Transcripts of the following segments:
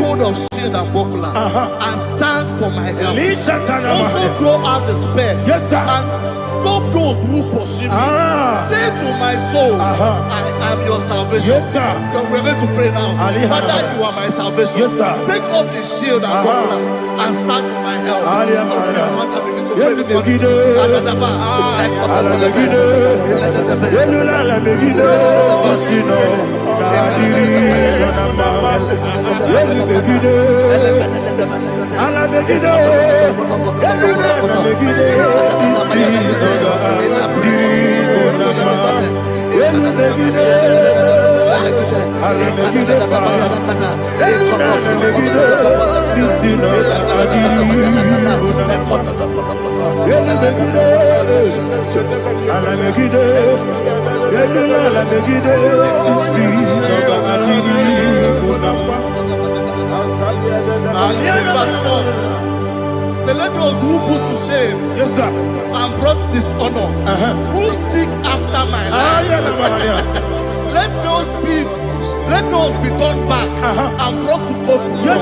hold of shield and buckler and stand for my help. Also throw out despair and stop those who pursue me. Say to my soul, I am your salvation. We're going to pray now. Father, you are my salvation. Take off the shield and buckler and stand for my help. So let those who put to shame and brought dishonor, who seek after my life, let those be turned back and brought to confusion.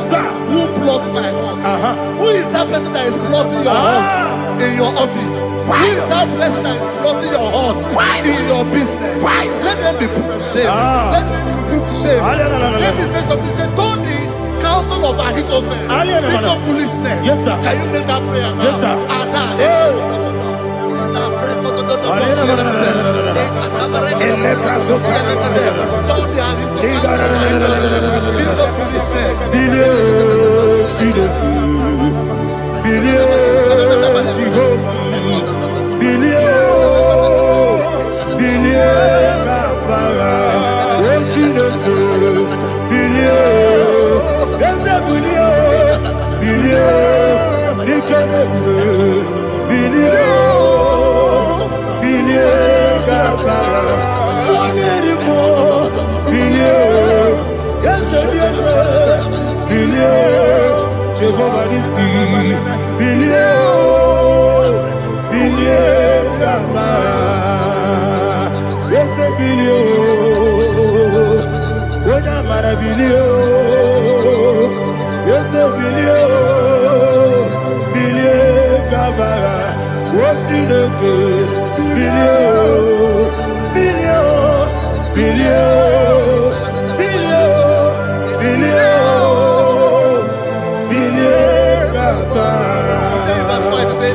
Who plot my heart? Who is that person that is plotting your heart in your office? Who is that person that is plotting your heart in your business? Let them be put to shame. Let them be put to shame. Let me say something. Say, don't the counsel of Ahithophel, think of foolishness. Can you make that prayer now?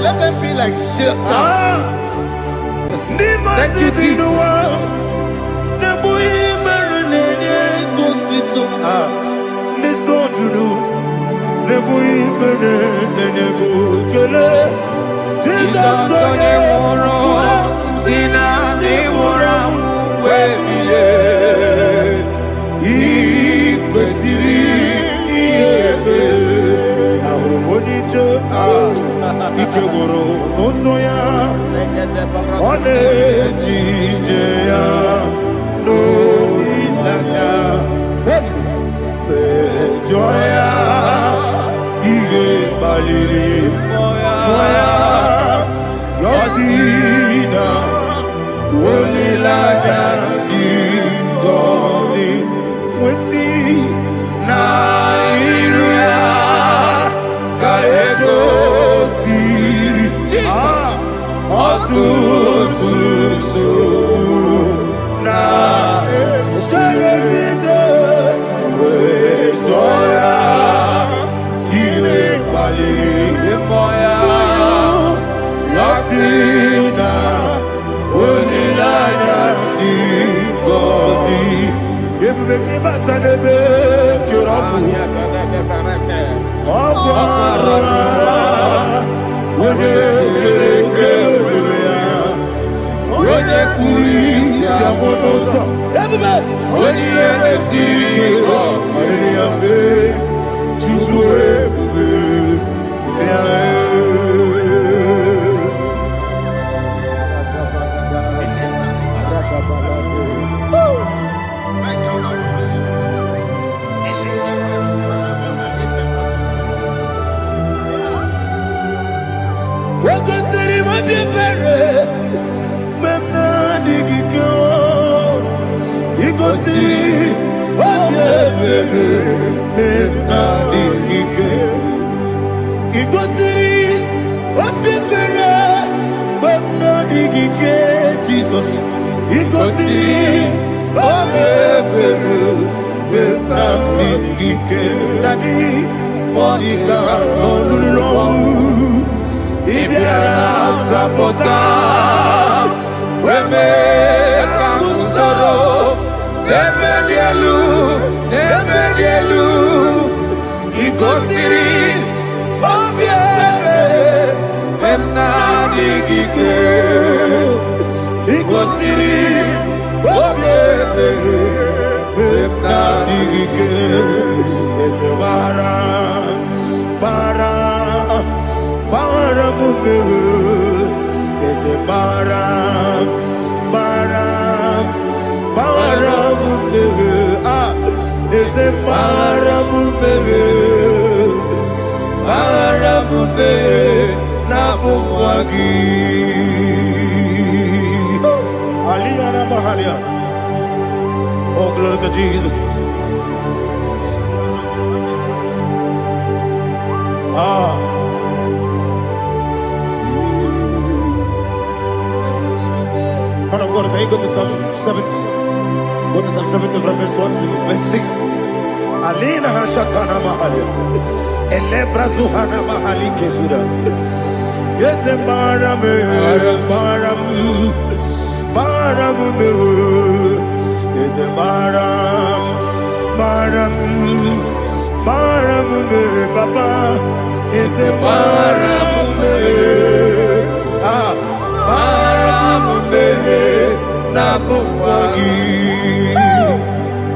Let them be like shelter. Thank you, Jesus. Ikegoro nosoya one jijeya no ilaya joya ige baliri moya yosina olilaya ingozi wesi na iruya kaego What Ikosi Obebere Benamike Dadi Monica Nolulu Ibiara Sapota Weme Kamusoro Nebedielu Ikosiri Obebere Benamike Ikosiri Obebere Benamike Eze Bara Mumere Eze Bara Mumere Eze Bara Mumere Nabumwagi Aliyana Mahalia. Oh, glory to Jesus. Man of God, can you go to Psalm 70? Go to Psalm 70 from verse 1 to verse 6. Alina Hashatana Mahalia. Elebra Zuhana Mahali Kesuda. Yes, the Baram. Yes, the Baram. Papa. Yes, the Baram.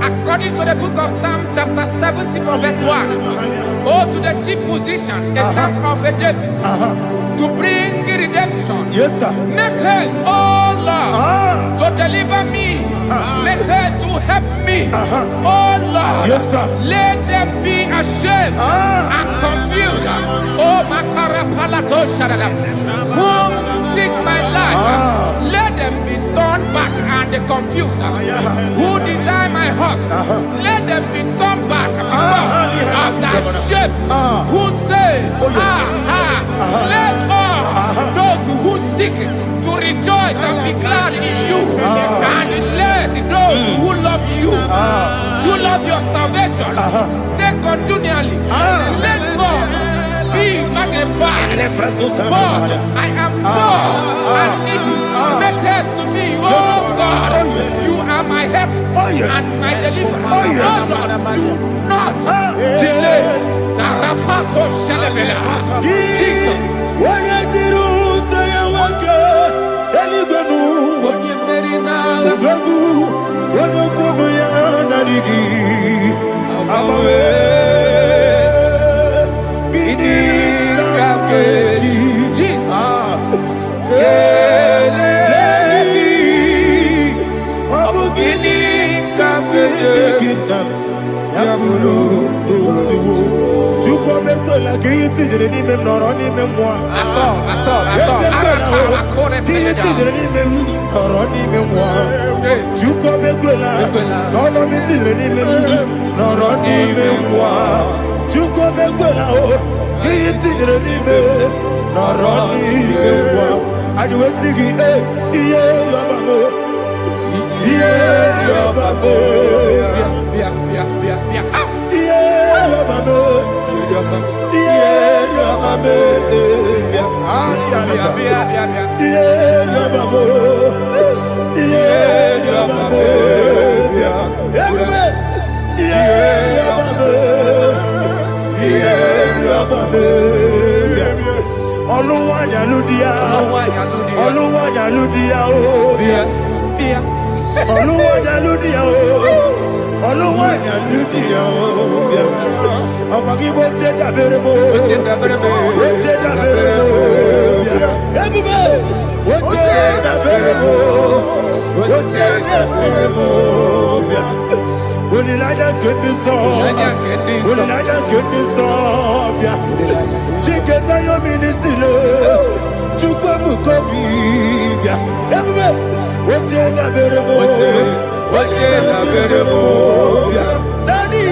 According to the book of Psalm chapter 70 from verse 1, oh, to the chief musician, a son of a David, to bring redemption. Yes, sir. Make haste, oh Lord, to deliver me. Make haste to help me. Oh Lord, yes, sir. Let them be ashamed and confused. Oh, Makara Palato Shadada, whom seek my life, let them be turned back and confused. Who desire my heart, let them be turned back because of that shape. Who say, let all those who seek to rejoice and be glad in you, and let those who love you, who love your salvation, say continually, let God be magnified. God, I am poor and needy. Make haste to me, oh God. You are my help and my deliverer. Oh Lord, do not delay. Tarapato Shalabela. Jesus. Daddy,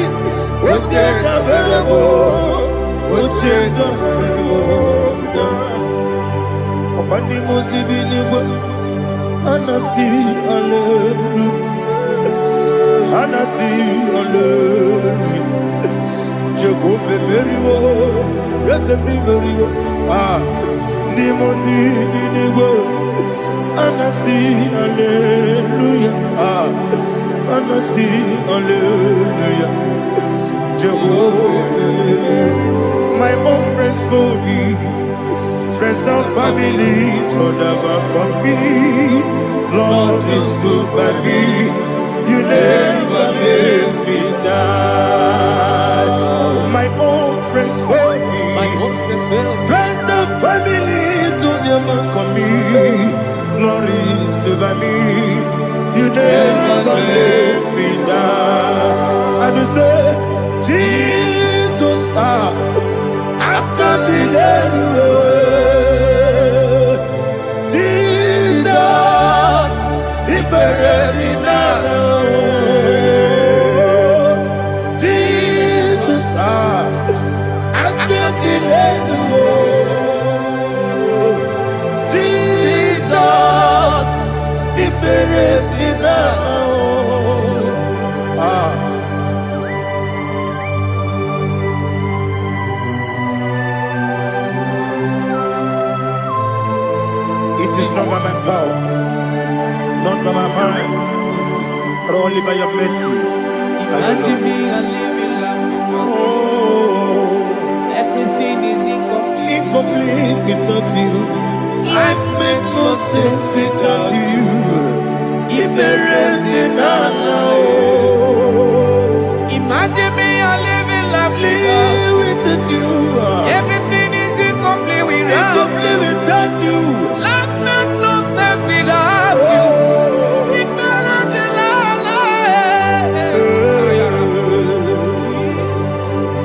Opandi musibini Anasi, hallelujah. Anasi, hallelujah. Jehovah Merio, yes, the Merio. Nimosi, Ninigo. Anasi, hallelujah. Anasi, hallelujah. Jehovah, my own friends for me, friends and family, told never come me. Lord is good by me, you never leave me down. My own friends for me, friends and family, told never come me. Lord is good by me, you never leave me down. And you say, Jesus, I can't believe you. Jesus, He buried me now. Jesus, I can't believe you. Jesus, He buried me now. It is not by my power, not by my mind, but only by your mercy. Imagine me a living life. Oh, Everything is incomplete. incomplete without you. Life makes no sense without you. Imagine me a living life. Live without you. Everything is incomplete Incomplete without you. Life makes no sense without you.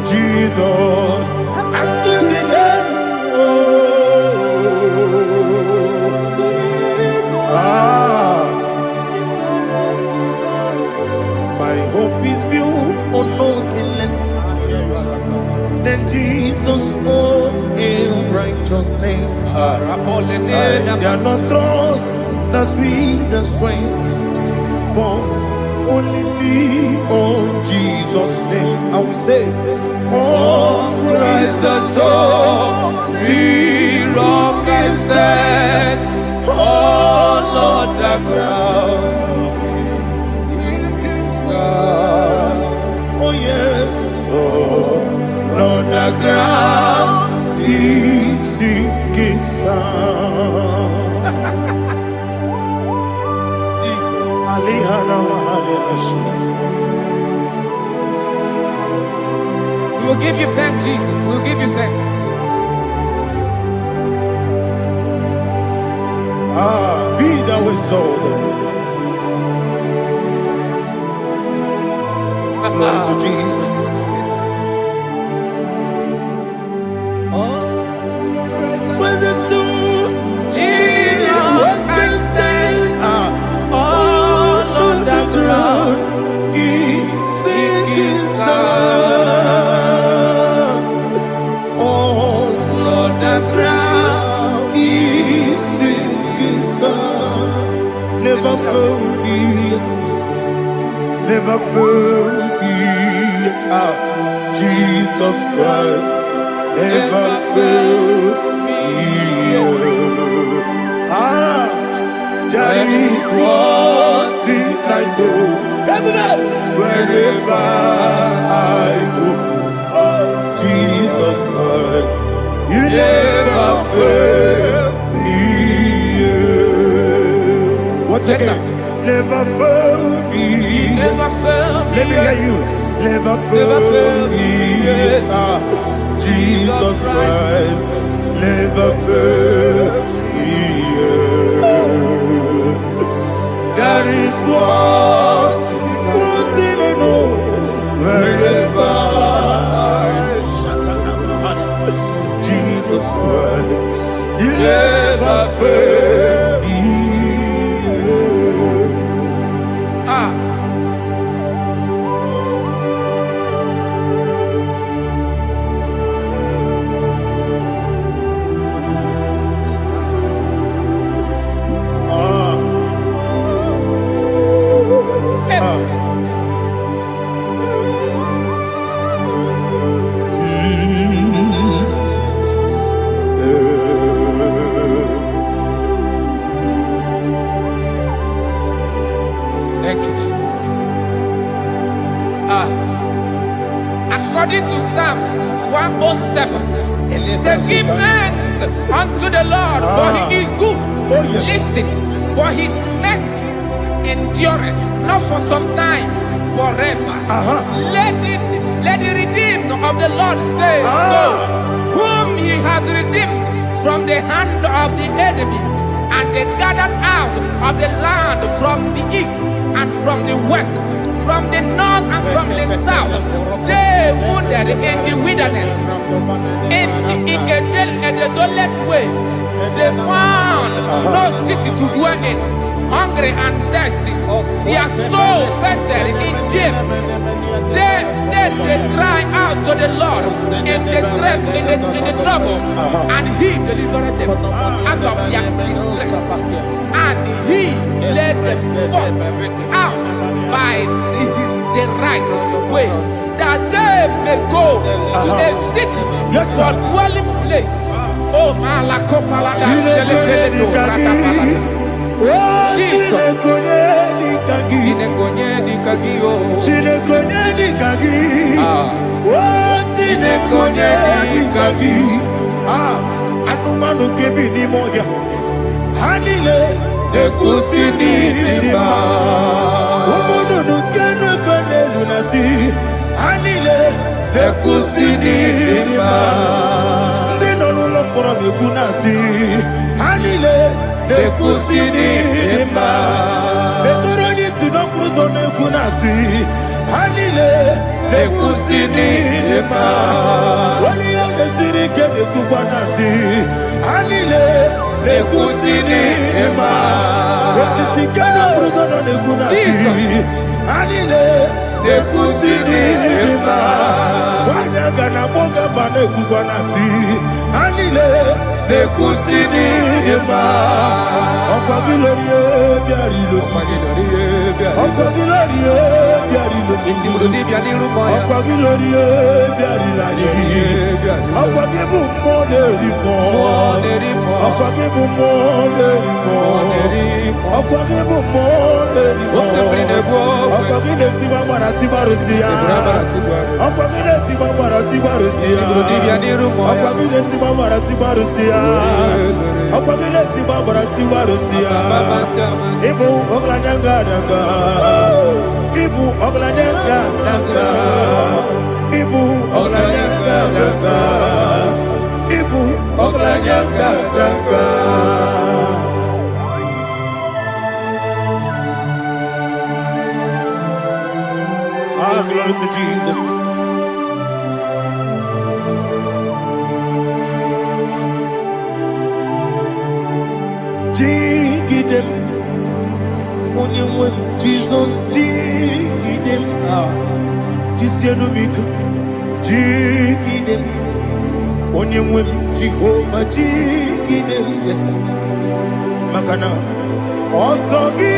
Jesus, I couldn't my hope is built on nothing less than Jesus' own righteousness. They are not trust the sweetest strength, but only lean on Jesus' name. I will say, on Christ the solid rock I stand, all on the ground sinking sun. Oh yes, oh on the ground is sinking sun. Jesus, We will give you thanks, Jesus. We will give you thanks. Be thou exalted. Glory to Jesus. Was it so? What can stand all on the ground? Is sinking sun. All on the ground is sinking sun. Never forget, never forget Jesus Christ. Never forget. There is one thing I know. Wherever I go, oh Jesus Christ, you never fail me. What's the name? Never fail me. Never fail me. Let me hear you. Never fail me. Jesus Christ, never fail me. There is one thing I know. Wherever Jesus Christ, you never fail me. to Psalm 107. Say, give thanks unto the Lord, for he is good. Oh, yes. Listen, for his mercies endureth, not for some time, forever. Let the redeemed of the Lord say so, whom he has redeemed from the hand of the enemy, and they gathered out of the land from the east and from the west, from the north and from the south. They wandered in the wilderness, in a desolate way. They found no city to dwell in, hungry and thirsty. Their soul fainted in deep. Then they cried out to the Lord in the trouble, and he delivered them out of their distress. And he led them forth out by the right way, that they may go to a city for dwelling place. Oh, Malakopalada, Jesus. Anumanu kebi ni moya Hanile Nekusini lima Umudu nukene fene lunasi Hanile Nekusini lima Nino lulopora mikunasi Hanile Nekusini lima Netoroni sinokruzo nekunasi Hanile Nekusini lima Wali yone sirike nekubanasi Hanile Nekusini lima Wesisikana bruzo nekunasi Hanile Nekusini lima Wanaga na boga bane kubanasi Hanile Nekusini lima Okwa gilorie biarilo Okwa gilorie biarilo Okwa gilorie biarilani Okwa gibu moderimo Okwa gibu moderimo Okwa gibu moderimo Okwa gileti mamara tibarusia Okwa gileti mamara tibarusia Okwa gileti mamara tibarusia Okwa gileti mamara tibarusia Ibu oglanyanga nanga Ibu oglanyanga nanga Ibu oglanyanga nanga Ibu oglanyanga nanga Glory to Jesus. Jigidem, Onyemwem, Jesus, Jigidem, Jisianumika, Jigidem, Onyemwem, Jehovah, Jigidem, yes, Makana, Osogi,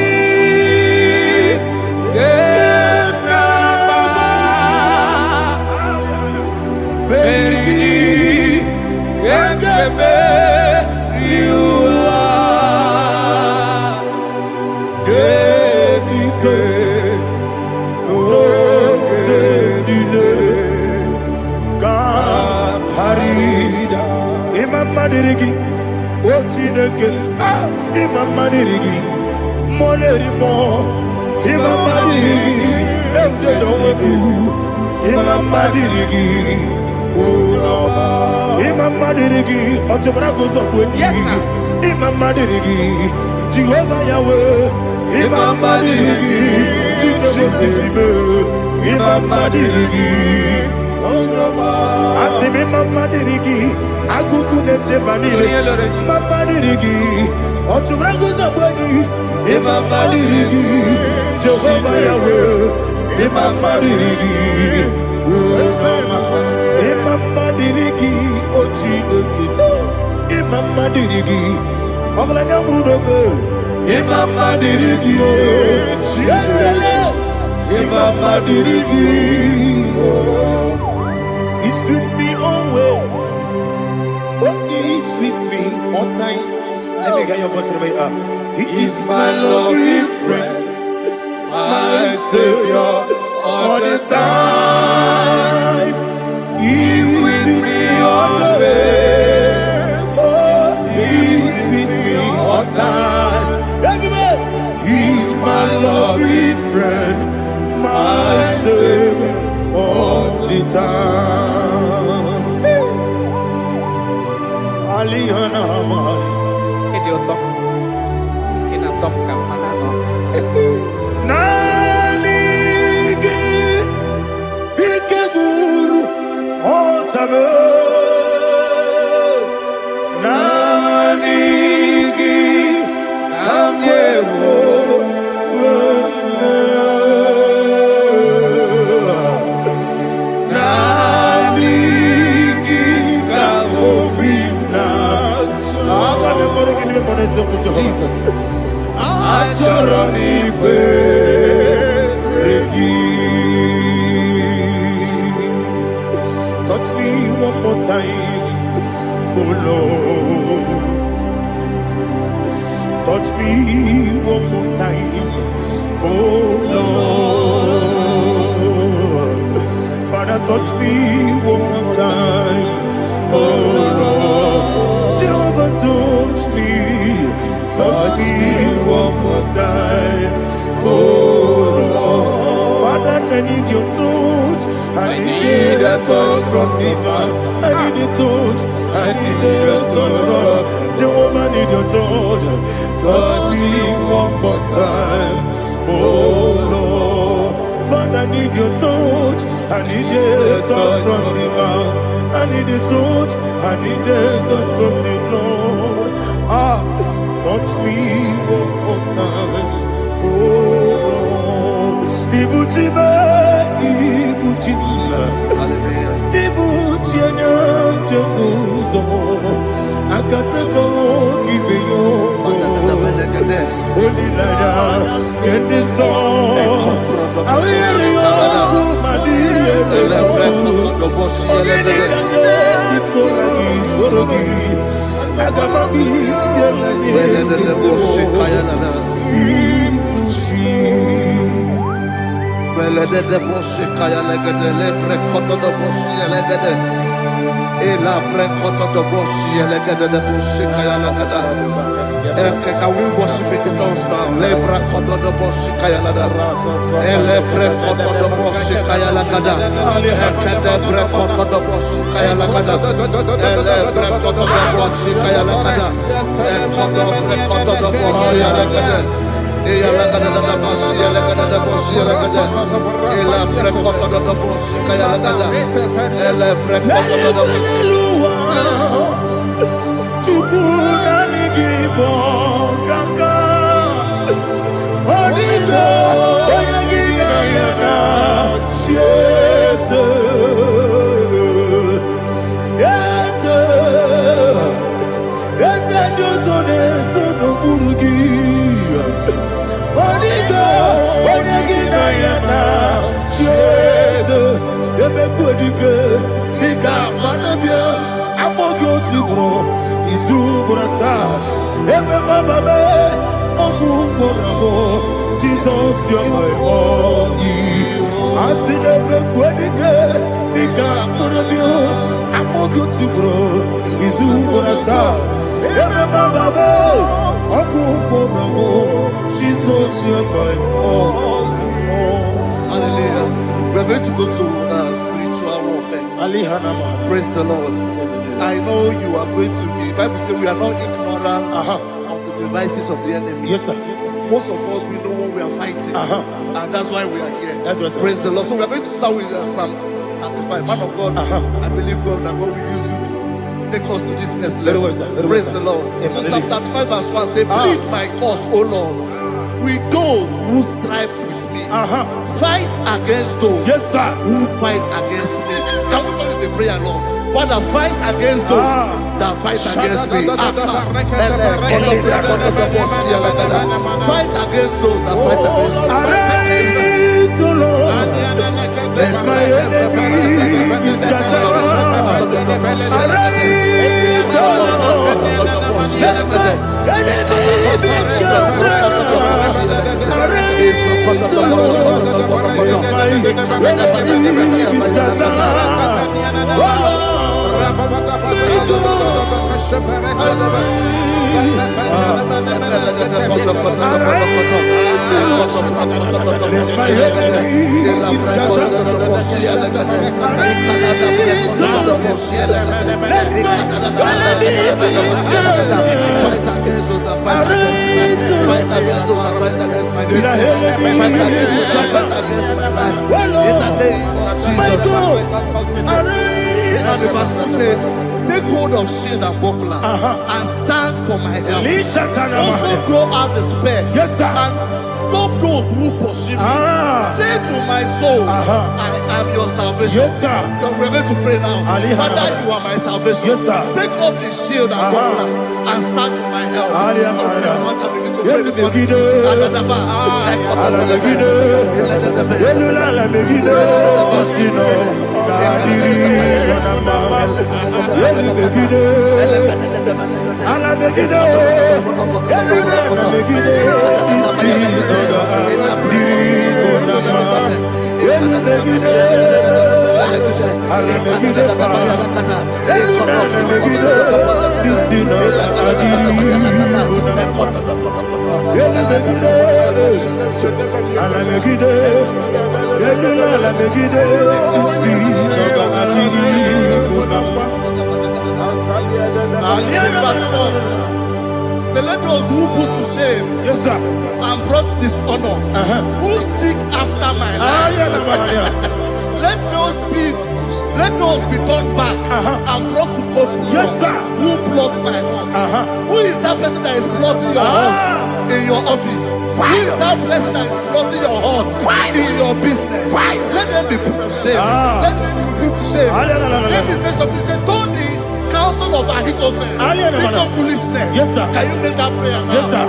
Madirigi, Ochineke, Imam Madirigi, Monerimo, Imam Madirigi, Eudedobu, Imam Madirigi, Imam Madirigi, Otobragos of Winnie, Imam Madirigi, Jehovah Yahweh, Imam Madirigi, Imam Madirigi, Asimi Mama Dirigi, Akuku Nete Manile, Mama Dirigi, Oturango Zabani, Mama Dirigi, Jehovah Yahweh, Mama Dirigi, Mama Dirigi, Ochinoki, Mama Dirigi, Oglanya Mudobe, Mama Dirigi, Mama Dirigi, He's with me always. Oh, he's with me all time. Let me hear your voice from here. He is my loving friend, my Savior all the time. Mame Nanigi Kamyewo Jesus. Touch me one more time, oh Lord. Touch me one more time, oh Lord. Father, touch me one more time, oh Lord. Jehovah, touch me. Touch me one more time, oh Lord. Father, I need your touch. I need a touch from the Master. I need a touch. I need a touch from Jehovah. I need your touch. Touch me one more time, oh Lord. Father, I need your touch. I need a touch from the Master. I need a touch. I need a touch from the Lord. Touch me one more time, oh Lord. Ibuchima, Ibuchima, Ibuchina, Jeruzo, Akatako, Kibeyo, Olilaya, get this song. I hear you, Madia, Can we worship in the tongues now? Lebra koto do boshi kaya lada. Ele pre koto do boshi kaya lada. Ekede pre koto do boshi kaya lada. Ele pre koto do boshi kaya lada. Ekodo pre koto do boshi lada. Eya lada da boshi lada da boshi lada. Ele pre koto do boshi kaya lada. Ele pre koto do boshi. Jesus, you're my all. I see them quadrique, Nika, Morabio, I'm more good to grow. Is who what I saw. Jesus, you're my all. Hallelujah. We're going to go to spiritual warfare. Praise the Lord. I know you are going to be. Bible says we are not ignorant of the devices of the enemy. Yes, sir. Most of us, we know what we are fighting. And that's why we are here. That's right, sir. Praise the Lord. So we are going to start with Psalm 35. Man of God, I believe God that God will use you to take us to this next level. Praise the Lord. Psalm 35 verse 1 say, plead my cause, O Lord, with those who strive with me. Fight against those who fight against me. Can we call it a prayer, Lord? Father, fight against those that fight against me. Fight against those that fight against me. Arise, O Lord. Let my enemy be scattered. Arise, O Lord. Let my enemy be scattered. Arise, O Lord. Let my enemy be scattered. Oh Lord. And the verse 2 says, take hold of shield and buckler and stand for my help. Also throw out the spear and stop those who pursue me. Say to my soul, I am your salvation. You're ready to pray now. Father, you are my salvation. Take up the shield and buckler and stand for my help. So let those who put to shame and brought dishonor, who seek after my life, let those be turned back and brought to court for who plot my home. Who is that person that is plotting your home in your office? Who is that person that is plotting your heart in your business? Let them be put to shame. Let them be put to shame. Let me say something. Say, don't the counsel of Ahithophel think of foolishness. Can you make that prayer now? Yes, sir.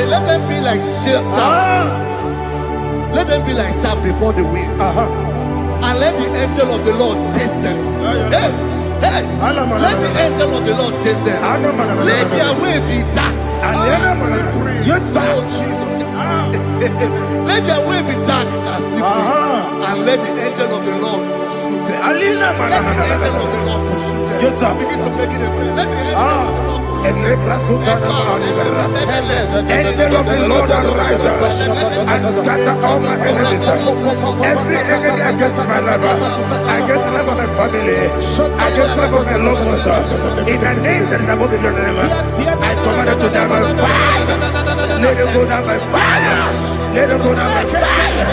Let them be like chaff. Let them be like chaff before the wind. And let the angel of the Lord chase them. Hey, let the angel of the Lord chase them. Let their way be dark. Yes, sir. Let their way be dark and slippery. And let the angel of the Lord pursue them. Let the angel of the Lord pursue them. Yes, sir. Begin to make it a prayer. Let the angel of the Lord. Angel of the Lord arise and scatter all my enemies. Every enemy against my life, against the life of my family, against the life of my loved ones, in the name that is above your name, I command it to die by fire. Let it go down by fire. Let it go down by fire.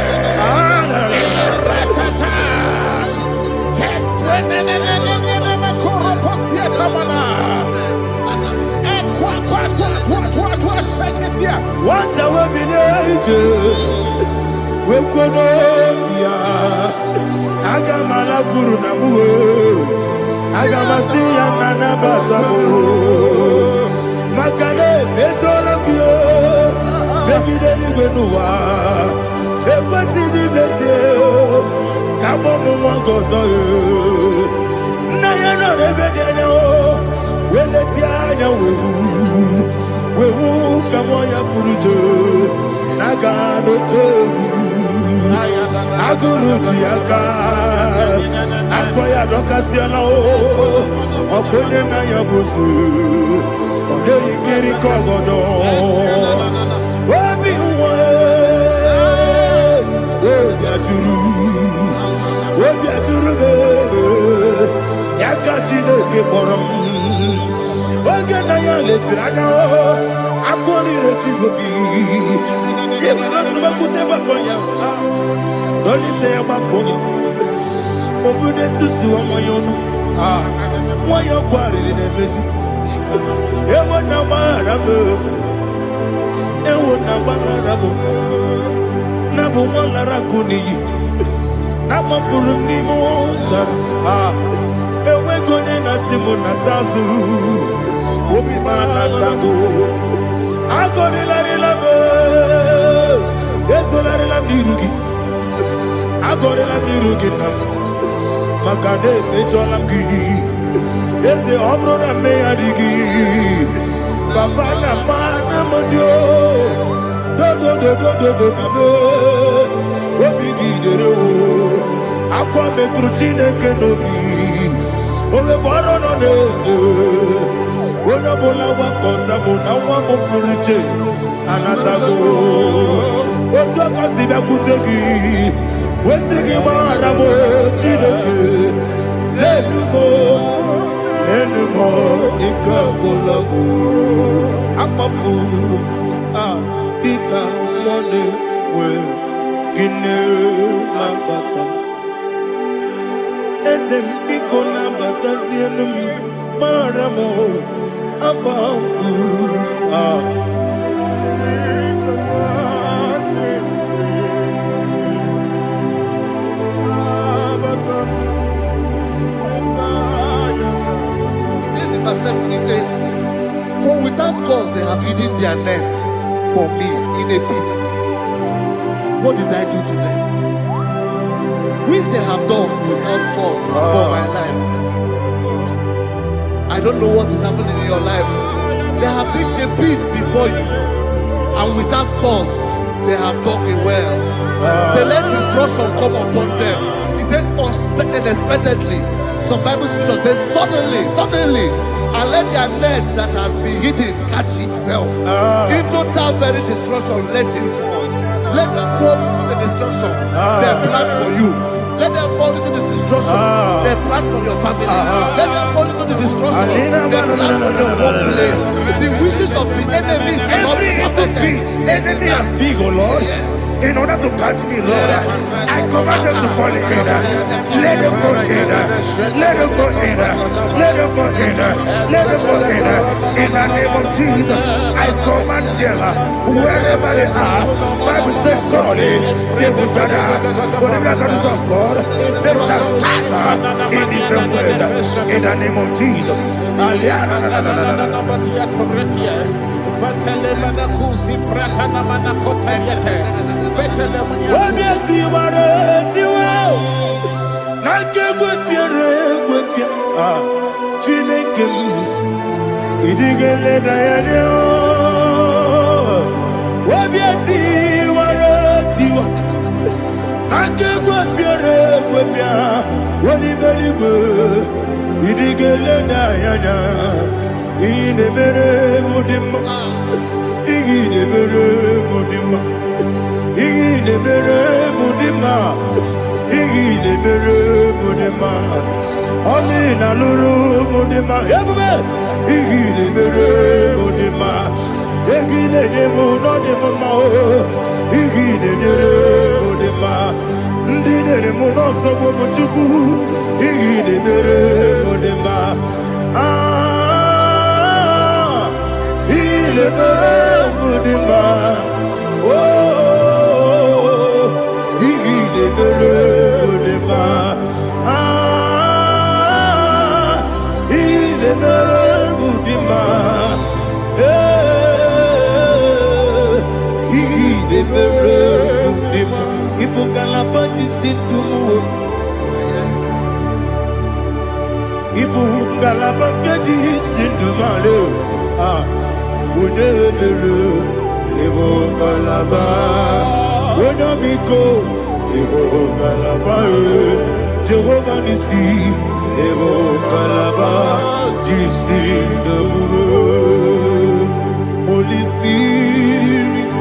What I will be we Wekonomia Agamala Guru Namu Agamasia Nana Batamo Makale Betolakio Begideni Benua Ekwasizi Blessio Kabomu Wangozo Nayana Rebedeno Wenetianya Wewu Kamoya Purujo Nagano Tewu Aguru Diaka Akoya Dokasiana Okone Naya Busu Ode Ikiri Kogodo Obi Uwe Obi Aturu Yakachine Kiboram Oge Naya Letirana Akori Rechivobi Don't you say about Pony? Open the Susu on my own. Why you quarreling and missing? You want no maramo. You want no maramo. Nabu Malara Kuni. Nama Furumi Mosa. Ewe Gone Nasimuna Tazu. Obi Manatago. Agoni Larilabe. Yes, Larilabirugi. Agoni Labirugi. Makane Mejolamki. Yes, the Obrona Mayadigi. Papa Namana Modio. Do. Obigi Dero. Aqua Metrutine Kenobi. Ole Barono Nezu. Ona Bola Wakota Mona Wamopuriche. Anatago. Otua Kasiba Kutegi. Wesigi Maramo Chineke. Enumo Nikakolabu. Amafu. Pika Mone We Gine Lambata. Esem Piko Lambata Sienum Maramo Abafu. He says, for without cause they have hidden their net for me in a pit. What did I do to them? Which they have done without cause for my life. I don't know what is happening in your life. They have digged a pit before you, and without cause they have dug a well. Say, let destruction come upon them. He said, unexpectedly. Some Bible scripture says, suddenly, and let their net that has been hidden catch itself. Into that very destruction, let it fall. Let them fall into the destruction they plan for you. Let them fall into the destruction they plan for your family. Let them fall into the destruction they plan for your workplace. The wishes of the enemies are not perfected. Enemy of dig, oh Lord. Yes. In order to catch me, Lord, I command them to fall in. Let them fall in. Let them fall in. Let them fall in. Let them fall in. In the name of Jesus, I command them wherever they are. Bible says surely they will gather. But the miracles of God, they shall scatter in different ways. In the name of Jesus. Jehovah Nissi, Evo Kalaba, Holy Spirit,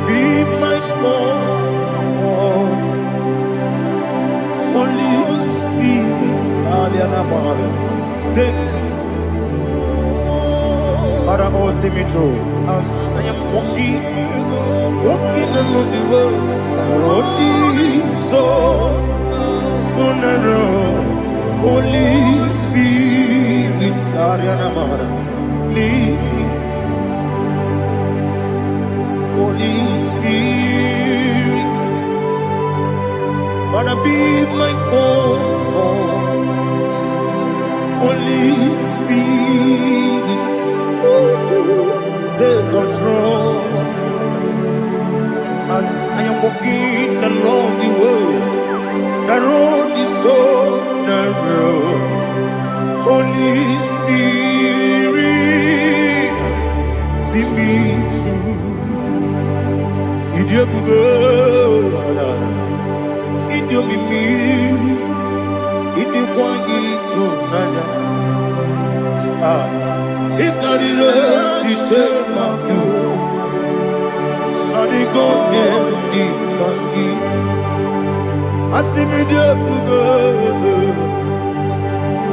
be my God. Holy Spirit, take Father, oh, see me through. As I am walking along the road, that road is so narrow. Holy Spirit, Ariana Mahara, lead. Holy Spirit, Father, be my comfort. Holy Spirit, take control as I am walking along the way. The road is so narrow. Holy Spirit, see me through. Idio bugo, idio mimi, idio kwangi tunanya. Ikarire chite madu, adigo ni kangi. Asimi dio bugo,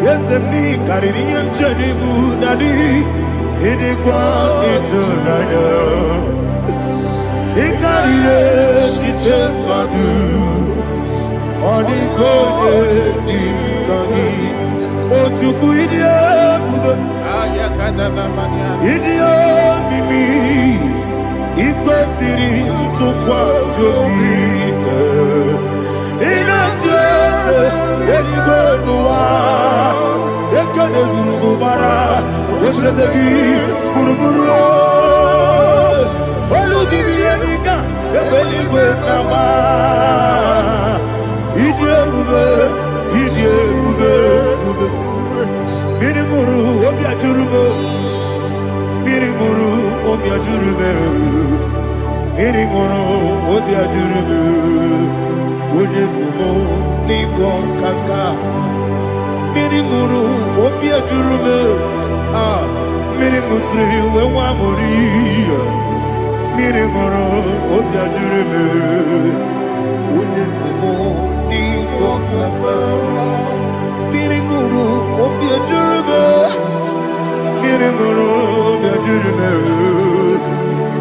yesemi kariri yemcheni budadi, idio kwangi tunanya. Ikarire chite madu, adigo ni kangi. Ochuku idio bugo. Idio mimi ikwesiri ntụkwasị obi ịna-echeze eluigwe n'ụwa ekele gburugburu gbara echeze gị gburugburu olu gị bụ ihe dịka ebe eluigwe na-agba ịdị ebube ịdị ebube ebube. Mmiri mụrụ obi ajụrụ m, mmiri mụrụ obi ajụrụ m, mmiri mụrụ obi ajụrụ m, onye si m n'ịgwọ nkaka. Mmiri mụrụ obi ajụrụ m, mmiri mụsịrị uwe nwa mụrụ ihe. Mmiri mụrụ obi ajụrụ m, onye si m n'ịgwọ nkaka. Mmiri mụrụ obi ajụrụ m, mmiri mụrụ obi ajụrụ m,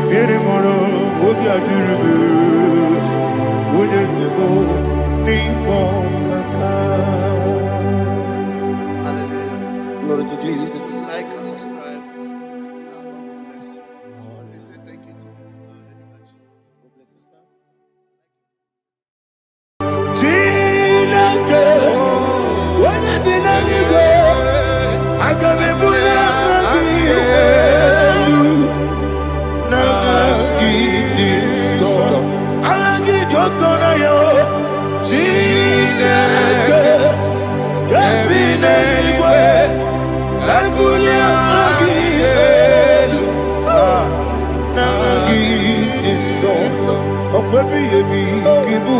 mmiri mụrụ obi ajụrụ m, onye si m n'ịkpọ nkaka. Glory to Jesus. Like and subscribe. God bless you. Please say thank you to Mr. Lady. God bless you, sir. Chineke, onye bi n'eluigwe, aga m ebuli aka gị elu, n'aha gị dị nsọ. Aha gị dị oke ọnụahịa, Chineke, nke bi n'eluigwe, ka ebuli aka gị elu, n'aha gị dị nsọ. Ọkwa ebighị ebi ka ị bụ.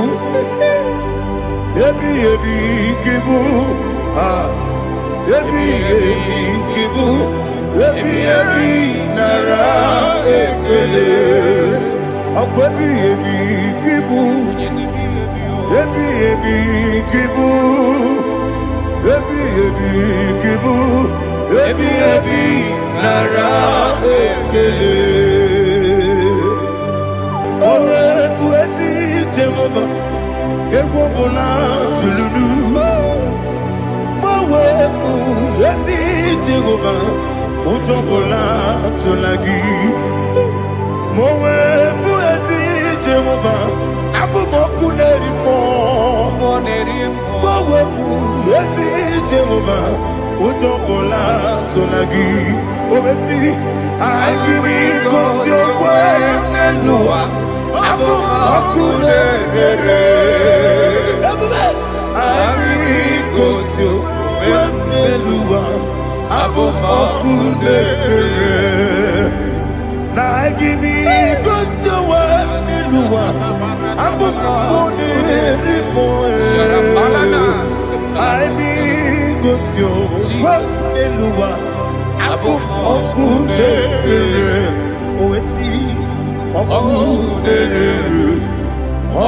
Ebi ebi kibu, ebi ebi kibu, ebi ebi nara ekele. Ọkọ ebi ebi kibu, ebi ebi kibu, ebi ebi kibu, ebi ebi nara ekele. Owe buezi Jehova. Egwu ọbụla tụlụrụ gbanwepụ ezi Jehova, ụjọ ọbụla tụla gị ma o wepụ ezi Jehova, abụmọkụ na-eri mmụọ gbanwepụ ezi Jehova, ụjọ ọbụla tụla gị omesi anyị gị gosi okwe n'elu ụwa. Abụmọkụ na-ere anyị gosi okwe n'elu ụwa. Abụmọkụ na-ere na anyị gosi okwe n'elu ụwa. Abụmọkụ na-ere anyị gosi okwe n'elu ụwa. Abụmọkụ na-ere owesi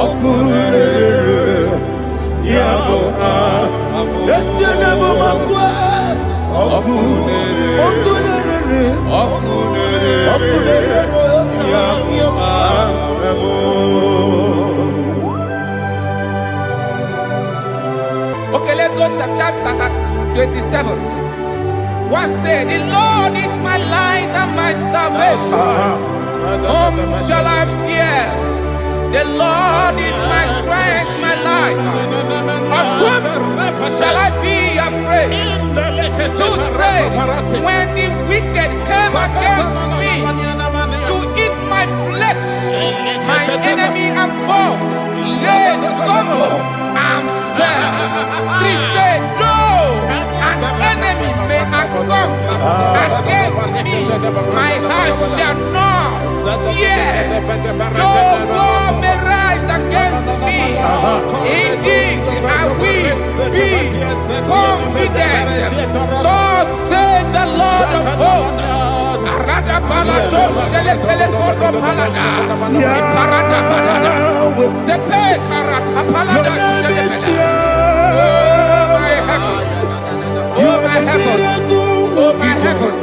Okunere, yabo Yesu na mumakwa. Okunere, yabo. Okay, let's go to chapter 27. What said? The Lord is my light and my salvation. Whom shall I fear? The Lord is my strength, my life. Of whom shall I be afraid? To say, when the wicked came against me to eat my flesh, my enemy and foe, they stumble and fell. Three said, no, an enemy may come against me, my heart shall not fear. No war may rise against me. Indeed, I will be confident. Thus says the Lord of hosts. Oh my heavens, oh my heavens,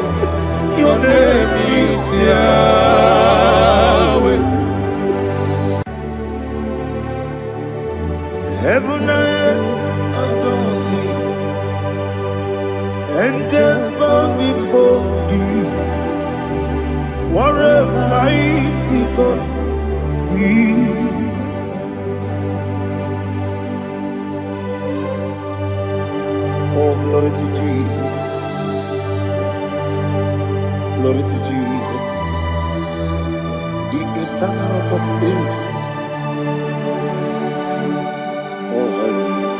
your name is Yahweh. Heaven and earth adore me, angels bow before you. What a mighty God we serve. Oh, glory to Jesus. Glory to Jesus. The eternal rock of ages. Oh, hallelujah.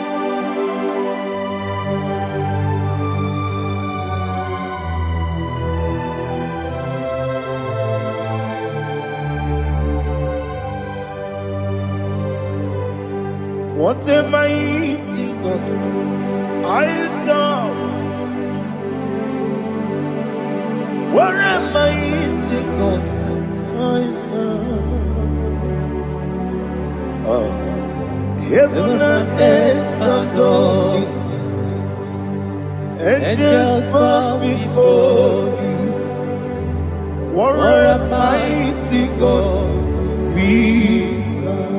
What a mighty God I serve. What a mighty God I serve. Heaven and earth adore it. Angels bow before you. What a mighty God we serve.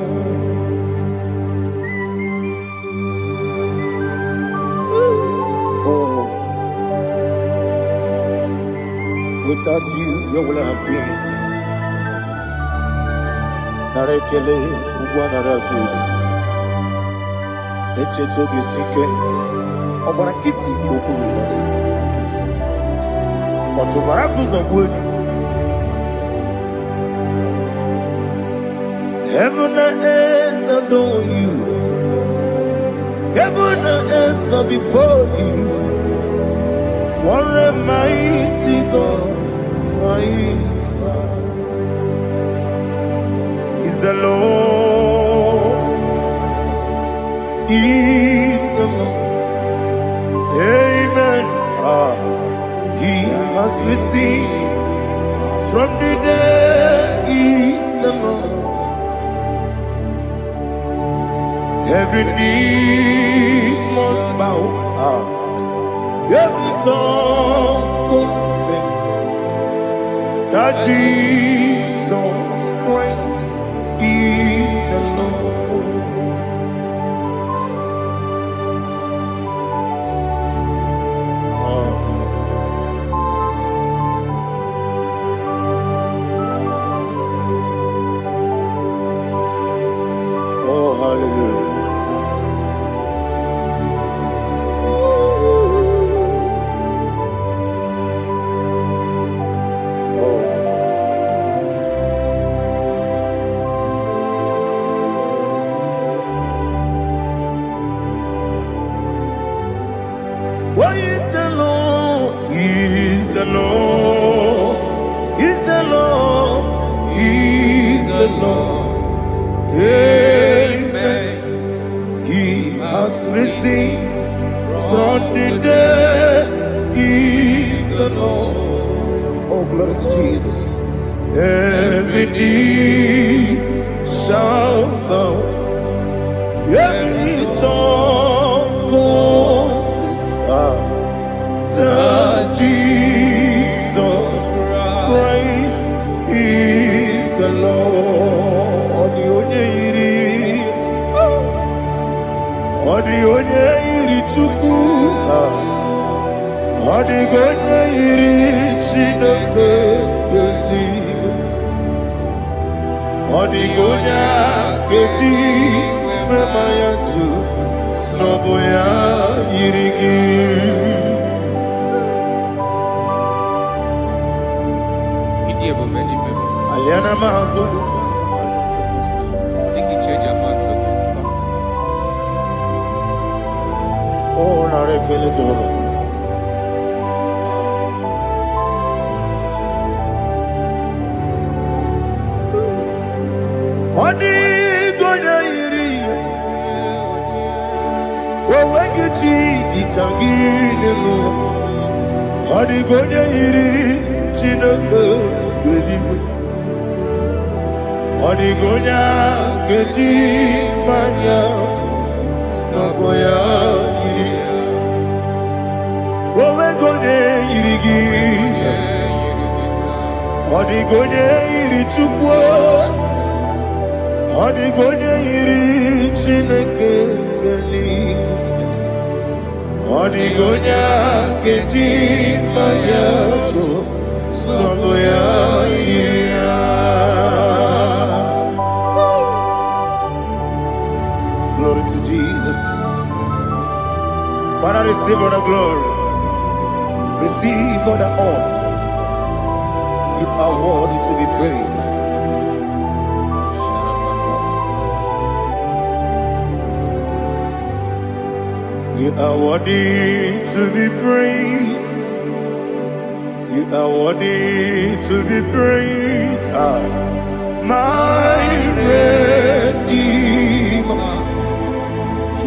Without you, where would I have been? Narekele, Ugwanaratu. Echetoge Sike, Obarakiti Kokurunade. Otobarakus of wood. Heaven and earth adore you. Heaven and earth bow before you. What a mighty God I serve. Is the Lord, is the Lord. Amen. He has received from the dead, is the Lord. Every knee must bow. Every tongue confess that Jesus Christ is the Lord. Oh, hallelujah. What is the Lord? Is the Lord? Is the Lord? Is the Lord? Amen. He has risen from the dead. Is the Lord. Oh, glory to Jesus. Every knee shall bow. Every tongue confess that Jesus Christ is the Lord. The only Chukwu. Odigonya iri Chineke eluigwe. Odigonya keji mema ya tu snobo ya iri gị. Aliana mahazo. Oh, narekele Jehovah. Odigonya iri owegichi dikagi nelu. Odigonya iri Chineke eluigwe. Odigonya keji manya snogo ya iri. Owegonya iri gị. Odigonya iri Chukwu. Odigonya iri Chineke eluigwe. Odigonya keji manya snogo ya iri. Glory to Jesus. Father, receive all the glory. Receive all the honor. You are worthy to be praised. You are worthy to be praised. You are worthy to be praised. My Redeemer.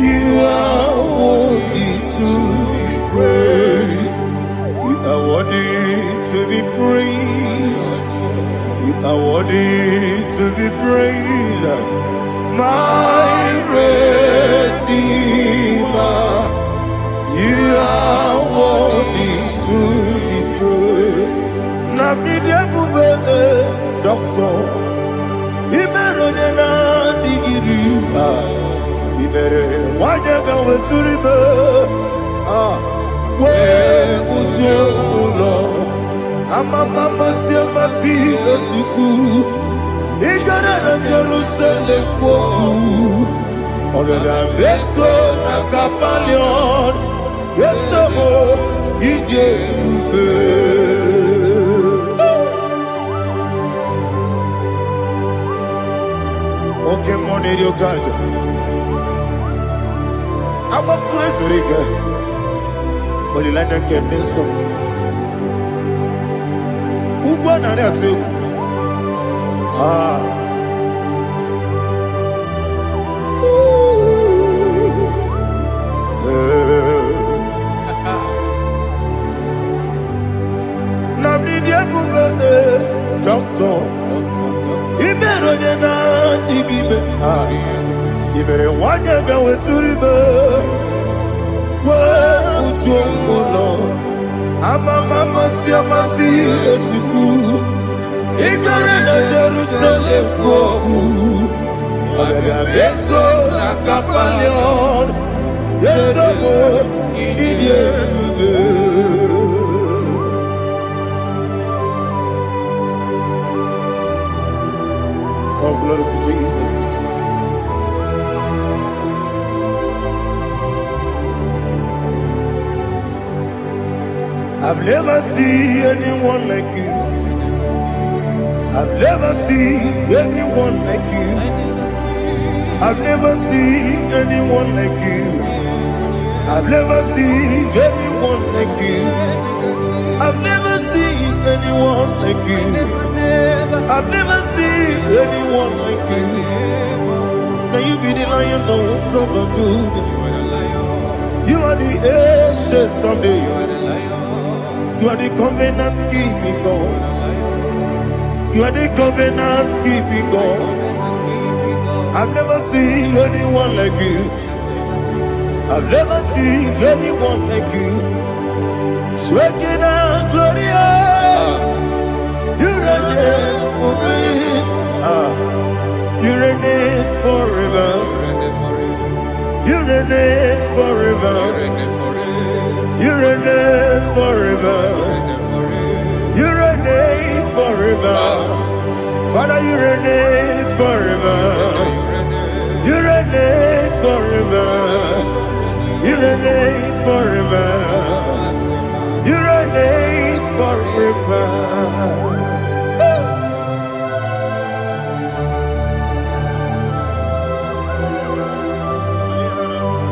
You are worthy to be praised. You are worthy to be praised. You are worthy to be praised. My Redeemer. You are worthy to be praised. Namidebube doctor. Imeronena digiri. Ibere wanyaga weturibe we ujulo amama masi esuku igara na Jerusalem kwoku ogara beso na kapalion yesamo ije ube oke moneri okajo I'm a crazy rigger. But you like that can be so. Who won that too? Doctor. He better than I you better want to go to the river. Well, Lord, I'm a mama, see, I'm a see, as you do. He got in Jerusalem, I'm a beso, like a palion. Yes, I'm a idiot. Oh, glory to Jesus. I've never seen anyone like you. I've never seen anyone like you. I've never seen anyone like you. I've never seen anyone like you. I've never seen anyone like you. I've never seen anyone like you. Now you be the Lion from the Judah. You are the ancient of days. You are the covenant keeping God. You are the covenant keeping God. I've never seen anyone like you. I've never seen anyone like you. Shaking and glorious. You reign for me. You reign forever. You reign forever. You reign forever.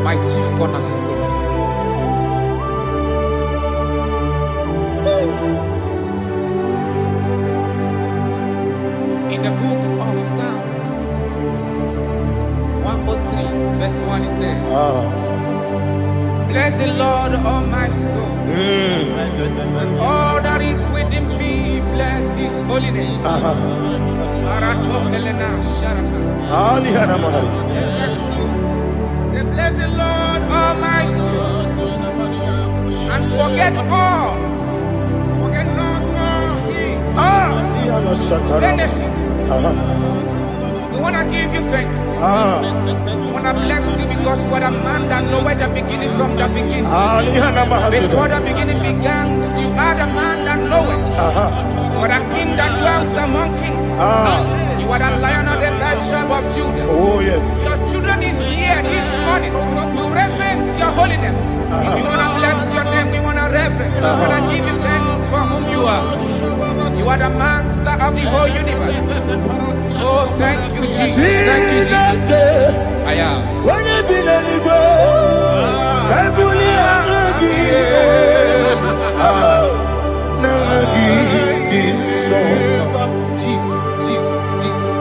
My chief cornerstone. In the book of Psalms 103, verse 1, it says, bless the Lord, all my soul. All that is within me, bless his holy name. Say, bless the Lord, all my soul, and forget not all his benefits. We want to give you thanks. We want to bless you because what a man that knoweth the beginning from the beginning. Before the beginning began, you are the man that knoweth. For the king that dwells among kings. You are the lion of the tribe of Judah. Oh yes. Your children is here this morning to reverence your holiness. We want to bless your name. We want to reverence. We want to give you thanks for whom you are. You are the master of the whole universe. Oh, thank you, Jesus. Thank you, Jesus. I am. Jesus, Jesus, Jesus.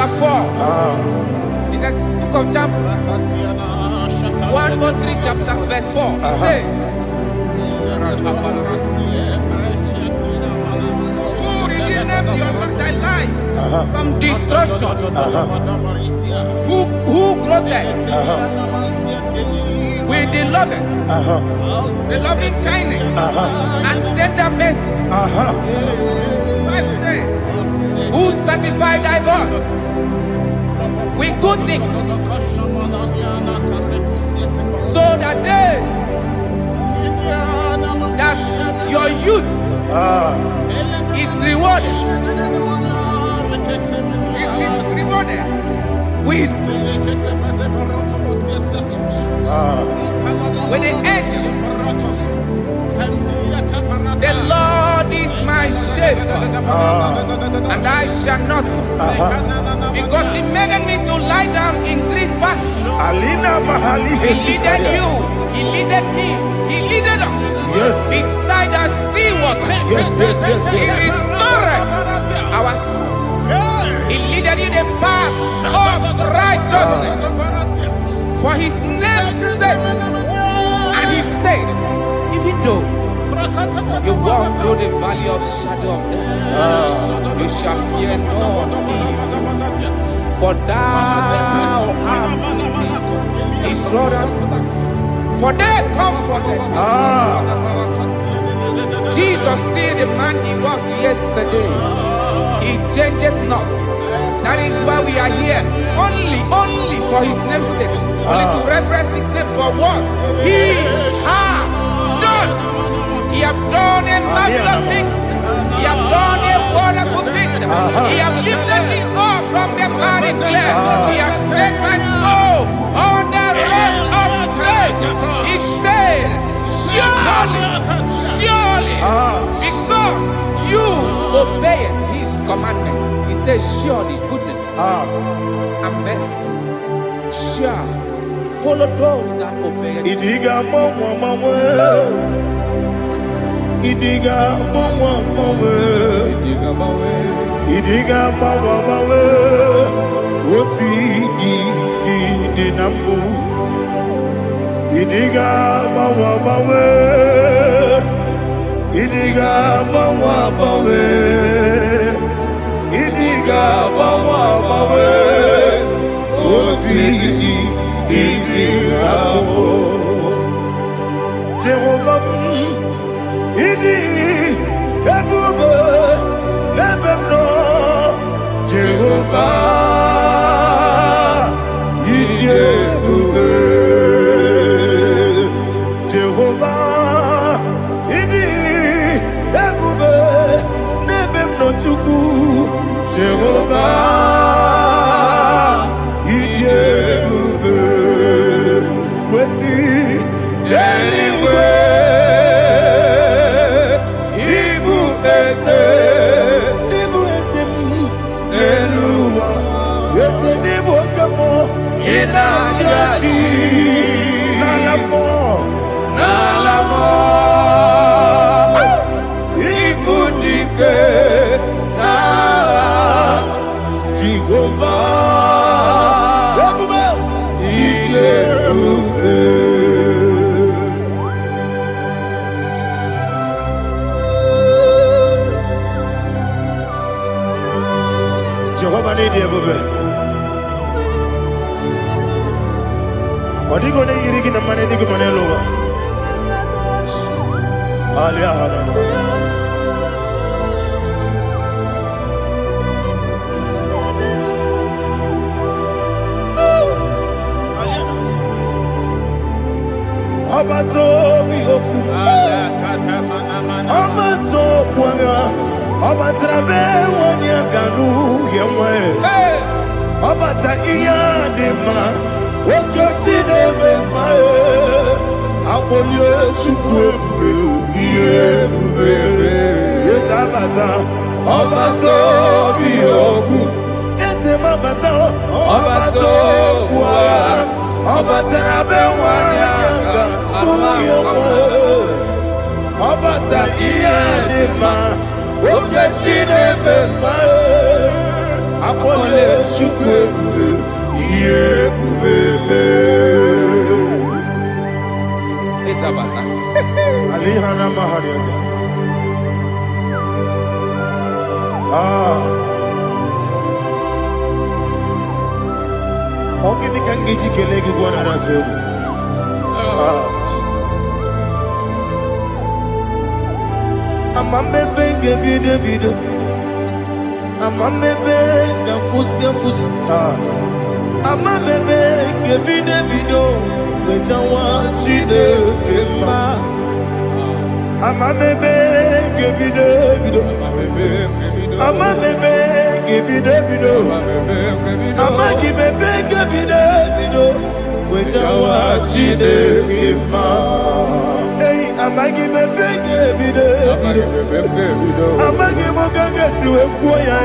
chapter 4. In the book of Job, 1:3 chapter verse 4. It says, who redeemed thy life from destruction? Who groweth with the loving kindness and tender mercies? Who satisfy thy voice with good things, so that your youth is rewarded. Is rewarded with the angels. The Lord is my shepherd, and I shall not, because He made me to lie down in green pastures. He leaded you, He leaded me, He leaded us beside the still waters. He restored our soul. He leaded you the path of righteousness for His name's sake. And He said, even though you walk through the valley of shadow of death, you shall fear no evil, for thou art with me. His rod and staff, for they comforted. Jesus still the man He was yesterday. He changed not. That is why we are here. Only for His name's sake. Only to reference His name for what He has done. He have done a marvelous things. He have done a wonderful thing. He have lifted me up from the miry clay. He has set my soul on the rock of faith. He said, surely, because you obeyed His commandment. He says, surely goodness and mercy shall follow those that obey Him. Idiga mawe Woti di nambu Idiga mawe Idiga mawe Idiga mawe Woti di nambu Jehovah Idi Ebube Ebemno Jehovah Idi Ebube Jehovah Idi Ebube Ebemno Chuku Jehovah Idi Ebube Wesi anyway Jehovah need you, baby. What are you going to get the money? Dig money lower. Abato bihoku. Abato kwanga. Abatrabe wanya ganu yemwe. Abata iya dema. Okoti deme mae. Abolio chukwe iye bubele. Yes abata. Abato bihoku. Ese mabata. Abato kwa. Abatrabe wanya ganu yemwe. Abata iya dema. Oketi deme mae. Akole chukwe bube. Iye bube. Isabata. Alihana mahariasa. Ogini kangiji kelegi gwana ratebu. Jesus. Amamebe ngebide. Amamebe ngakusi. Amamebe ngebide. Wejawa chide kema. Amamebe ngebide. Amamebe ngebide. Amagibebe ngebide. Wejawa chide kema. Hey, amagibebe ngebide. Amagimogaga siwe kuya.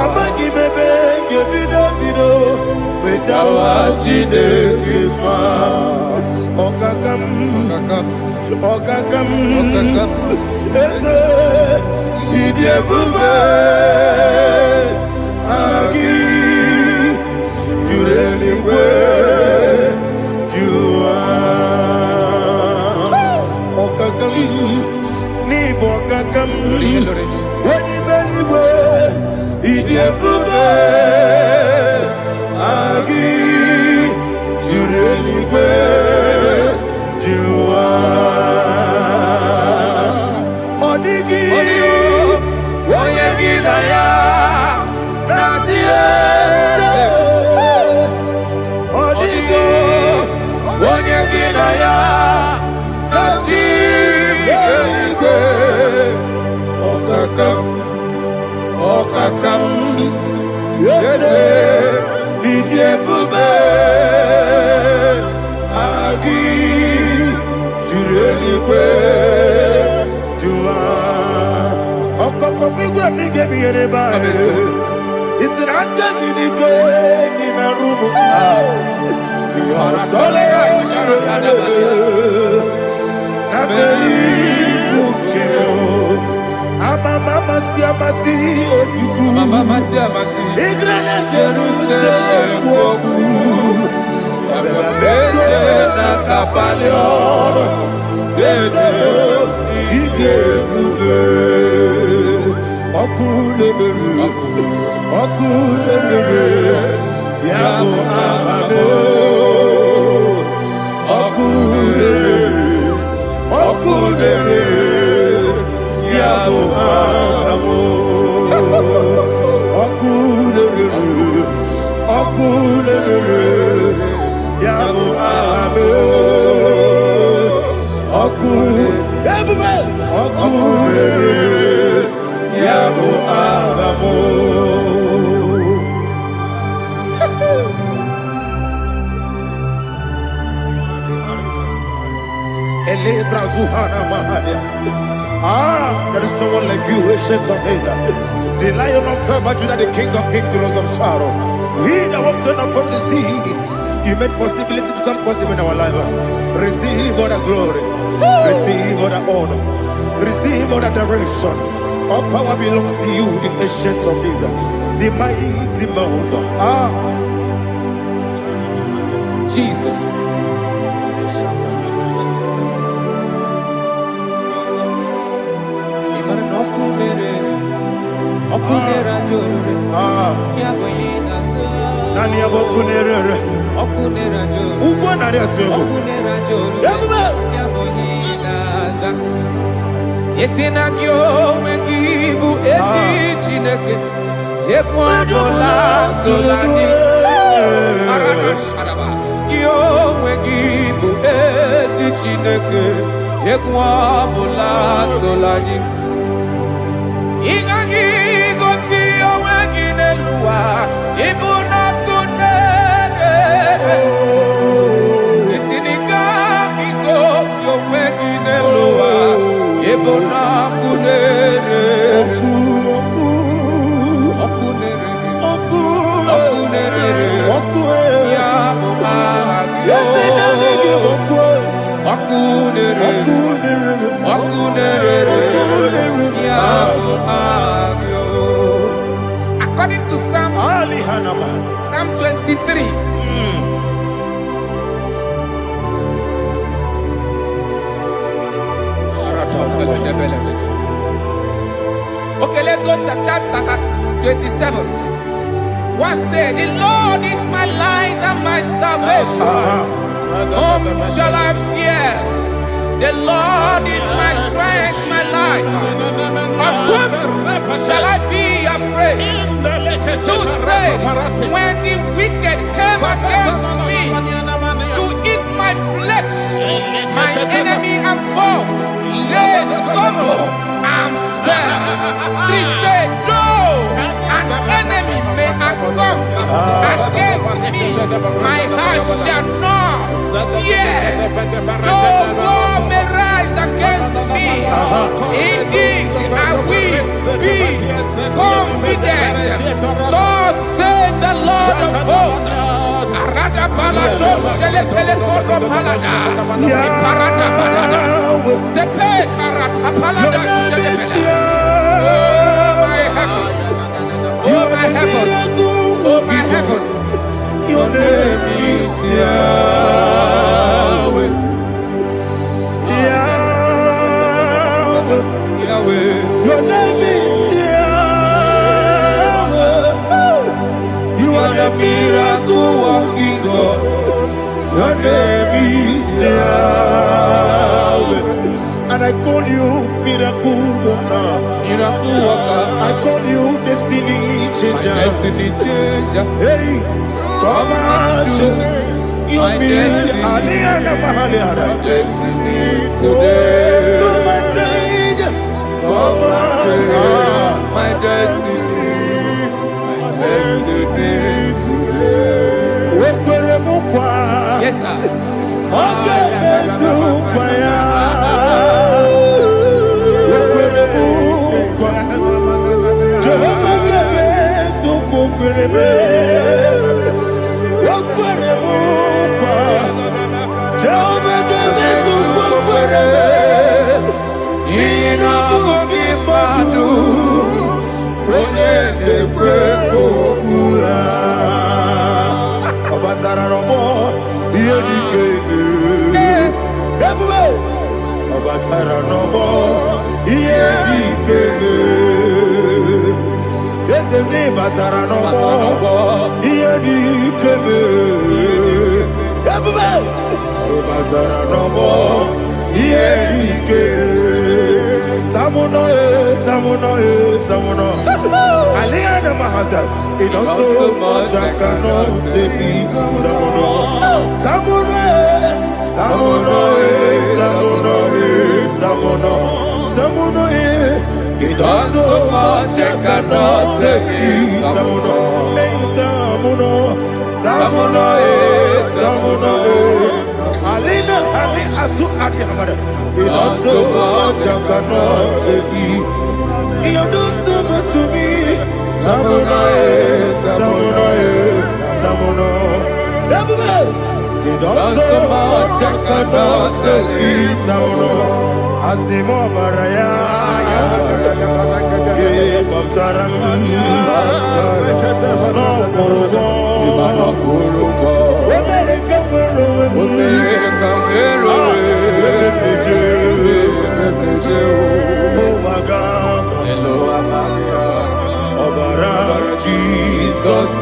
Amagibebe ngebide. Wejawa chide kema. Okakam. Eze idiebube agi jureligwe jua okakam ni bokakam wadi beligwe idiebube agi jureligwe jua odigi oyegi na ya nazie odigi oyegi na ya nazie okakam yede idiebube agi jureligwe jua okokokigwe nige biyereba isiranga ginike nina rumu Arasolega sharakadaba. nabeli bukeo amama siamasi ofiku Mama siamasi. igrana Jerusalem woku abele na kapaleoro eze idiebube Okulere Yabo Amado Okulere Yabo Amado Okulere Yabo Amado Okulere Yabo Amado there is no one like you, ancient of days. The Lion of tribe of Judah, the King of kings, the Rose of Sharon. He that walked upon the sea, you made possibility to come possible in our life. Receive all the glory, receive all the honor, receive all the direction. All power belongs to you, the ancient of days, the mighty mountain. Jesus. Nani abokunere Okunera joro. ugwo nari atego Okunera joro. Yabube Yaboyinaza. Yesinagyo wegibu esi Chineke. Ekwadola tolani. Arana sharaba. Yo wegibu esi Chineke. Ekwadola tolani. Ingagi gosi oweginelua. Ibuna kunere. Isinika gosi oweginelua. Ibuna kunere. Okay, let's go to chapter 27. What said? The Lord is my light and my salvation. Whom shall I fear? The Lord is my strength, my life. Of whom shall I be afraid? To say, when the wicked came against me to eat my flesh, my enemy and foe, they stumble and fell. Three said, no, an enemy may come against me, my heart shall not fear. No war may rise against me. In this I will be confident. Thus says the Lord of hosts. Oh my heavens, oh my heavens, your name is Yahweh. Yahweh, Yahweh, your name is Yahweh. You are the miracle working God. Your name is Yahweh. And I call you miracle worker. miracle worker. I call you destiny changer. My destiny changer. Hey, come on, you mean Aliana Mahaliana. My destiny today. Come on, change. Come on, my destiny. My destiny today. Yes, sir. Okay, Aliana Mahasa, it also much I cannot say. Samono, it also much I cannot say. Samono, Alina, Ali Asu Adi Hamada, it also much I cannot say. You do so much to me. Samono. You do so much I cannot say. Samono. Asimo Baraya. Give up Taram. No Kurubo. Jesus,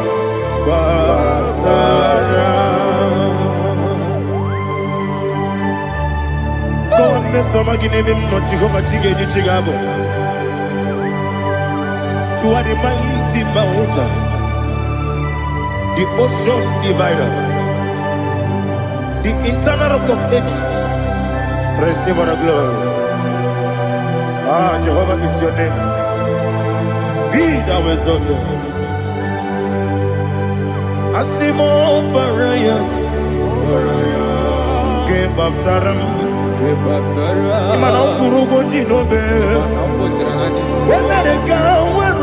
God, me some again him not Jehovah Chige Chigabo. You are the mighty mountain, the ocean divider, the internal rock of ages. Receive our glory. Ah, Jehovah is your name. Be thou exalted. Asimo Baraya, Game of Taram, Imano Kurubo Jinobe, when they go, where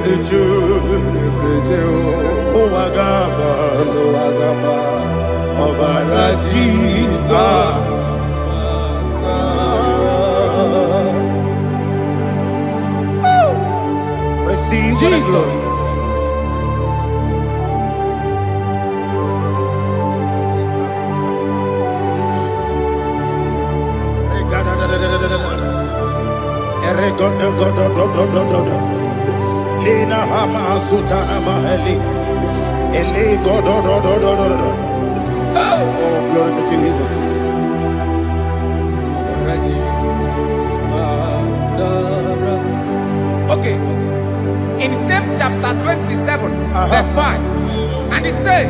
the Jew, oh Agaba, Obara Jesus. Receive Jesus. Lina Hama Sutana Mahali. Ele God. Oh, glory to Jesus. Okay. In same chapter 27, verse 5. And it says,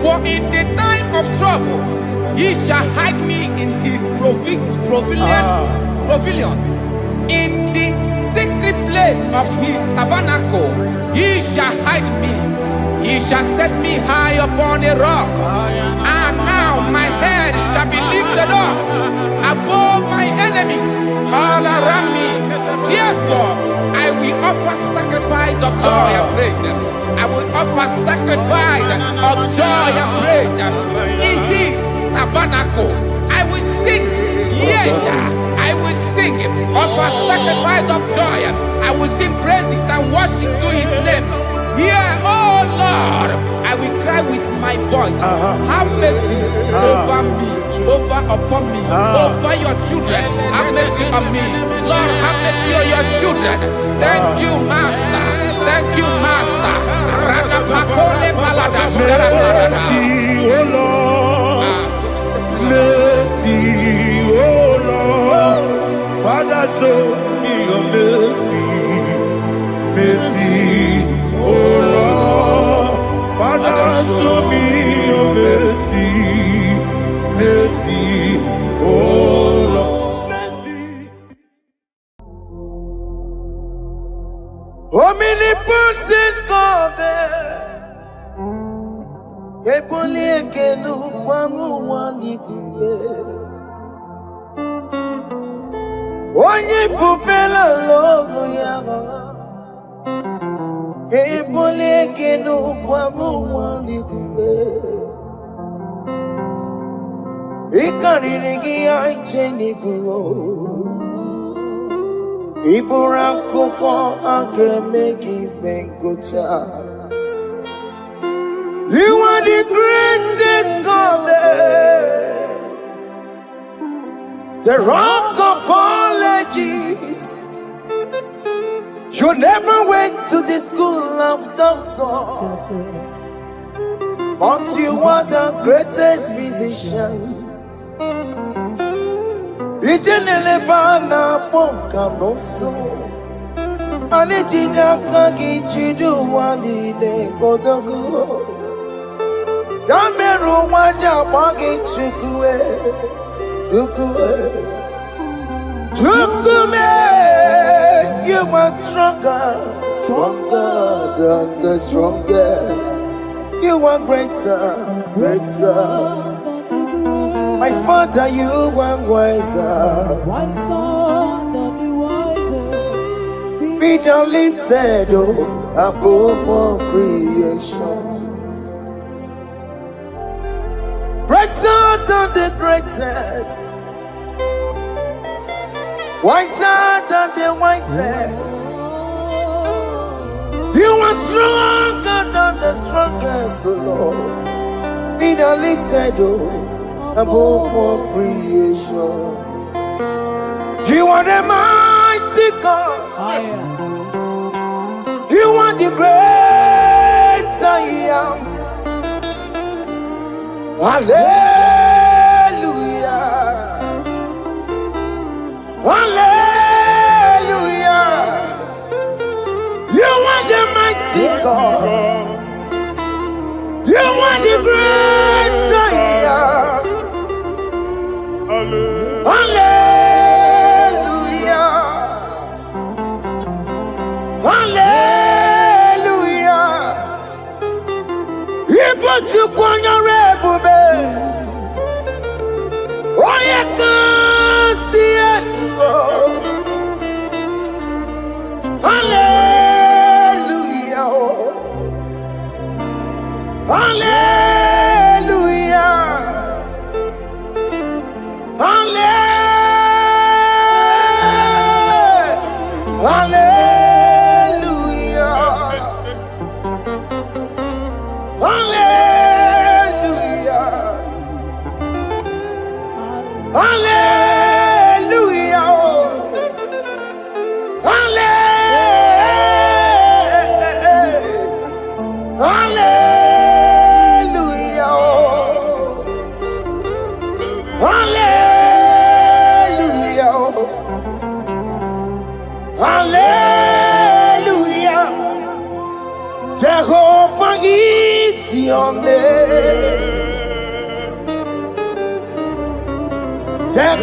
for in the time of trouble, he shall hide me in his pavilion. In the secret place of his tabernacle, he shall hide me. He shall set me high upon a rock. And now my head shall be lifted up above my enemies all around me. Therefore, I will offer sacrifice of joy and praise. I will offer sacrifice of joy and praise in his tabernacle. I will sing, yes, I will sing, offer sacrifice of joy. I will sing praises and worship to his name. Here, oh Lord, I will cry with my voice. Have mercy over me, upon me, over your children. Have mercy on me. Lord, have mercy on your children. Thank you, Master. Thank you, Master. Mercy, oh Lord. Mercy, oh Lord. Father, show me your mercy. Mercy, oh Lord. Father, show me your mercy. Mercy, oh Lord. Mercy. Omnipotent God, Eboli ekelu kwangu wanikuye. Onye fupela logo yaga. Eboli ekelu kwangu wanikuye. Ikarigi aicheni buo. Iburakoko akemeki benkocha. You are the greatest God, the rock of all ages. You never went to the school of doctor, but you are the greatest physician. Ijenele bana bonka noso, anijida kagi jidu wadi ne kodogo. Yameru waja wagi chukue, you are stronger than the stronger. You are greater. My Father, you are wiser than the wiser. Be thou lifted above all creation. Greater than the greatest. Wiser than the wisest. You are stronger than the strongest, O Lord. Be thou lifted above all creation. You are the mighty God. Yes. You are the great I am. Hallelujah. Hallelujah. You are the mighty God. You are the great I am. Hallelujah. Hallelujah. You put you on your rebube. Oh, you can see it. Hallelujah. Hallelujah. Hallelujah. Hallelujah. Hallelujah.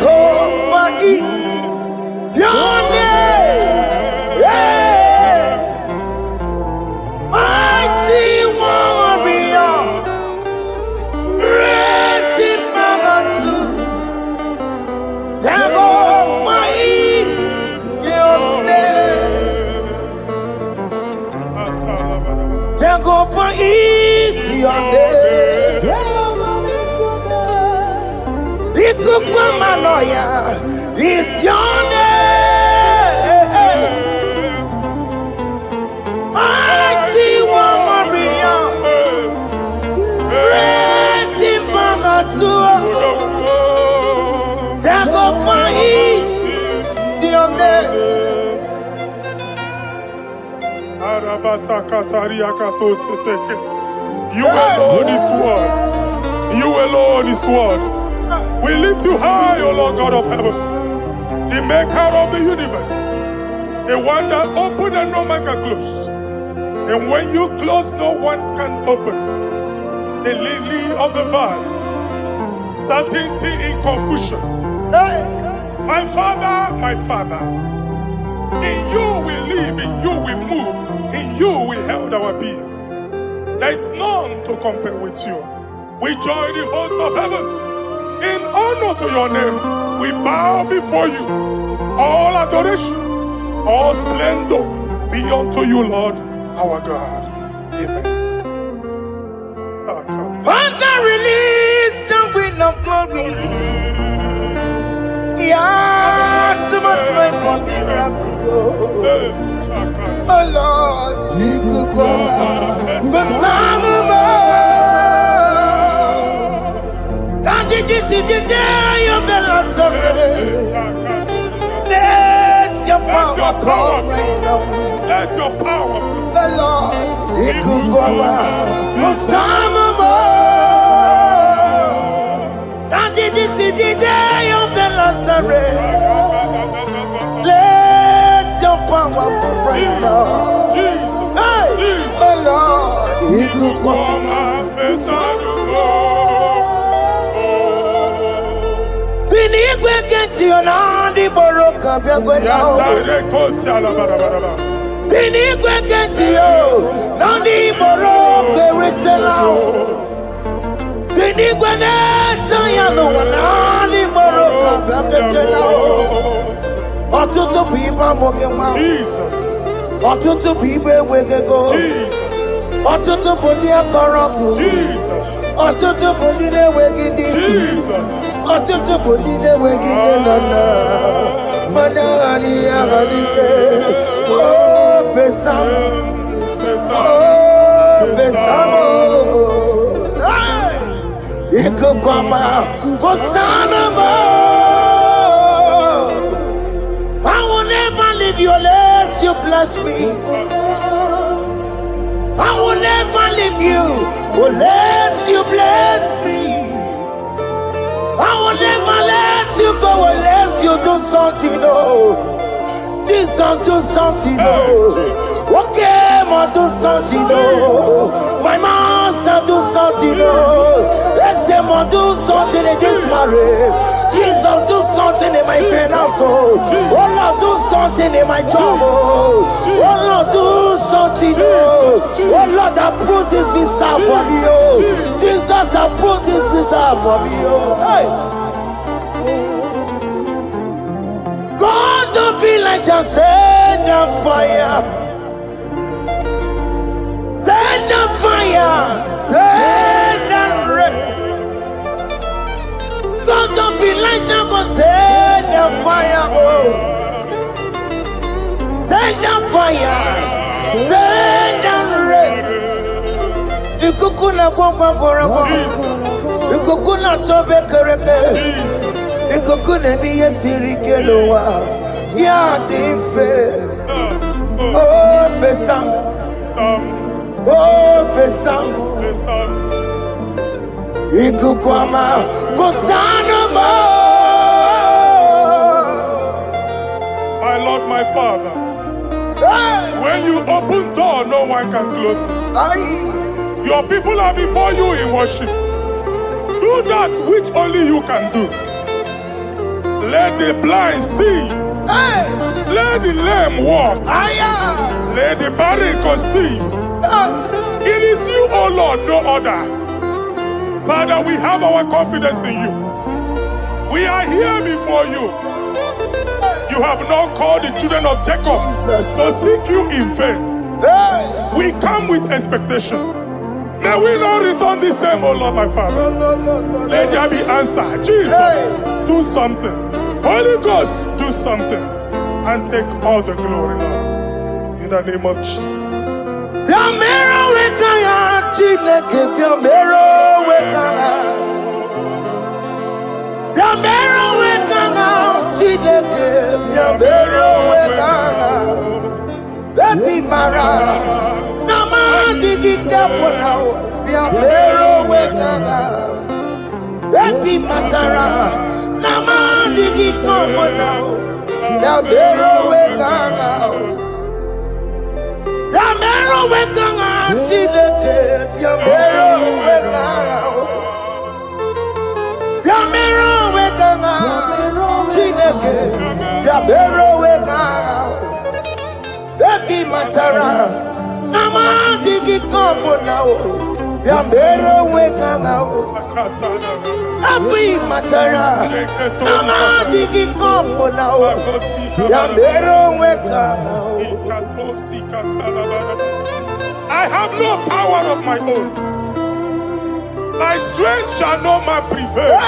Jehovah is your name. Yeah. Mighty warrior, great in magnitude. Jehovah is your name. Jehovah is your name. Ikukwamanoya is your name. Mighty warrior, great in magnitude. Jehovah is your name. You alone is word. You alone is word. We lift you high, O Lord God of heaven, the maker of the universe, the one that opened and no man can close. And when you close, no one can open. The lily of the valley, certainty in confusion. My Father, in you we live, in you we move, in you we held our being. There is none to compare with you. We join the host of heaven. In honor to your name, we bow before you. All adoration, all splendor be unto you, Lord, our God. Amen. Father, release the wind of glory. Yeah, so much faith for miracle. Oh Lord, you could go back. Did you see the day of the Lord's let your power come right now. Let your power flow. The Lord, He could go over some more. Did you see the day of the Lord's let your power come right now. Jesus, hey, the Lord, He could go over. Tinigwekenti boroka byagwelao. Tinigwekenti nandi boroka eritselao. Tinigweneta nandi boroka byagwelao. Otutu pipa mogema. Jesus. Otutu pipa wegego. Jesus. Otutu bundi akoroku. Jesus. Otutu bundi ne wegidi. Jesus. Otutu bundi ne wegidi nana. Manani ahanike. Oh, fesam. Oh, fesamo. Ikukwama. Kosanamo. I will never leave you unless you bless me. I will never leave you unless you bless me. I will never let you go unless you do something. Oh, Jesus, do something. Oh, okay, ma do something. Oh, my master, do something. Oh, let's say, ma do something in this marriage. Jesus, do something in my finance. Oh, Lord, do something in my job. Oh, Lord, do something. Oh, Lord, approve this visa for me. Oh, Jesus, approve this visa for me. Oh, hey. God, don't feel like just send a fire. Send a fire. Send a rain. God, don't feel like just go send a fire. Oh, send a fire. Send a rain. The kukuna gwangwa gwangwa. The kukuna tobe kereke. The kukuna miye sirike loa. Ya dimfe. Oh, fesam. Oh, fesam. Ikukwama kosanama. My Lord, my Father, when you open door, no one can close it. Your people are before you in worship. Do that which only you can do. Let the blind see. Let the lame walk. Let the barren conceive. It is you, O Lord, no other. Father, we have our confidence in you. We are here before you. You have not called the children of Jacob to seek you in vain. We come with expectation. May we not return the same, O Lord, my Father. Let there be answer. Jesus, do something. Holy Ghost, do something. And take all the glory, Lord. In the name of Jesus. Baby Mara, Nama digi kapona, Yamero wekanga. Baby Matara, Nama digi kapona, Yamero wekanga. Yamero wekanga, Chideke, Yamero wekanga. Yamero wekanga, Chideke, Yamero wekanga. Baby Matara, Nama digi kombo now, Yambero weka now. Baby Matara, Nama digi kombo now, Yambero weka now. I have no power of my own. My strength shall no man prevail.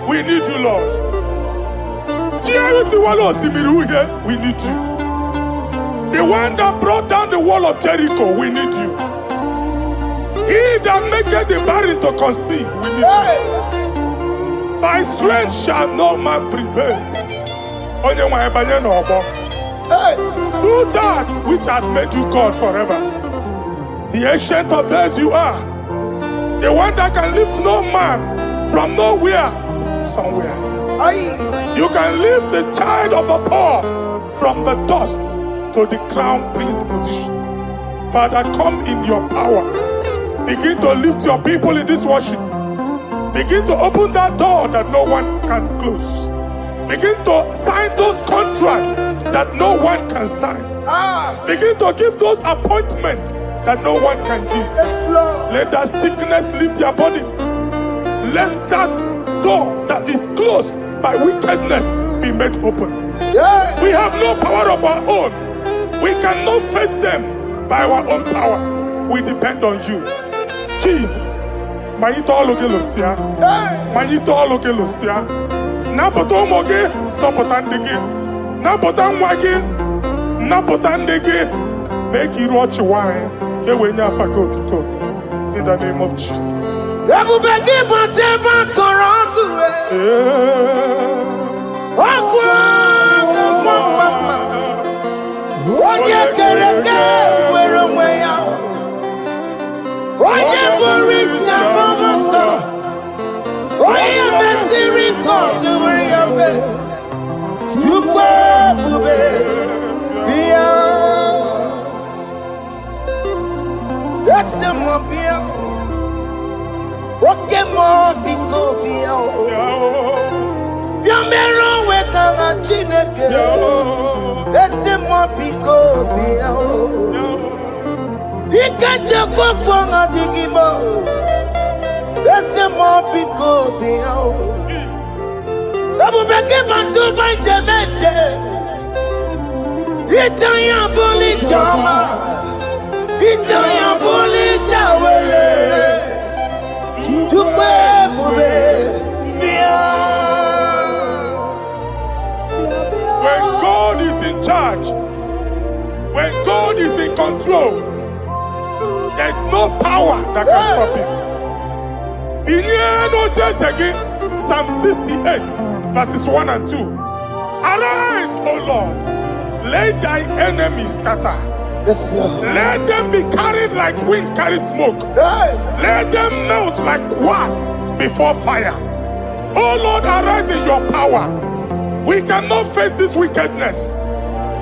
We need you, Lord. We need you. The one that brought down the wall of Jericho, we need you. He that maketh the barren to conceive, we need you. By strength shall no man prevail. Do that which has made you God forever. The ancient of days you are. The one that can lift no man from nowhere, somewhere. You can lift the child of the poor from the dust to the crown prince position. Father, come in your power. Begin to lift your people in this worship. Begin to open that door that no one can close. Begin to sign those contracts that no one can sign. Begin to give those appointments that no one can give. Let that sickness leave their body. Let that door that is closed by wickedness be made open. We have no power of our own. We cannot face them by our own power. We depend on you. Jesus. Manito loge Lucia. Manito loge Lucia. Napoto moge sopotandege. Napotan wage. Napotandege. Make you watch wine. Get when you forgot to talk. In the name of Jesus. Oye kereke wero mweya, oye borisa momoso, oye mesiri kodu weyawe, yukwe bube biya, yekse mo biya, oke mo biko biya, yamero wekanga chineke. Ese mo biko biya o, ikaje koko nga digibo. Ese mo biko biya o, abu beke bantu banje meje. Itanya boli chama, itanya boli chawele. Yukwe bube biya. When God is in charge, when God is in control, there is no power that can stop him. In no just again, Psalm 68, verses 1 and 2. Arise, O Lord, let thy enemies scatter. Let them be carried like wind carries smoke. Let them melt like wax before fire. O Lord, arise in your power. We cannot face this wickedness,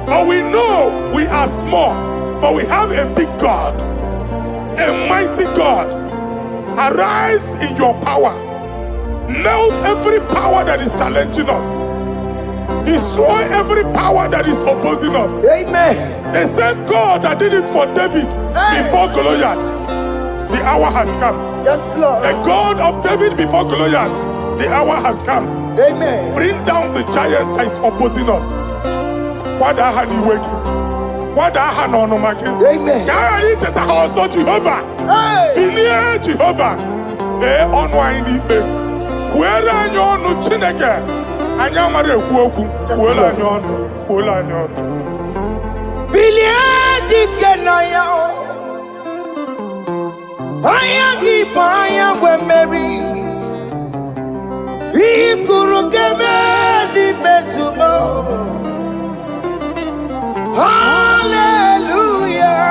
but we know we are small, but we have a big God, a mighty God. Arise in your power. Melt every power that is challenging us. Destroy every power that is opposing us. Amen. The same God that did it for David before Goliath, the hour has come. Yes, Lord. The God of David before Goliath, the hour has come. Amen. Bring down the giant that is opposing us. Amen. Also Jehovah. Hey. Jehovah. Where are you on Chineke? Anyamare kuoku. Where are you on? Where are you on? Biliadi kenaya. Ayagi paya we Mary. Ikuru kemedi metumo. Hallelujah.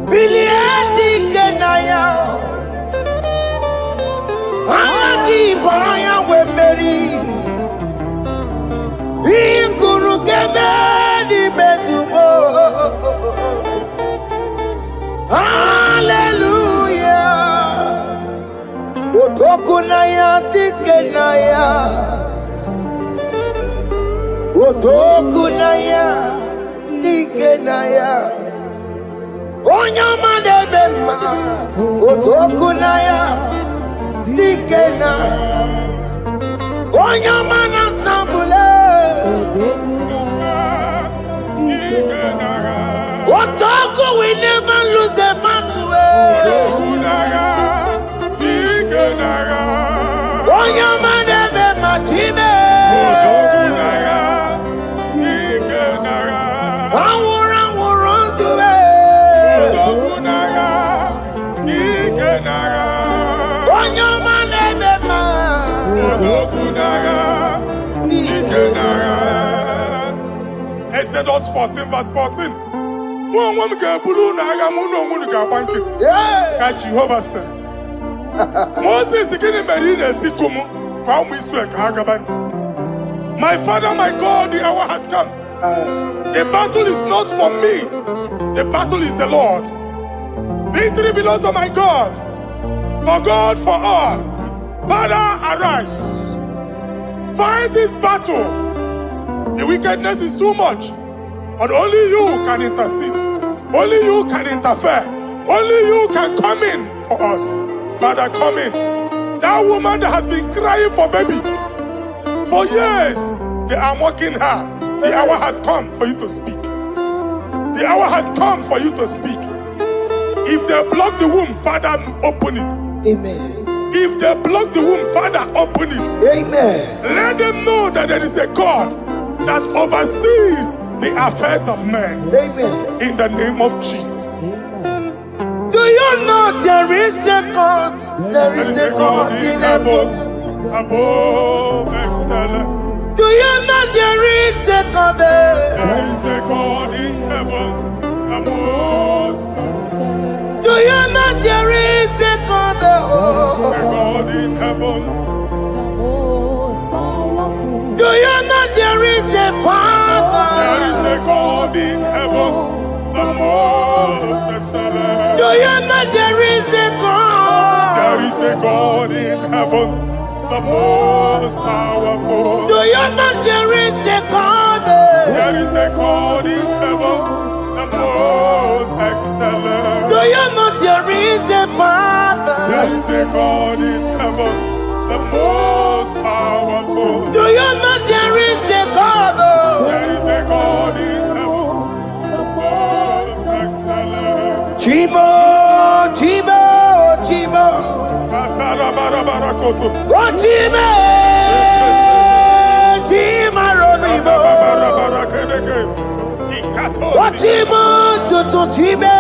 Biliadi kenaya. Ayagi paya we Mary. Ikuru kemedi metumo. Hallelujah. Otokunaya dikenaya. Otokunaya dikenaya. Onyama debema. Otokunaya dikena. Onyama natambule. Otoku we never lose a battle. Onyama debema time. Exodus 14 verse 14. Jehovah said, Moses my father, my God, the hour has come. The battle is not for me. The battle is the Lord. Victory belongs to my God. For God, for all. Father, arise. Fight this battle. The wickedness is too much. But only you can intercede. Only you can interfere. Only you can come in for us. Father, come in. That woman that has been crying for baby for years, they are mocking her. The hour has come for you to speak. The hour has come for you to speak. If they block the womb, Father, open it. Amen. If they block the womb, Father, open it. Amen. Let them know that there is a God that oversees the affairs of men. Amen. In the name of Jesus. Do you know there is a God? There is a God in heaven. Above excellent. Do you know there is a God there? There is a God in heaven. Above excellent. Do you know there is a God there? There is a God in heaven. Do you know there is a Father? There is a God in heaven. The most excellent. Do you know there is a God? There is a God in heaven, the most powerful. Do you know there is a God? There is a God in heaven, the most excellent. Do you know there is a Father? There is a God in heaven, the most powerful. Do you know there is a God? There is a God in heaven, the most excellent. Chibo, Chibo, Chibo. Oh, Chibo, Chima Rodrigo. Oh, Chibo, Tutu Chibe,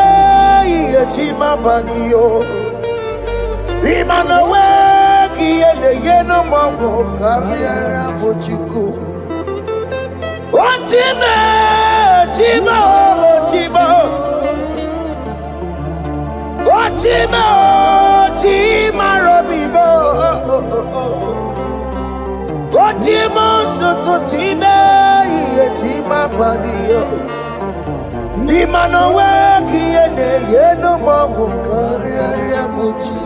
Chima Vanio. Imanowe, Kiende Yeno Mongo, Carriera Pochiku. Oh, Chibo, Chibo, Chibo. Chima, Chima Robibo. Chima, Tutu Chima, Chima Padio. Imanowe, Kiene, Yeno Mamu, Karia Puchi.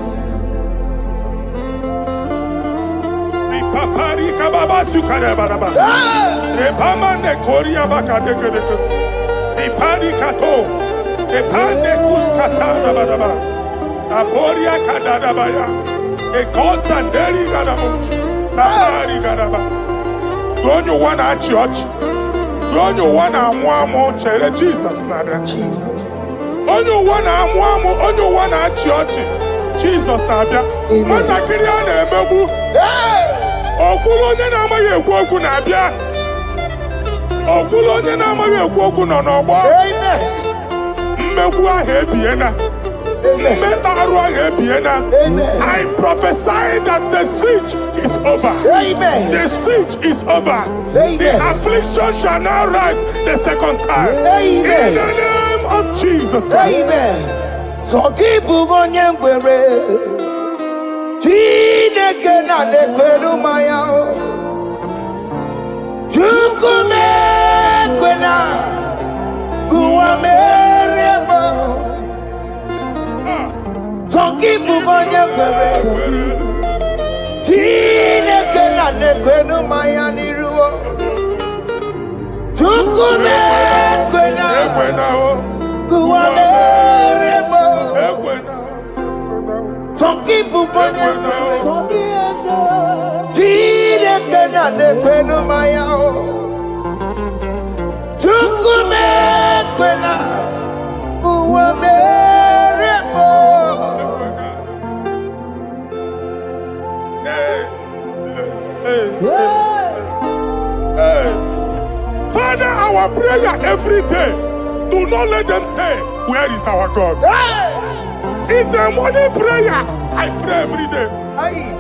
Papari kababa sukare baraba. Repama ne koria baka deke deke. Repari kato. Repande kuskata baraba. Aboria kadada baya. E kosanderi gadamu. Samari gadaba. Don't you wanna church? Don't you wanna mwamo chere Jesus nada? Jesus. Don't you wanna mwamo? Don't you wanna church? Jesus nada. Mata kiriya na emegu. Okulo onye na amaghị ekwu okwu na-abịa. Okulo onye na amaghị ekwu okwu nọ n'ọgbọ. Mmegbu ahụ ebiena. Mmeta arụ ahụ ebiena. I prophesy that the siege is over. Amen. The siege is over. The affliction shall now rise the second time. Amen. In the name of Jesus Christ. Amen. So keep on your Chineke na nekweru maya o Chukume kwena Kuwa merebo Zonkipu gonye kwere Chineke na nekweru maya niruo Chukume kwena Kuwa merebo Some people go to Chineke na nekwenu maya o Chukume kwena uwa merebo. Father, our prayer every day, do not let them say, where is our God? It's a morning prayer. I pray every day.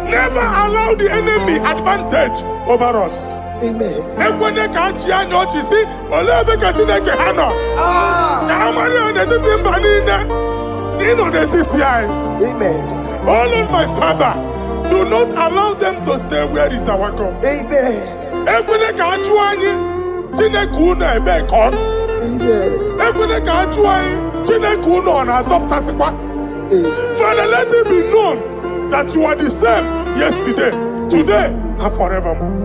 Never allow the enemy advantage over us. Amen. Amen. Oh Lord, my Father, do not allow them to say, where is our God? Amen. Father, let it be known that you are the same yesterday, today, and forevermore.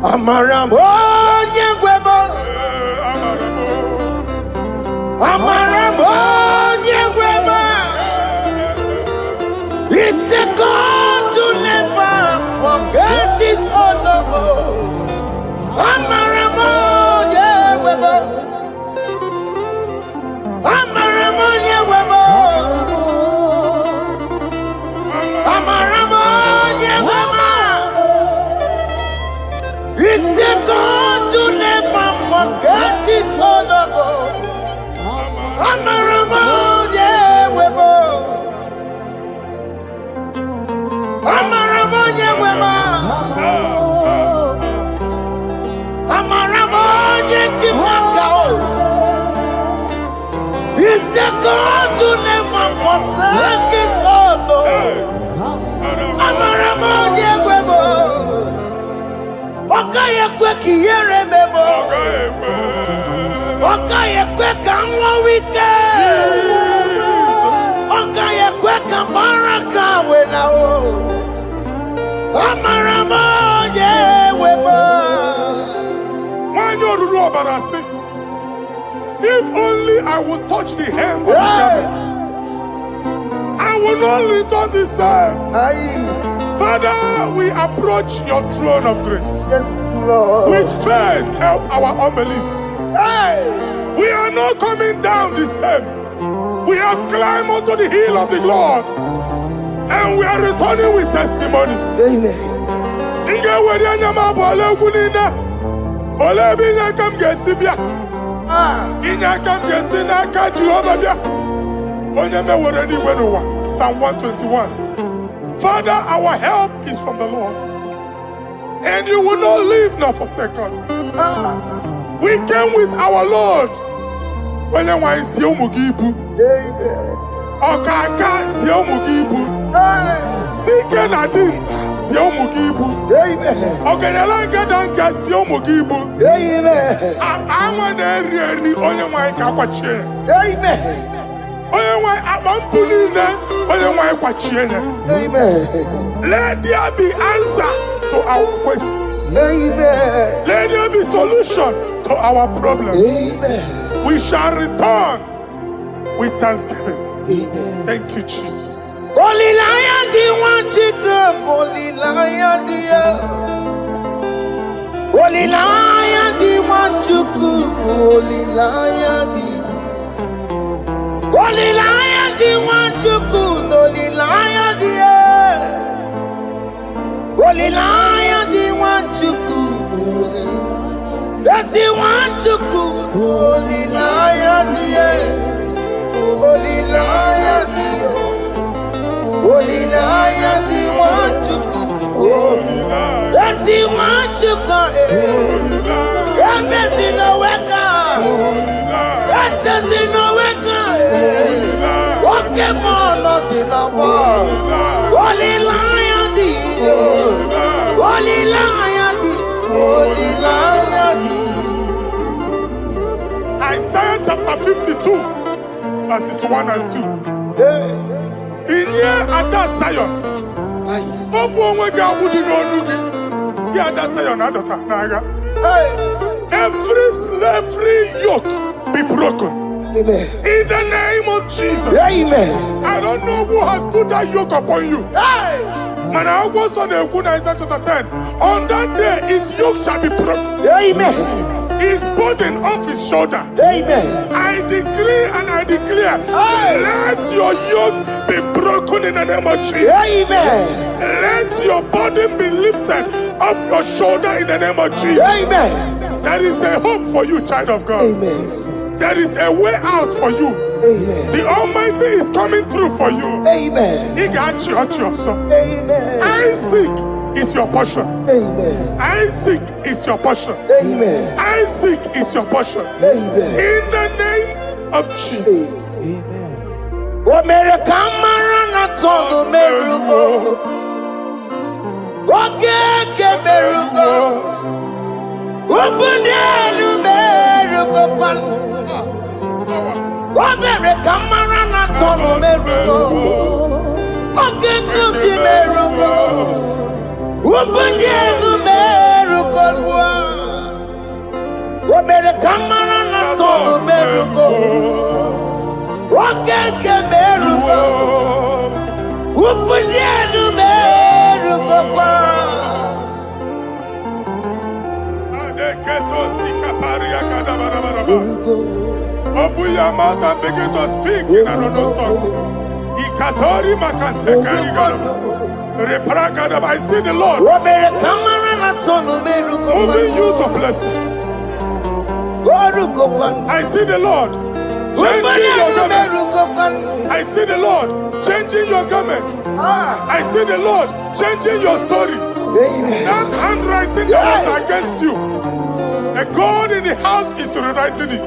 Amaramo nyegwemo. Amaramo nyegwemo. It's the God to never forget his honor. Amaramo nyegwemo. Amaramo nyegwemo. Amaramo nyegwemo. It's the God to never forget his honor. Amaramo nyegwemo. Amaramo nyegwemo. Amaramo nyegwemo. It's the God to never forsake his honor. Amaramo nyegwemo. Okaye kwe kiyere memo. Okaye kwe kanwa wite. Okaye kwe kambaraka wenao. Amaramo nyegwemo. If only I would touch the hem of his garment, I will not return the same. Father, we approach your throne of grace. Yes, Lord. With faith, help our unbelief. We are not coming down the same. We have climbed onto the hill of the Lord, and we are returning with testimony. Psalm 121. Father, our help is from the Lord, and you will not leave nor forsake us. We came with our Lord. Okaka sio mugibu. Dike na din sio mugibu. Ogenyalanga danka sio mugibu. Ama na eri onye nwanyị ka kwachie. Onye nwanyị abampuli ne onye nwanyị kwachie ne. Let there be answer to Amen. Let there be solution to our problem. Amen. We shall return with thanksgiving. Amen. Thank you, Jesus. Holy Lion, the one chicken, Holy Lion, Holy Lion, the one chicken, Holy Lion, Holy Lion, the one chicken, Holy Lion, Holy Lion, the one chicken, that's the one chicken, Holy Lion, Holy Lion, Holy Lion, the one to go. That's the one to go. That's in the weka. That's in the weka. Walking on us in the wall. Holy Lion, the Holy Lion, the Holy Lion, the Isaiah chapter 52, verses 1 and 2. In here at that Zion, every slavery yoke be broken. Amen. In the name of Jesus. Amen. I don't know who has put that yoke upon you. And I was on the Isaiah chapter 10. On that day, its yoke shall be broken. Amen. His burden off his shoulder. Amen. I decree and I declare, let your yokes be broken in the name of Jesus. Amen. Let your burden be lifted off your shoulder in the name of Jesus. Amen. There is a hope for you, child of God. Amen. There is a way out for you. Amen. The Almighty is coming through for you. Amen. He got you, also. Amen. Isaac is your portion. Amen. Isaac is your portion. Amen. Isaac is your portion. Amen. In the name of Jesus. What made a camera not on the merugo? What can merugo? Open the merugo. What made a camera not on the merugo? Okay, come see merugo. Open the merugo. What made a camera not on the merugo? What can merugo? Open the merugo. Open your mouth and begin to speak in another tongue. Ikatori makasekari galo. I see the Lord moving you to places. I see the Lord changing your garment. I see the Lord changing your garment. I see the Lord changing your story. That handwriting that was against you, a God in the house is rewriting it.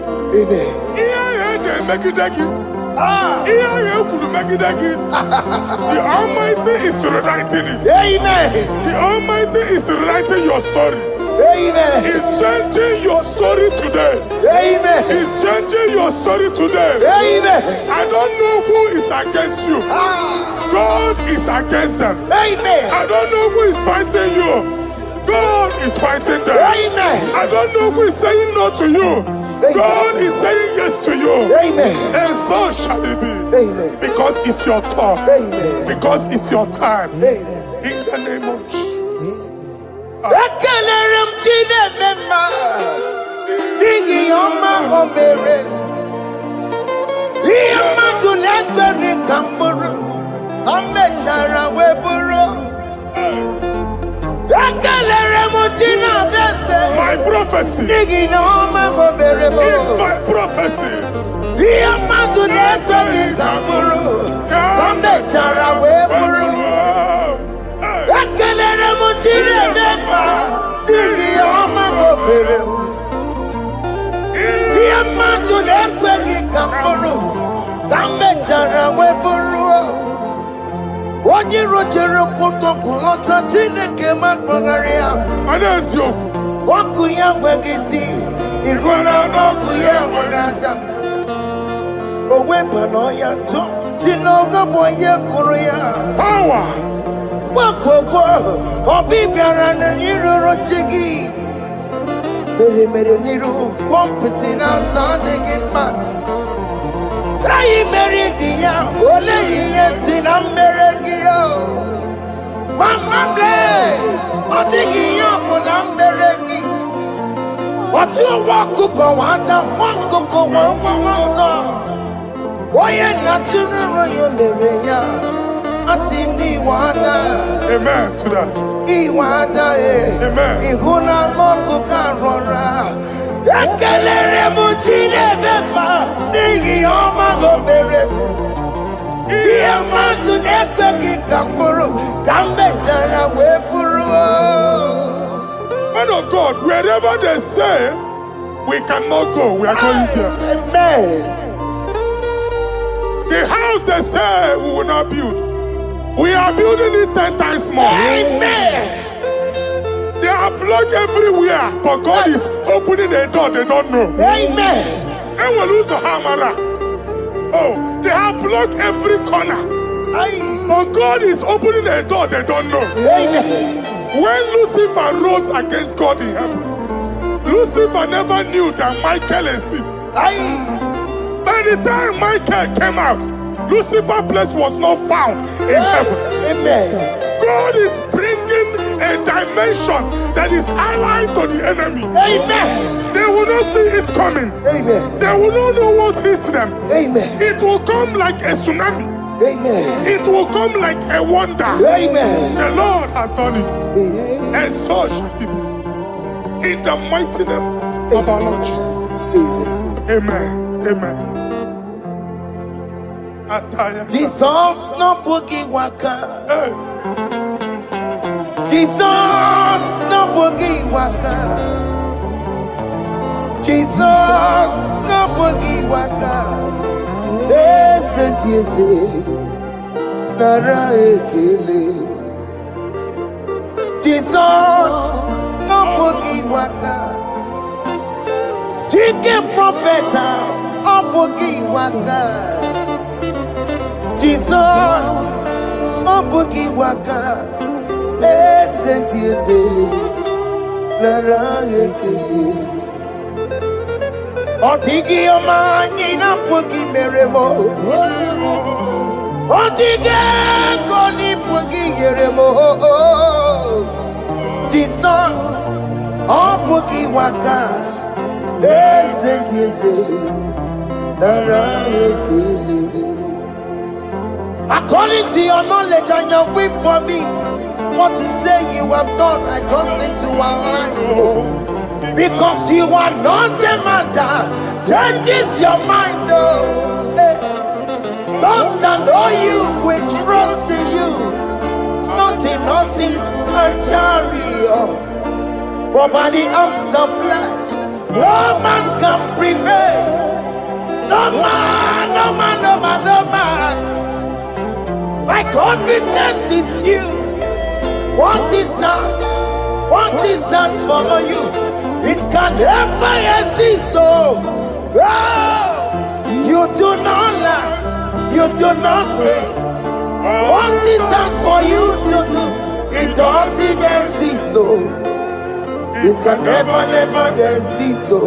The Almighty is rewriting it. The Almighty is rewriting your story. He's changing your story today. He's changing your story today. I don't know who is against you. God is against them. I don't know who is fighting you. God is fighting them. I don't know who is saying no to you. God is saying yes to you. And so shall it be. Because it's your turn. Because it's your time. In the name of Jesus. My prophecy is my prophecy. Onye rojere kutokulota Chineke matmagaria. Anazio. Waku ya mwegisi. Iguna waku ya mwegasa. Owe pano ya to. Sinoga boye kuruya. Power. Wakoko, Obi Biaran and Niro Jiggy. Very made Niro, Pompitin and Sunday in man. I married the young, only yes in America. Mamma Blay, or digging up on America. What you walk go on, one coco, one song. Why not you know you live? I see Iwana. Amen to that. Iwana, Amen. Ihuna Moko Karora. Ekelere Mutine Bema. Nigi Oma Gobere. Iamatu Nekaki Kamburu. Kambetana Wepuru. Man of God, wherever they say we cannot go, we are going there. Amen. The house they say we will not build, we are building it 10 times more. Amen. They are blocked everywhere, but God is opening a door they don't know. Amen. And we lose the hammer. Oh, they have blocked every corner, but God is opening a door they don't know. Amen. When Lucifer rose against God in heaven, Lucifer never knew that Michael exists. By the time Michael came out, Lucifer's place was not found in heaven. Amen. God is bringing a dimension that is allied to the enemy. Amen. They will not see it coming. Amen. They will not know what hits them. Amen. It will come like a tsunami. Amen. It will come like a wonder. Amen. The Lord has done it. Amen. And so shall it be. In the mighty name of our Lord Jesus. Amen. Amen. Amen. Jesus no boogie waka. Hey. Jesus no boogie waka. Jesus no boogie waka. Listen to you say, Nara ekele. Jesus no boogie waka. Jike profeta no boogie waka. Jesus, Obuki Waka, Sentiese, Lara Ekele. Otiki Omani na Puki Meremo. Otike Koni Puki Yeremo. Jesus, Obuki Waka, Sentiese, Lara Ekele. According to your knowledge and your will for me, what you say you have done, I just need to align. Because you are not a man that changes your mind. Don't stand on you, we trust in you. Not in horses and chariot, but by the arms of flesh, no man can prevail. No man, no man, no man, no man. My confidence is you. What is that? What is that for you? It can never exist. So, you do not lie. You do not fail. What is that for you to do? It doesn't exist. So, it can never exist. So,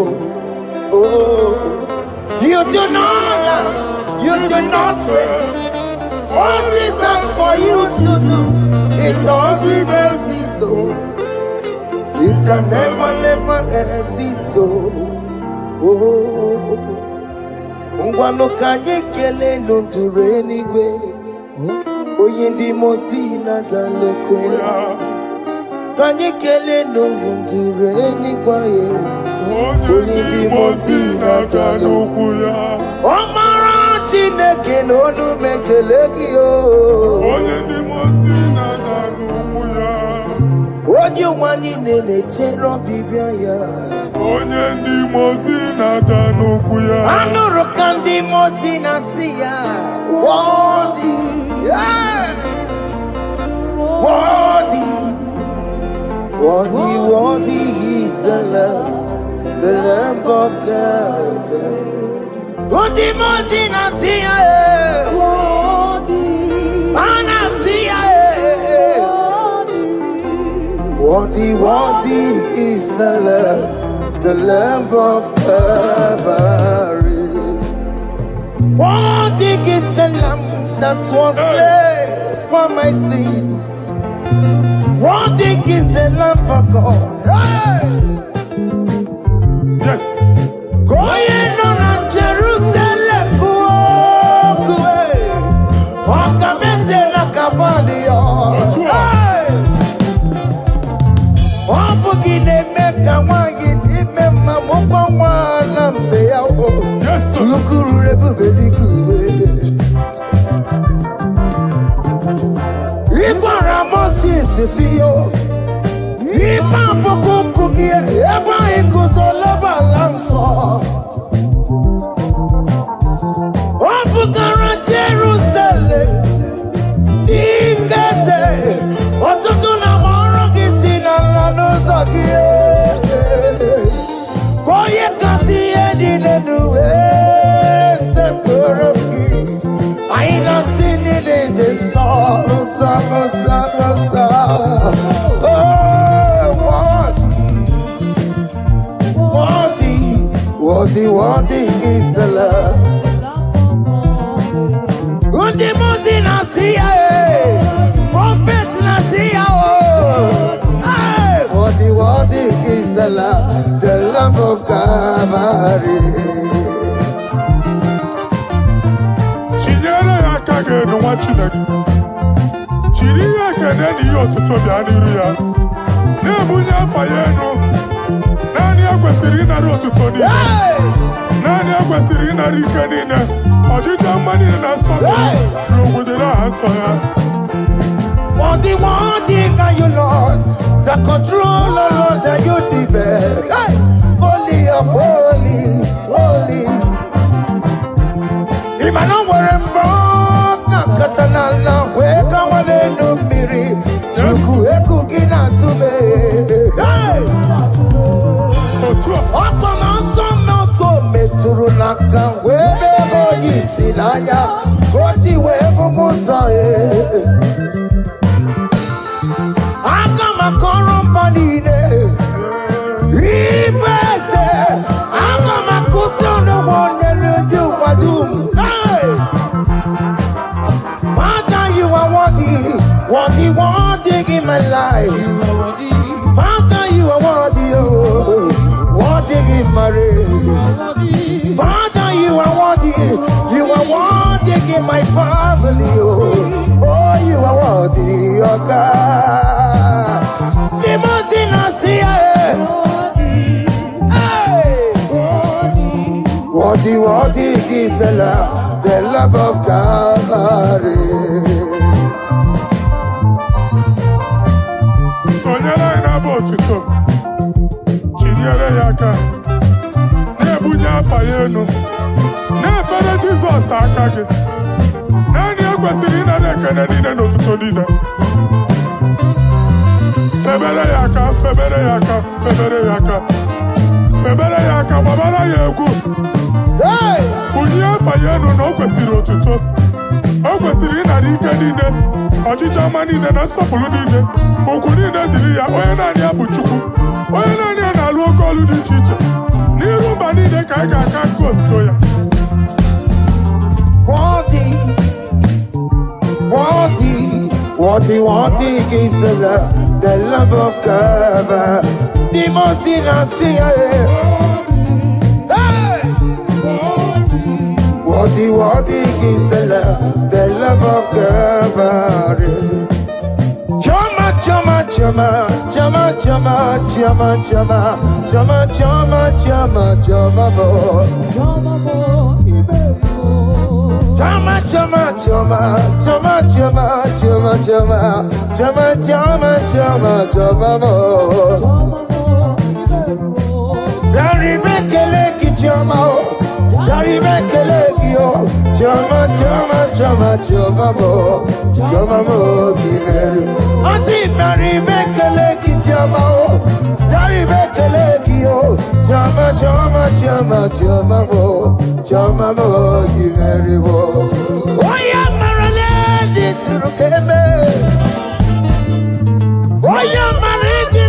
you do not lie. You do not fail. What is that for you to do? It doesn't exist, so it can never exist, so Ngwano kanye kele nundure nigwe Oyindi mosi na dalokwe Kanye kele nundure nigwe Oyindi mosi na dalokwe Omara Chineke n'onu mekelegi yo. Onye ndị mosi na-ada n'ugwu ya. Onye nwanyị na-echere ọbịbịa ya. Onye ndị mosi na-ada n'ugwu ya. Anụrụ ka ndị mosi na-asị ya. Worthy, yeah. Worthy, worthy, worthy is the Lamb of God. Undi moti nasiya, anasia. Worthy is the Lamb of Calvary. Worthy is the Lamb that was slain for my sin. Worthy is the Lamb of God. Hey! Yes. Going on Jerusalem, walk away. Walk a mess in a cavalio. Hey! Wapugine meka wangi dime mamuko wana mbeya o. Yes, sir. Lukuru rebube dikuwe. Ikwa ramosi sisiyo. Ipa poku kukie. Eba ikuzoloba lanso. Wapugara Jerusalem. Ikese. Otutu na moro kisi na lano zakie. Koye kasi edi nenuwe. Seporoki. Aina sini lede sa. Worthy is the love. Undi muti nasiya, prophet nasiya. Worthy is the Lamb of Calvary. Chinyere ya kage no wachineke. Chiri ya kene ni otuto bia niru ya. Na ebunya fayeno. Nani akwesiri na otuto ni. Nani akwesiri na rike ni ne. Ojija mani na sobe. Rogudela asoya. Worthy can you, Lord, the controller, Lord, that you defend. Hey! Holy of holies. Imano werembo, katanala, weka wane numiri, chuku eku gina tume. Hey! Okoma somo kome turunaka, webe hoji sinaya, koti wego musae. Father, you are worthy in my life. Father, you are worthy, worthy in my race. Father, you are worthy in my family. Oh, you are worthy, oh God. Timothy Nasia, worthy is the love of Calvary. Sonyala ina botuto. Chinyere yaka. Nebunya fayeno. Nefere Jesus akage. Nani akwesiri na rekene nine notuto nine. Febere yaka, babara yegu. Hey! Kunya fayeno no kwesiri otuto. O kwesiri na rike nine. Ojija mani na sofulu nine. Okuni na diri ya oye nani abuchuku. Oye nani na luo kolu di chiche. Niru bani de kaiga kakonto ya. Worthy is the love of Calvary. Timothy Nasia. Hey! Worthy is the love of Calvary. Oya marale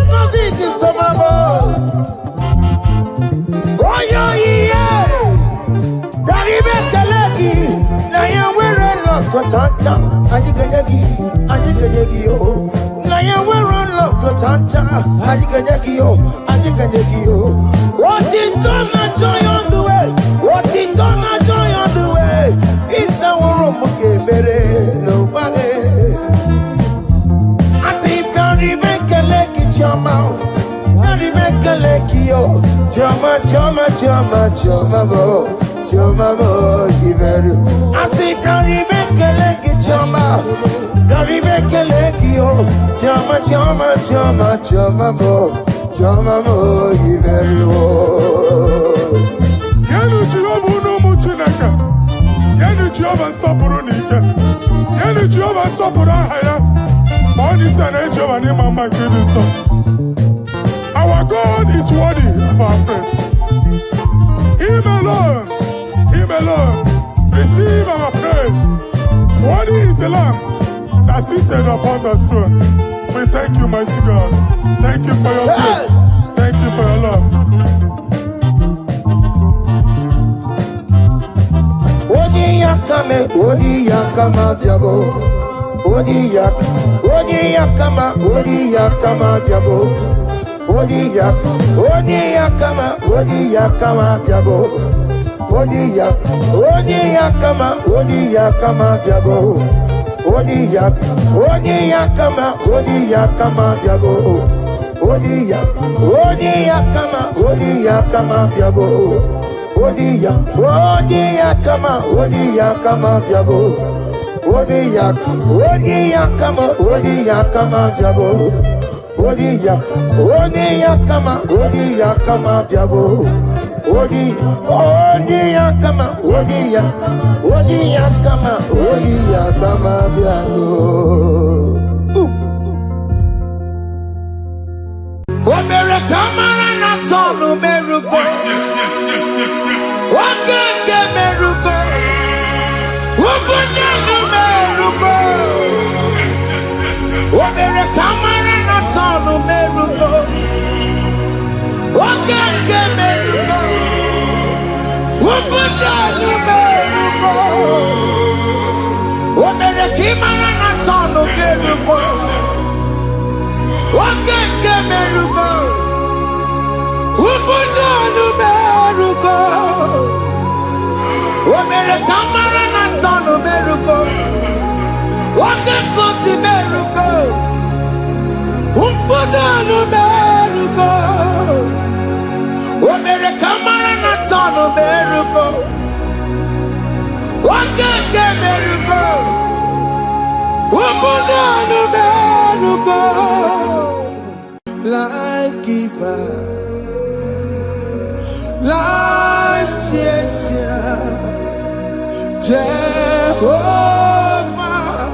tanta, ajiganyagi, ajiganyagi oh. Naya we're loco tanta, ajiganyagi oh, ajiganyagi oh. What is done a joy on the way? What is done a joy on the way? It's our room okay, better nobody. I see Barry make a leg in your mouth. Barry make a leg yo. Jama, jama, jama, jama, bo. Jama, bo, give it. I see Barry make a leg in your mouth. Barry make a leg yo. Jama, jama, jama, jama, bo. Jama, bo, give it. Yanu Jehovah no muchinaka. Yanu Jehovah sapurunika. Yanu Jehovah sapurahaya. Money is an angel and him and my goodness. Our God is worthy of our praise. Him alone, receive our praise. Worthy is the Lamb that seated upon the throne. We thank you, mighty God. Thank you for your grace. Thank you for your love. Odi yakama diabo. Odi yakama diabo. Odi yakama diabo. Odi yakama diabo. Odi yakama diabo. Odi yakama diabo. Odi yakama diabo. Odi yakama diabo. Odi yakama diabo. Odi yakama diabo. Omere kamara na tonu merugo. Wakeke merugo. Ubunye merugo. Omere kamara na tonu merugo. Wakeke merugo. Ubunye merugo. Omere kamara na tonu merugo. Wakeke merugo. Ubunye merugo. Omere kamara na tonu merugo. Wakeke merugo. Ubunye merugo. Omere kamara na tonu merugo. Wakeke merugo. Ubunye merugo. Life giver, life changer, Jehovah,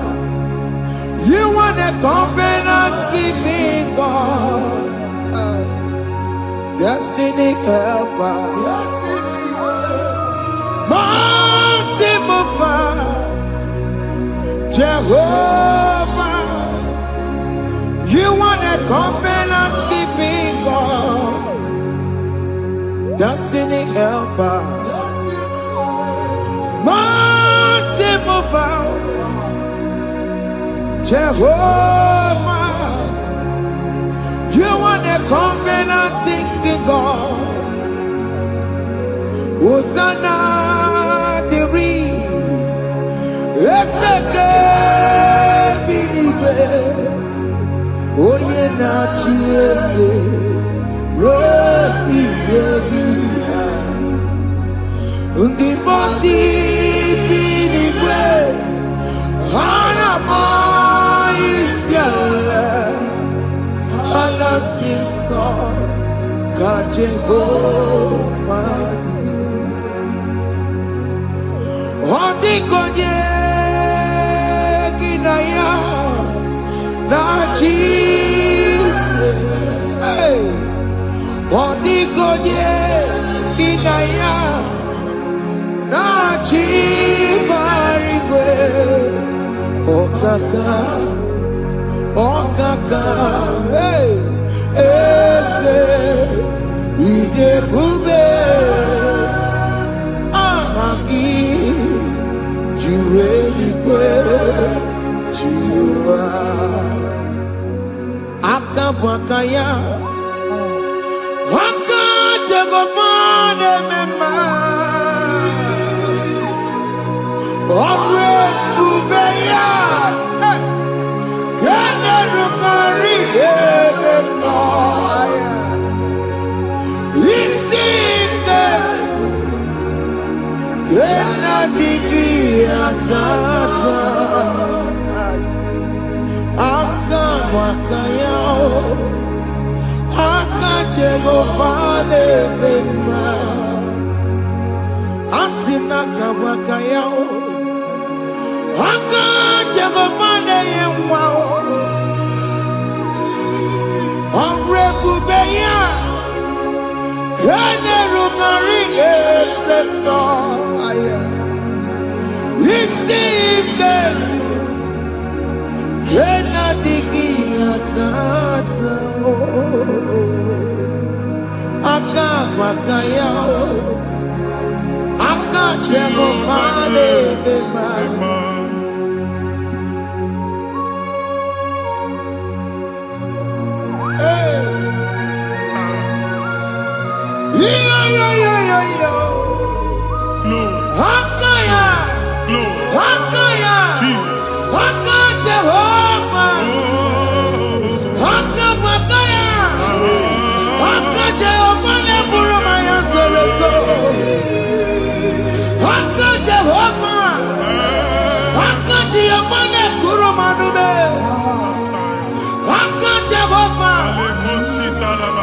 you are the covenant keeping God, destiny helper, mountain mover, Jehovah. You are the covenant keeping God, destiny helper, mountain mover, Jehovah. You are the covenant keeping God. Hosanna diri, eseke believe. Oye na chiese, ropi yegia. Undi bosi binigwe, hana maisiala. Ala sinso, ka Jehovah di. Odi konye kinaya. Na Jesus, hey, Odigonye kinaya, na chibarigwe, okaka, hey, ese, ide bube, ahaki, jireligwe. makaya. Waka jagofane mema. Omre kubeya. Kene rukari mema. Isinde. Kena digi atata. Aka wakaya. Aka jagofane mema. Asina kabakaya. Aka jagofane yemwa. Omre kubeya. Kene rukari mema. Isinde. Kena digi atata. Aka wakaya. Aka jagofane mema. Glory, Hakaya, glory, Hakaya, Jesus. Haka Jehovah, Oh, Haka Makaya, Haka Jehovah Neburu Maya Sereso, Haka Jehovah, Haka Jehovah Nekuru Manume, Haka Jehovah,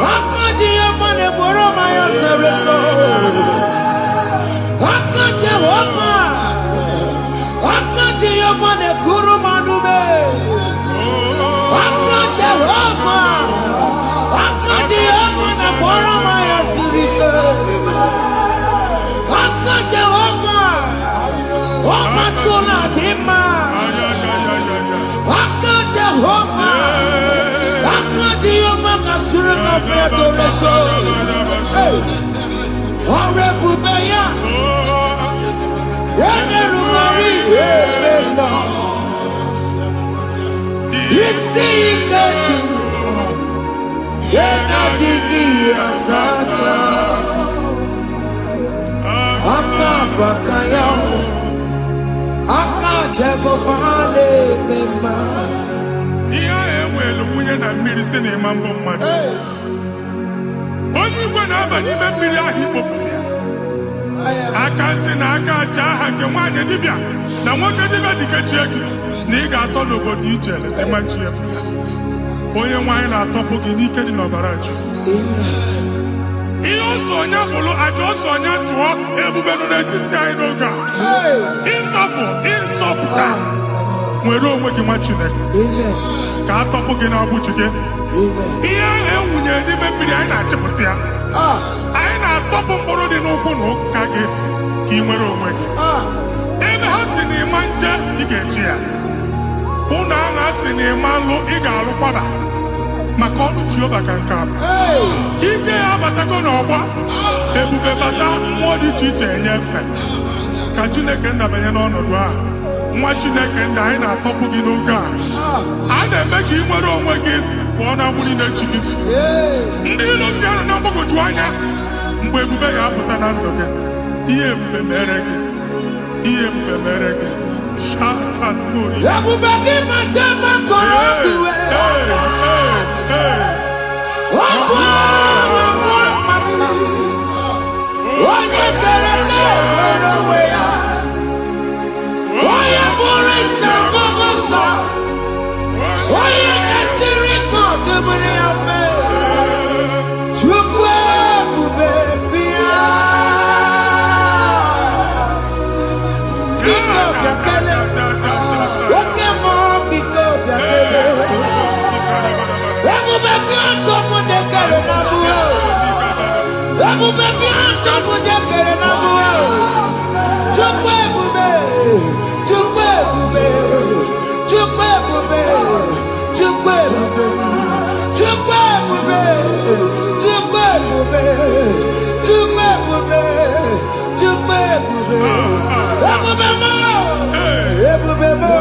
Haka Jehovah Neburu Maya Sereso. Haka Jehovah, Haka Jehovah ne kuru manume. Haka Jehovah, Haka Jehovah ne kuru maya sirike. Haka Jehovah, Haka tuna dima. Haka Jehovah, Haka Jehovah kasurika feto leto. Ore bubeya. Kene rumari mema. Isi iketu. Kena digi atata. Aka bakaya. Aka jagofane mema. ihe enwelu nwunye na mmiri si na ịma mbọ mmadụ. Onye igwe na-aba n'ime mmiri ahụ ikpopụta ya. Aka si na aka aja aha nke nwaanyị dibịa na nwoke dibịa ji kechie gị na ị ga-atọ n'obodo ije eleta machi ya pụta. Onye nwaanyị na-atọpụ gị n'ike dị n'ọbara Jizọs. Ihe ọsọ onye bụrụ aja ọsọ onye chụọ ebube nọ n'etiti anyị n'oge a. Ịtọpụ ịsọpụta nwere onwe gị nwa Chineke ka a tọpụ gị n'agbụchi gị. Ihe ahụ enwunye n'ime mmiri anyị na-achịpụta ya. Anyị na-atọpụ mkpụrụ dị n'ụkwụ na ụka gị ka ị nwere onwe gị. Ebe ha si na ịma nje ị ga-eji ya. Ụlọ ahụ ha si na ịma nlụ ị ga-alụkwaba maka ọnụ Jehova ka nke a bụ. Ike ya abatago n'ọgba ebube bata mmụọ dị iche iche enyefe ka Chineke ndabanye n'ọnọdụ ahụ. Nwa Chineke ndị anyị na-atọpụ gị n'oge a. A na-eme ka ị nwere onwe gị pụọ na agbụrụ na-echi gị. Ndị ilo ndị ahụ na mgbagwoju anya mgbe ebube ya apụta na ndụ gị. Ihe ebube mere gị. Ihe ebube mere gị. Shakatori. Ebube gị mata maka ọdụwe. Ọkụ onye kere nwere onwe ya. Onye bụrụ isi ọgụgụ nsọ. Onye esiri ka ọdụbụrụ ya fe. Chukwu ebube bịa. Biko bịakele. Oke mmụọ biko bịakele. Ebube bịa tọpụ ndị kere na mụọ. Ebube bịa tọpụ ndị kere na mụọ. Chukwu ebube. Chukwu ebube. Chukwu ebube. Chukwu ebube. Chukwu ebube. Chukwu ebube. Chukwu ebube. Chukwu ebube. Ebube mo. Ebube mo.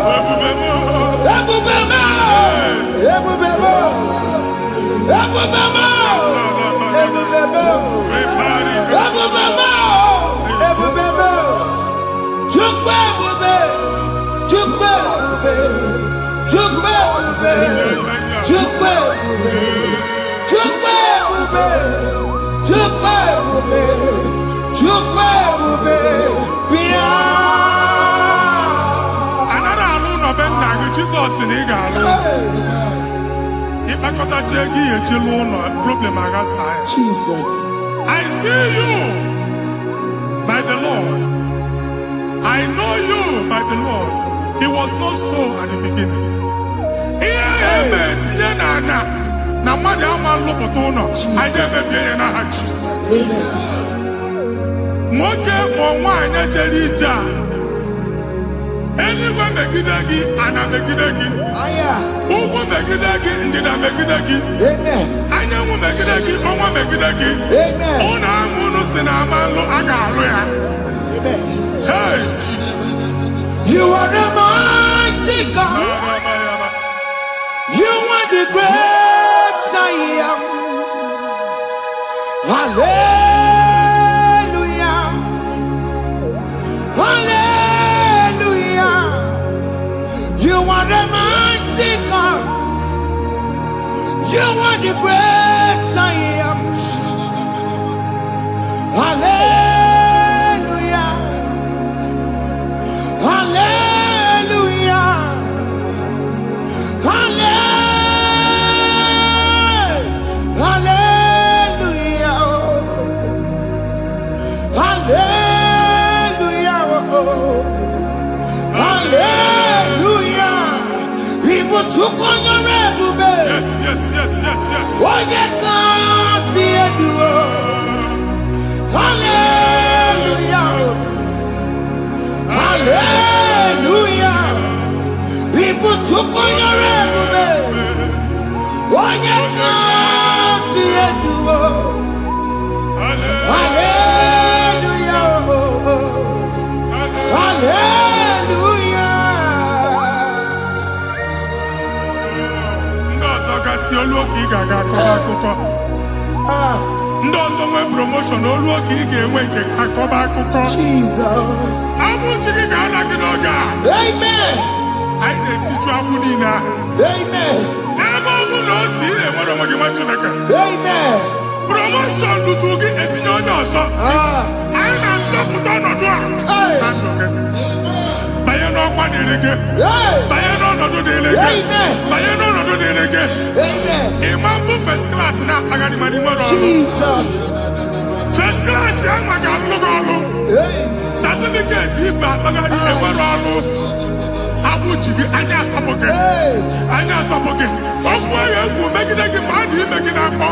Ebube mo. Ebube mo. Jesus in Igalo. Jesus. I see you by the Lord. I know you by the Lord. It was not so at the beginning. Anyone megidagi, ana megidagi. Ugu megidagi, ndina megidagi. Anyangu megidagi, onwa megidagi. Ona amunu sinamalo agalo ya. Hey, Jesus. You are the mighty God. You are the great I am. Hallelujah. Hallelujah. You are the mighty God. You are the great I am. Hallelujah. Hallelujah. Hallelujah. Hallelujah. Hallelujah. People took on your red. Yes. Oh, you can't see it. Hallelujah. Hallelujah. People took on your red. Oh, you can't see it. Hallelujah. Hallelujah. Ndozo nwe promotion olu oge ị ga-enwe nke akọba akụkọ. Jesus. Abụchi gị ga-ala gị n'oge a. Amen. Anyị na-etiju abụ niile ahụ. Amen. Ebe ọ bụ na o si ị na-enwere onwe gị nwa Chineke. Amen. Promotion lutu gị etinye onye ọzọ. Anyị na-ndọpụta ọnọdụ a na ndụ gị. Banye n'ọkwa dịrị gị. Banye n'ọnọdụ dịrị gị. Banye n'ọnọdụ dịrị gị. Ịma mbụ first class na-akpagharị ma n'ime ọrụ. Jesus. First class ya nwa ga-alụ gị ọlụ. Certificate ibe akpagharị enwere ọlụ. Abụchi gị anya atọpụ gị. Anya atọpụ gị. Okwu ahụ egwu megide gị mgbe a dị ime gị n'afọ.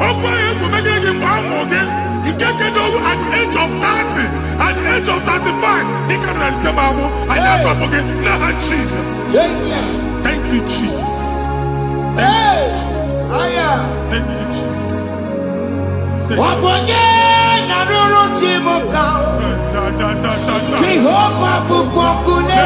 Okwu ahụ egwu megide gị mgbe a mụrụ gị. Nke kedu at the age of 30, at the age of 35, he can receive Bible. I am not forget now, Jesus. Thank you, Jesus. Thank you, Jesus. Thank you, Jesus. Jehovah Bukokune.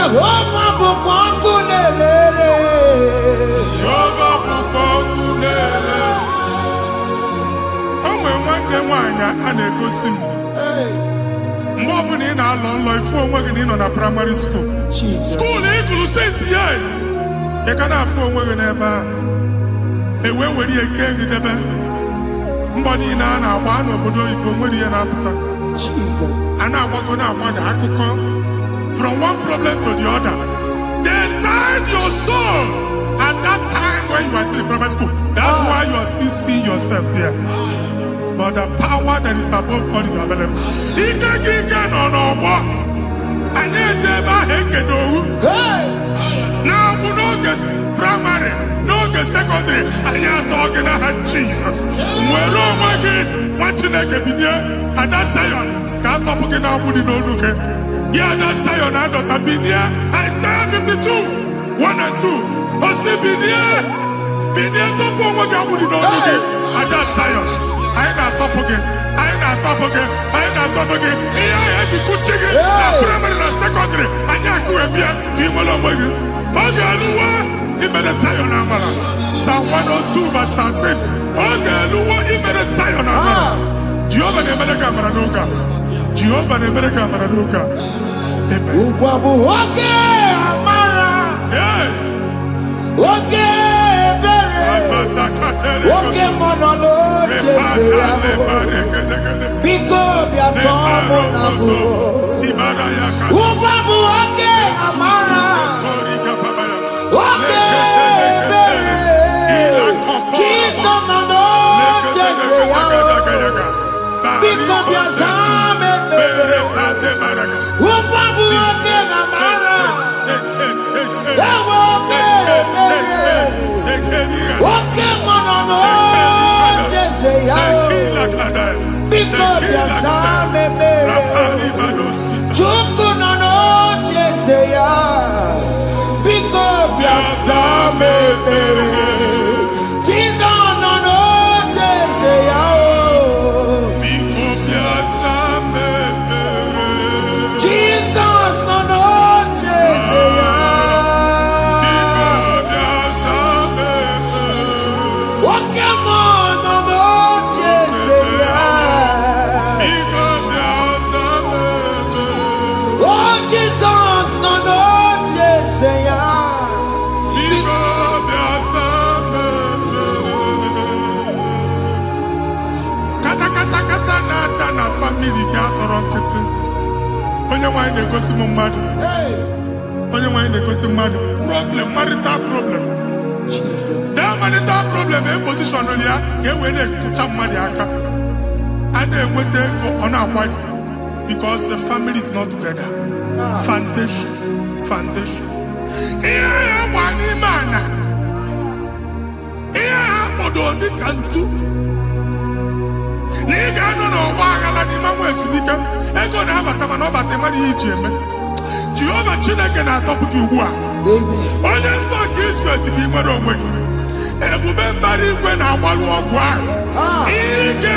Jehovah bukongunere. Jehovah bukongunere. Onwe nwanne nwanyị a na-egosi m. Mgbe ọbụla ị na-alọ nlọ ifu onwe gị na ị nọ na primary school. School ịgụrụ 6 years. Ị ka na-afụ onwe gị n'ebe ahụ. Ewe were eke gị debe. Mbọ niile a na-agba n'obodo oyibo nwere ihe na-apụta. A na-agbago na-agbada akụkọ. From one problem to the other. They tied your soul at that time when you are still in primary school. That's why you are still seeing yourself there. But the power that is above all is available. Ike no what? And now we know this primary, no the secondary, and you're talking about Jesus. Well, oh my God, watching like a video, and that's Zion. Can't talk about what you know, okay? Yeah, that's Zion, and not a video. Isaiah 52, 1 and 2. But see, video, don't go what you know, okay? And that's Zion. I ain't not top again. I ain't not top again. I ain't not top again. I had to go check it. Primary and secondary. I can't go and be a team along with you. Okay, he made a Zion Amala. Psalm 102 verse 13. Okay, he made a Zion Amala. Jehovah ne made a camera noga. Jehovah ne made a camera noga. Amen. Okay, Amara. Yeah. Okay. Oke monolo Jese Biko biatomo nabu Ubabu oke amara Oke bere Kiso nono Jese Biko biatame bere Ubabu oke amara Ewo oke bere Oke monono Jese Biko biasame bere Chuku nono Jese Biko biasame bere Tito nono Jese Biko biasame bere Jesus nono Jese family ga-atọrọ nkịtị. Onye nwanyị na-egosi m mmadụ. Onye nwanyị na-egosi mmadụ. Problem, marital problem. That marital problem position ya ka e wee na-ekụcha mmadụ aka. A na-enweta ego ọ na-akwali because the family is not together. Foundation. Ihe ya gba n'ime ana. Ihe ha kpọdụ dị ka ntu. Nigga no bagala ni mamu esubike ego na abata mana obata mari iji eme Jehovah Chineke na atop gi ugbu a onye nsọ ka isu esiki nwere onwe gị ebube mbara igwe na agbalu ọgwụ ahụ ihe ike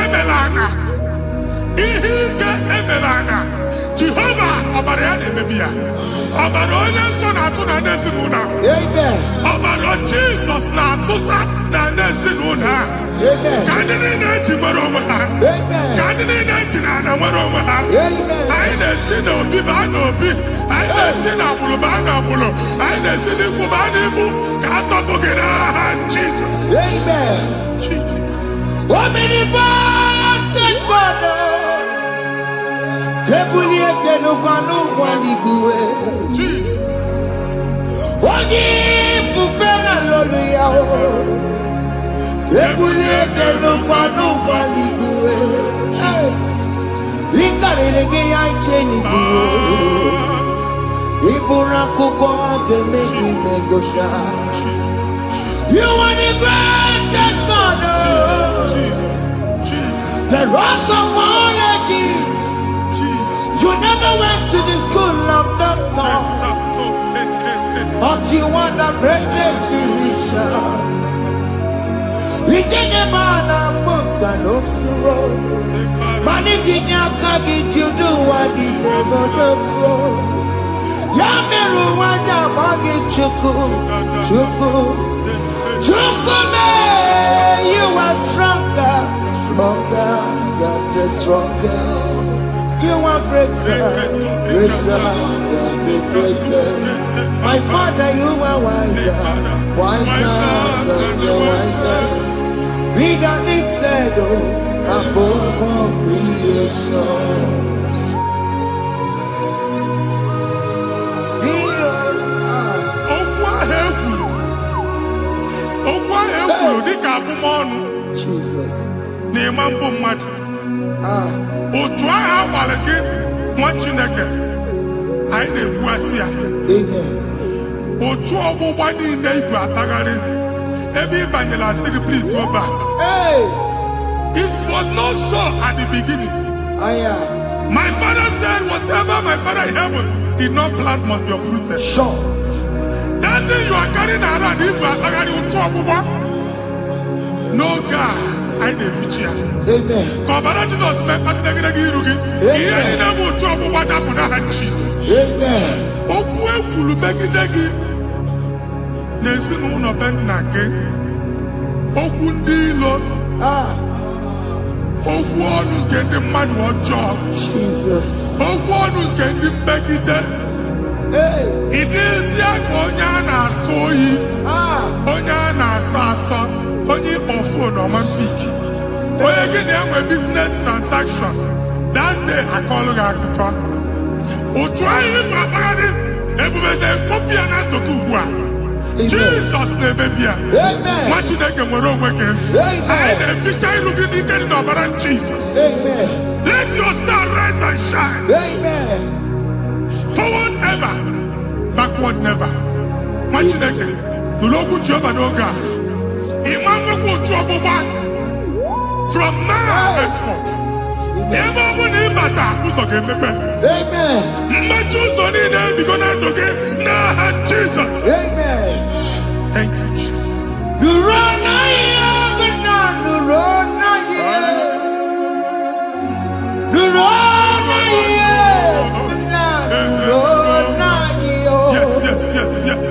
emelana Jehovah ọbara ya na-emebi ya ọbara onye nsọ na-atụ na n'ezinụlọ ọbara Jizọs na-atụsa na n'ezinụlọ ka ndị niile eji nwere onwe ha ka ndị niile eji na ana nwere onwe ha anyị na-esi n'obi baa n'obi anyị na-esi n'agbụrụ baa n'agbụrụ anyị na-esi n'ikwu baa n'ikwu ka a tọpụ gị n'aha Jizọs Jesus onye fufere lolu ya ebulite n'ụkwa n'igwe ịkarịrị gị ya iche n'igwe ịbụrụ akụkọ ga-eme gị megocha you are the greatest God the rock of all ages you never went to the school of doctor but you are the greatest physician Ijenebana muka no suo Manijinya kagi judu wadi negodogo Ya meru Chukume, you are stronger, stronger, God is stronger. You are greater, greater than the greatest. My Father, you are wiser, wiser than the wisest. We got lifted above all creation. Jesus. Otu agha agbara gị nwa Chineke anyị na-egbu asị ya. Otu ọgbụgba niile igwe atagharị ebe ị banyere asị gị please go back. It was not so at the beginning. My father said whatever my father in heaven did not plant must be uprooted. Sure. That thing you are carrying around igwe atagharị otu ọgbụgba. No God, I didn't feature. Amen. Kọbara Jesus mee kpatị negidegi iru gị. Ihe niile bụ otu ọgbụgba dapụ n'aha Jesus. Amen. Okwu ekwuru megide gị n'ezinụlọ be nna gị. Okwu ndị ilo. Okwu ọnụ nke ndị mmadụ ọjọọ. Jesus. Okwu ọnụ nke ndị mmegide. Ị dịzie ka onye a na-asọ oyi. Onye a na-asọ asọ. Onye ịkpọ phone ọma mpiki. Onye gị na-enwe business transaction. That day akọlụ gị akụkọ. Otu anyị bụ akpagharị ebubeze mkpọpụ ya na ndụ gị ugbu a. Jesus na-emebi ya. Nwa Chineke nwere onwe gị. Anyị na-eficha iru gị n'ike dị n'ọbara Jesus. Let your star rise and shine. Forward ever, backward never. Nwa Chineke nụrụ okwu Jehova n'oge a. From now henceforth, ebe ọ bụ na ịbata ụzọ ga-emepe. Mmechi ụzọ niile ebigo na ndụ gị n'aha Jesus. Thank you, Jesus. Yes, yes, yes, yes.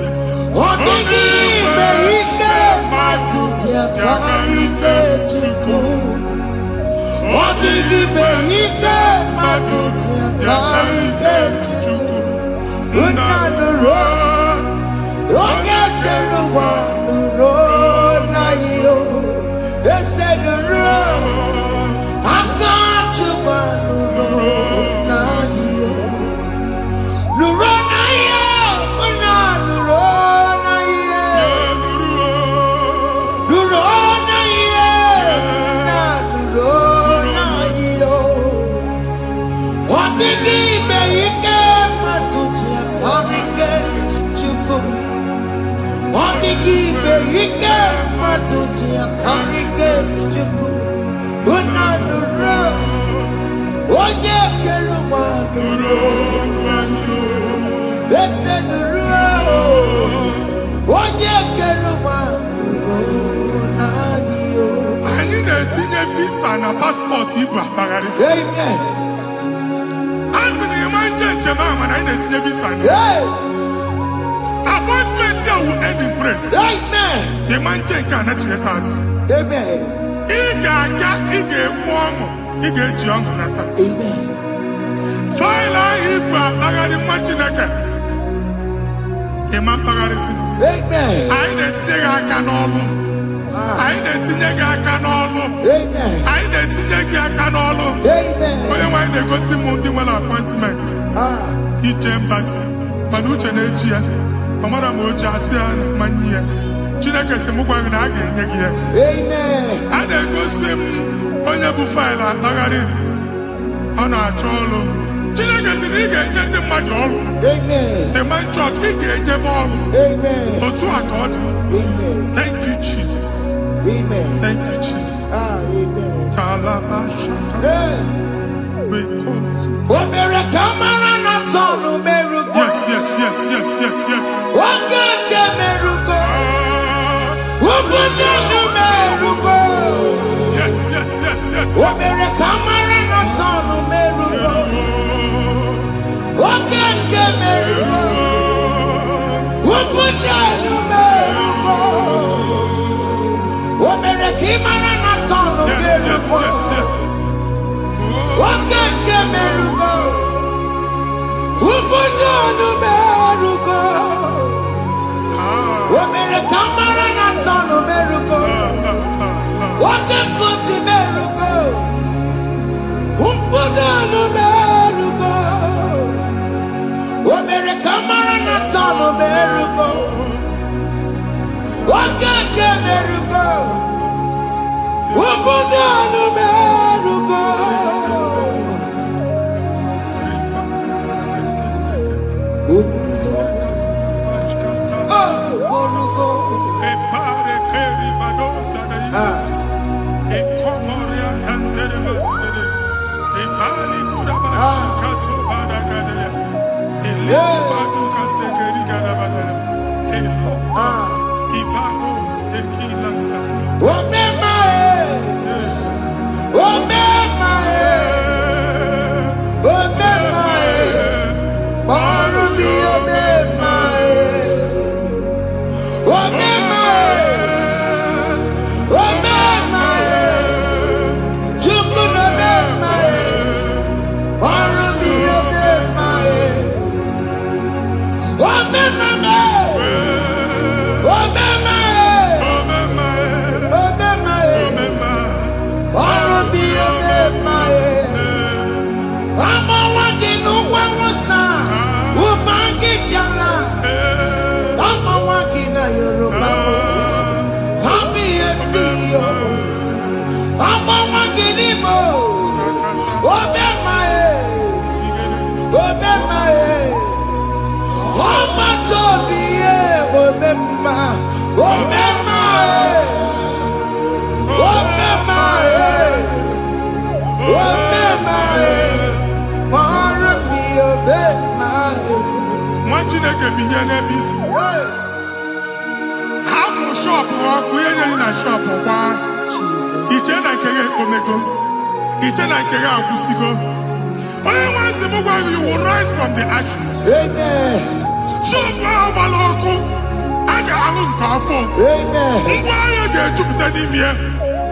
Anyị na-etinye visa na paspọtụ igwe akpagharị. A sị na ịma njem ahụ mana anyị na-etinye visa na appointment ya will end in praise. Ịma njem nke a na-echeta azụ. Ị ga-aga, ị ga-ekwu ọṅụ, ị ga-eji ọṅụ nata. Faịlụ ahụ igwe akpagharị nwa Chineke. Ịma mkpagharịsị. Anyị na-etinye gị aka n'ọlụ. Anyị na-etinye gị aka n'ọlụ. Anyị na-etinye gị aka n'ọlụ. Onye nwaanyị na-egosi m ndị nwere appointment. Ije mbasi mana uche na-eji ya. Ọ mara ma o ji asị ya na mmanyi ya. Chineke sị m gwa gị na a ga-enye gị ya. A na-egosi m onye bụ faịlụ akpagharị. Ọ na-achọ ọlụ. Chineke sị na ị ga-enye ndị mmadụ ọrụ. Ịma nchọt ị ga-enye m ọrụ. Otu a ka ọ dị. Thank you, Jesus. Thank you, Jesus. Talabashaka. Yes, yes, yes, yes, yes, yes. Yes, yes, yes, yes, yes. Open You will rise from the ashes. Amen.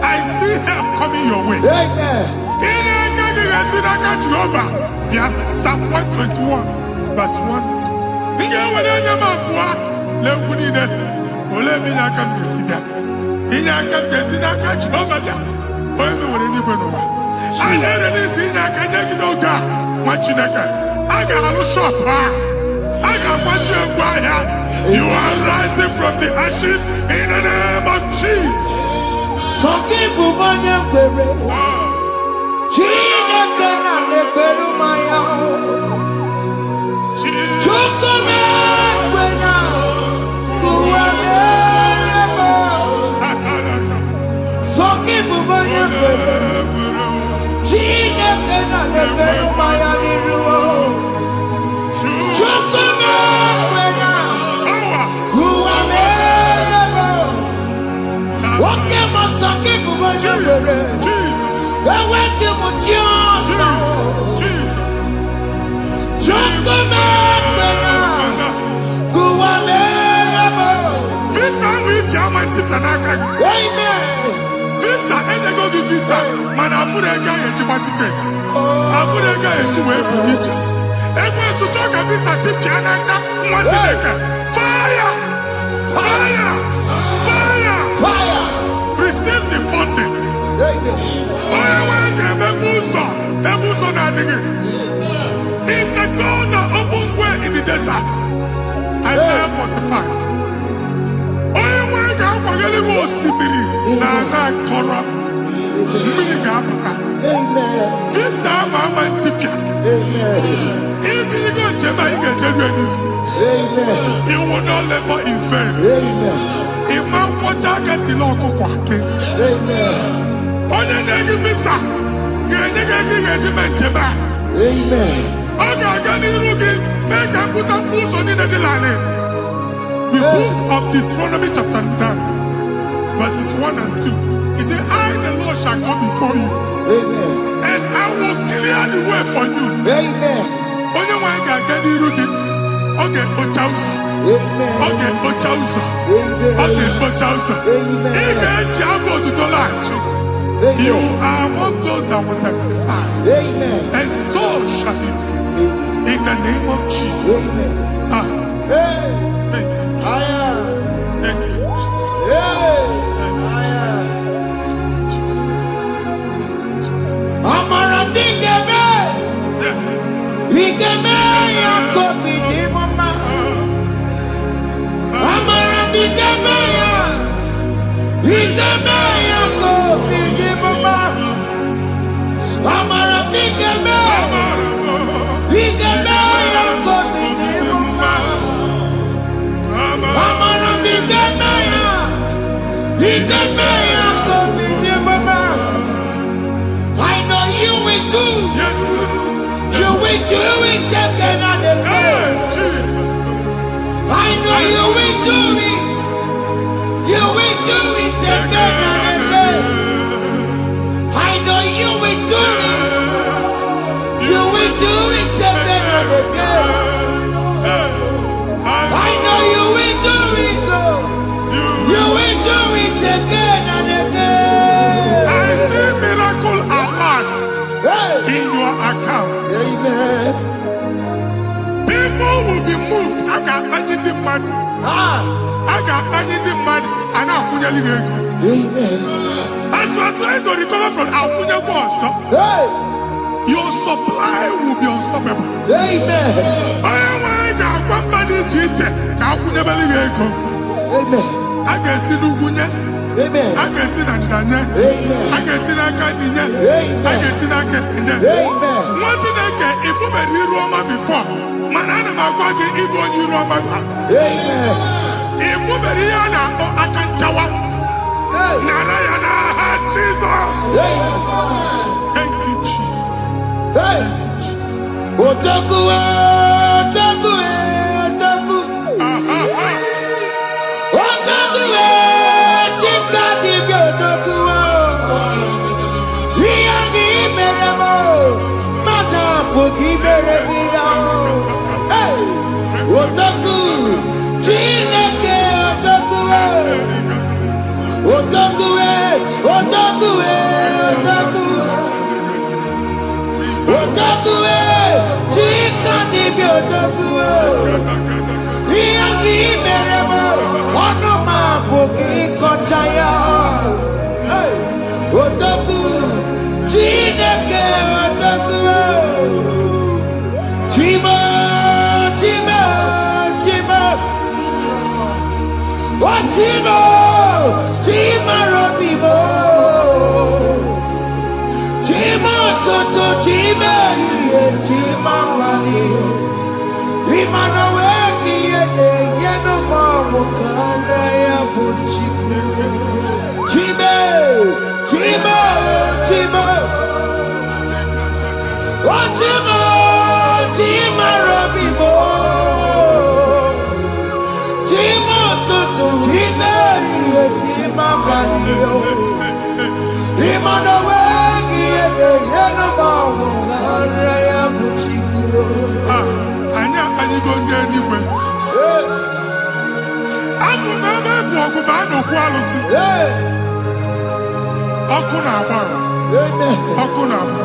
I see help coming your way. Amen. Psalm 121, verse 1. You are rising from the ashes in the name of Jesus. Visa, and they go give visa. Man, I put a guy in your ticket. I put a guy in your way. And when you talk a visa, tip Yanaka, fire! Fire! Fire! Fire! Receive the funding. It's a God that opens way in the desert. Isaiah 45. You will not labor in vain. Imam Wajaka Tiloko Kwake. Onye visa. Amen. Make a put a boost on the line. The book of Deuteronomy chapter 9, verses 1 and 2. He said, I, the Lord, shall go before you. Amen. And I will clear the way for you. Amen. Onye wa ga ga di rugi. Oge ochausa. Amen. Oge ochausa. Amen. Oge ochausa. Amen. Ige jiabo to dolanchi. You are among those that will testify. Amen. And so shall it be. In the the name of Jesus. Ah. Thank you, Jesus. Thank you, Jesus. Amara bigeme. Yes. Bigeme ya kobi ni mama. Amara bigeme ya. Bigeme ya kobi ni mama. Amara bigeme. Bigeme ya kobi ni mama. Amara bigeme ya. Bigeme ya kobi ni mama. I know you will do. Yes. You will do it again and again. Jesus. I know you will do it. You will do it again and again. I know you will do it. You will do it again and again. I know you will do it, Lord. You will do it again and again. I see miracle alert in your account. Amen. People will be moved. I got imagine the mad. I got imagine the mad. And I'm going to leave. Amen. As you are trying to recover from Abuja Boss, your supply will be unstoppable. Amen. I am one body teacher. Abuja Believe. Amen. I can see Lugunya. Amen. I can see Nadanya. Amen. I can see Nakaninya. Amen. I can see Nakaninya. Amen. What did I get? If you were here Roma before, Manana Magwagi, Igbo, you Roma. Amen. If you were here now, I can Jawa. Narayana, Jesus. Thank you, Jesus. Thank you, Jesus. Otaku, otaku, otaku. Otaku, chika dibi otaku. Iyagi meremo, mata pogi meremia. Otaku, chineke otaku. Otaku, otaku, otaku. Otaku, chika dibi otaku. Iyagi meremo, onoma pogi kochaya. Otaku, chineke otaku. Chima, chima, chima. Chima, chima robimo. Chima toto, chima iye, chima mani. Imana weki yene, yeno mawo kare ya buchiku. Chima, chima, chima. Chima, chima robimo. Chima toto, chima iye, chima mani. Imana weki yene, yeno mawo kare ya buchiku. Anya go anywhere. I'm remember Bogubano Qualusi. Okunaba. Okunaba.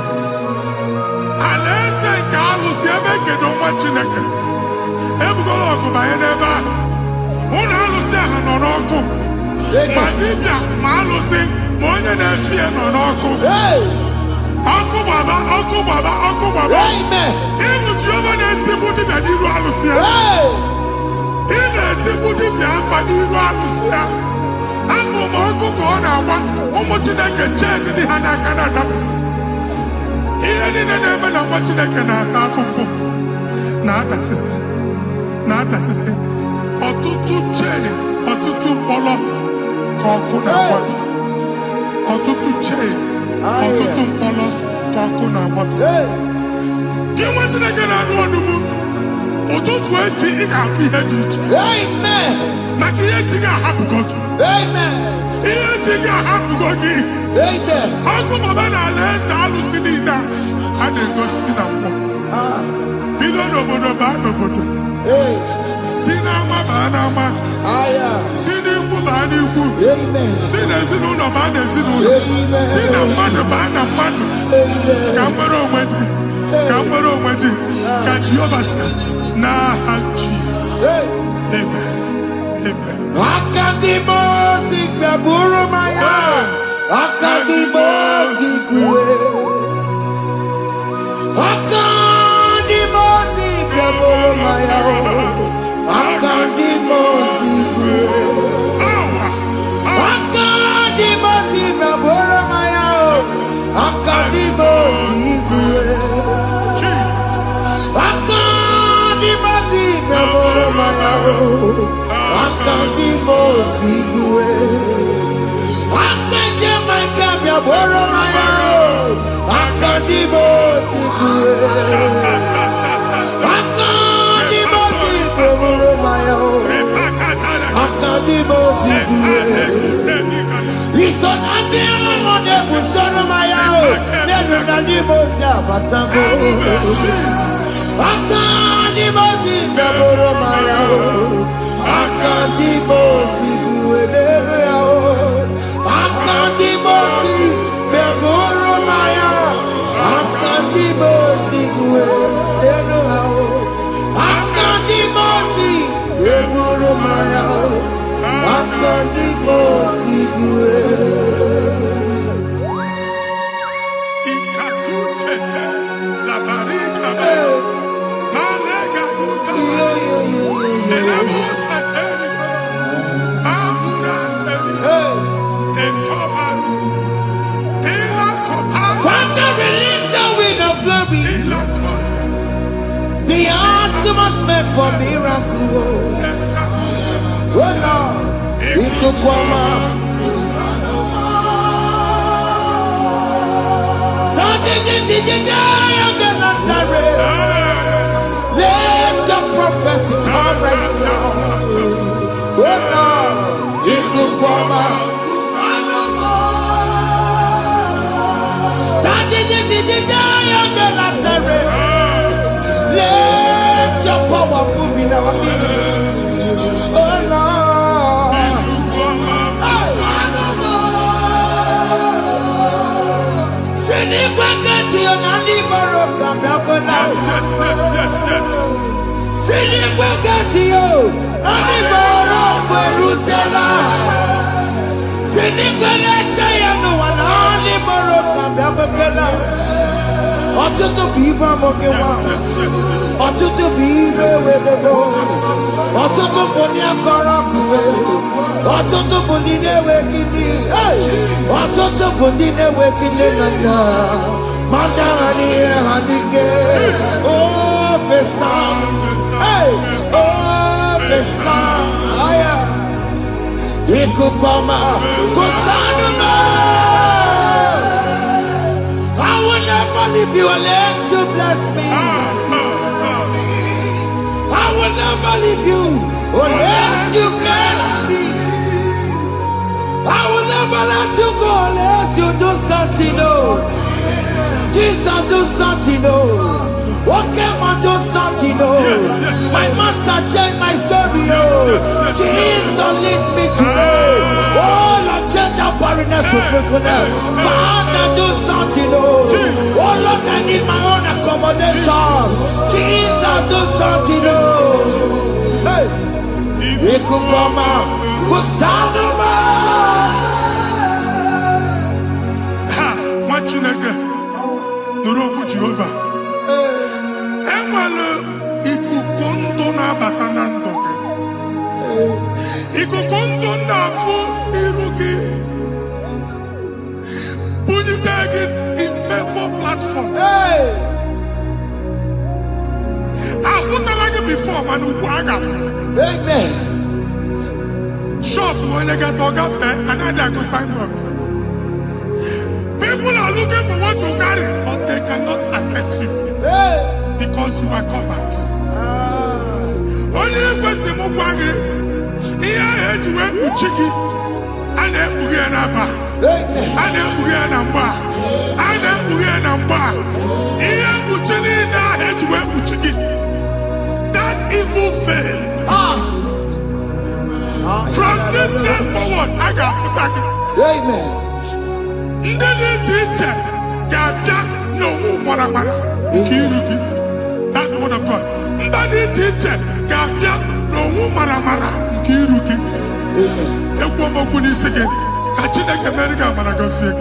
Alessa Carlos, Yamake, no much in a can. Ebugologo by an eba. One Alusia Hanoko. Madibia, Malusi, Monia Nefia Monoko. Uncle Baba. Amen. Even Giovanni Tibudi Badiru Alusia. In a Tibudi Biafadiru Alusia. Uncle Monko Gona, Omotinaka Chen, the Hanakana Dabus. Even in a name of watching a canata for not assistant. Or two chain, or two polo, Kokuna Waps. Or two chain, or two polo, Kokuna Waps. You want to get out of the moon? Or to 20 in our feet. Amen. Makia happy God. Amen. Here, happy God. Amen. Uncle Babana, let's all see that. And they go see them. Bidono. Sinama Banama. Sinibu Banibu. Amen. Sinazino Bana Zino. Sinamana Bana Matu. Camero went. Kamero Madi, Kajiobasa, Naha Jesus. Amen. Amen. Akadimosi Gaburu Maya. Akadimosi Gue. Akadimosi Gaburu Maya. Akadimosi Gue. Akadimosi Gaburu Maya. Akadimosi Gue. Akadimosi Gaburu Maya. Akadimosi Gue. Akadimosi Gaburu Maya. Akadimosi Gue. Akadimosi Gaburu Maya. Akadimosi Gue. Isonati amone busono Maya. Nenu Akadimosi Abatango. Akadimosi Gaburu Maya. Akadimosi Gue. Akadimosi Gaburu Maya. Akadimosi Gue. Akadimosi Gaburu Maya. Akadimosi Gue. Ikaduskete, la barika, malega duda, elemos ateligo, amura ateligo, enkobaru, elakobaru, Father, release the wind of glory, elakosete, the atmosphere for miracle. Oh Lord, Ikukwama. Let your prophecy come right now. Oh Lord, Ikukwama. Let your power move in our midst. Oh Lord. Sinikwakati onani moroka mnakola. Sinikwakati yo nani moroka erutela. Sinikwakati ya no wanani moroka mnakola. Ọtụtụ bụ ibe amụkewa. Ọtụtụ bụ ibe ewegego. Ọtụtụ bụ ndị akọrọ ọkụwe. Ọtụtụ bụ ndị na-enweghị nne. Ọtụtụ bụ ndị na-enweghị nne na nna. Ma ndị agha n'ihe ha n'ike. O fesa. O fesa. Ikuku ọma. Kụsanụ m. I will never leave you unless you bless me. I will never leave you unless you bless me. I will never let you go unless you do something. Oh, Jesus, do something. Oh, okay, man, do something. Oh, my master changed my story. Oh, Jesus, lead me today. Oh, Lord, change that barrenness to fruitfulness. Father, do something. Oh, Lord, I need my own accommodation. Jesus, do something. Oh, hey, Ikukoma, Kusanuma. Ha, Machineke, Nuroku Jehovah. Emalo ikukondo na batanando. Ikukondo na fu irugi. Bunitagin in for platform. Hey, I've like before, man. amen. Shop when you get to cafe, another go sign up. People are looking for what you carry, but they cannot access you Hey, because you are covered. Only question Mugwagi, here I had to work with Chiki, and then Bugianaba, amen. and then Bugianamba, and then Bugianamba. Here Buchini, I had to work with Chiki. That evil fail. From this day forward, I got to tag it. Amen. Ndeli teacher, Gabia, no more. Kiruki. That's the word of God. Mbadi chiche gabia no maramara kiruki. Ekwo moku ni sege kachine kemerga managosie.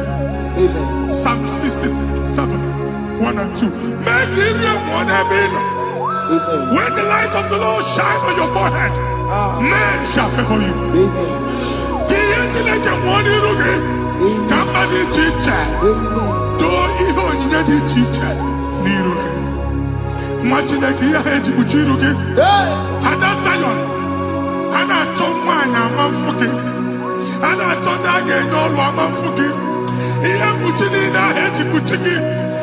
Psalm 67, 1 and 2. Make it one ebino. When the light of the Lord shine on your forehead, men shall favor you. Kiyetile one irugi. Kambadi chiche. Do iho nyedi chiche. Nirugi. Imagine kia heji buchirugi. Ada Zion. Ana chomanya mamfuki. Ana chondage nyolu amamfuki. Iya buchini na heji buchiki.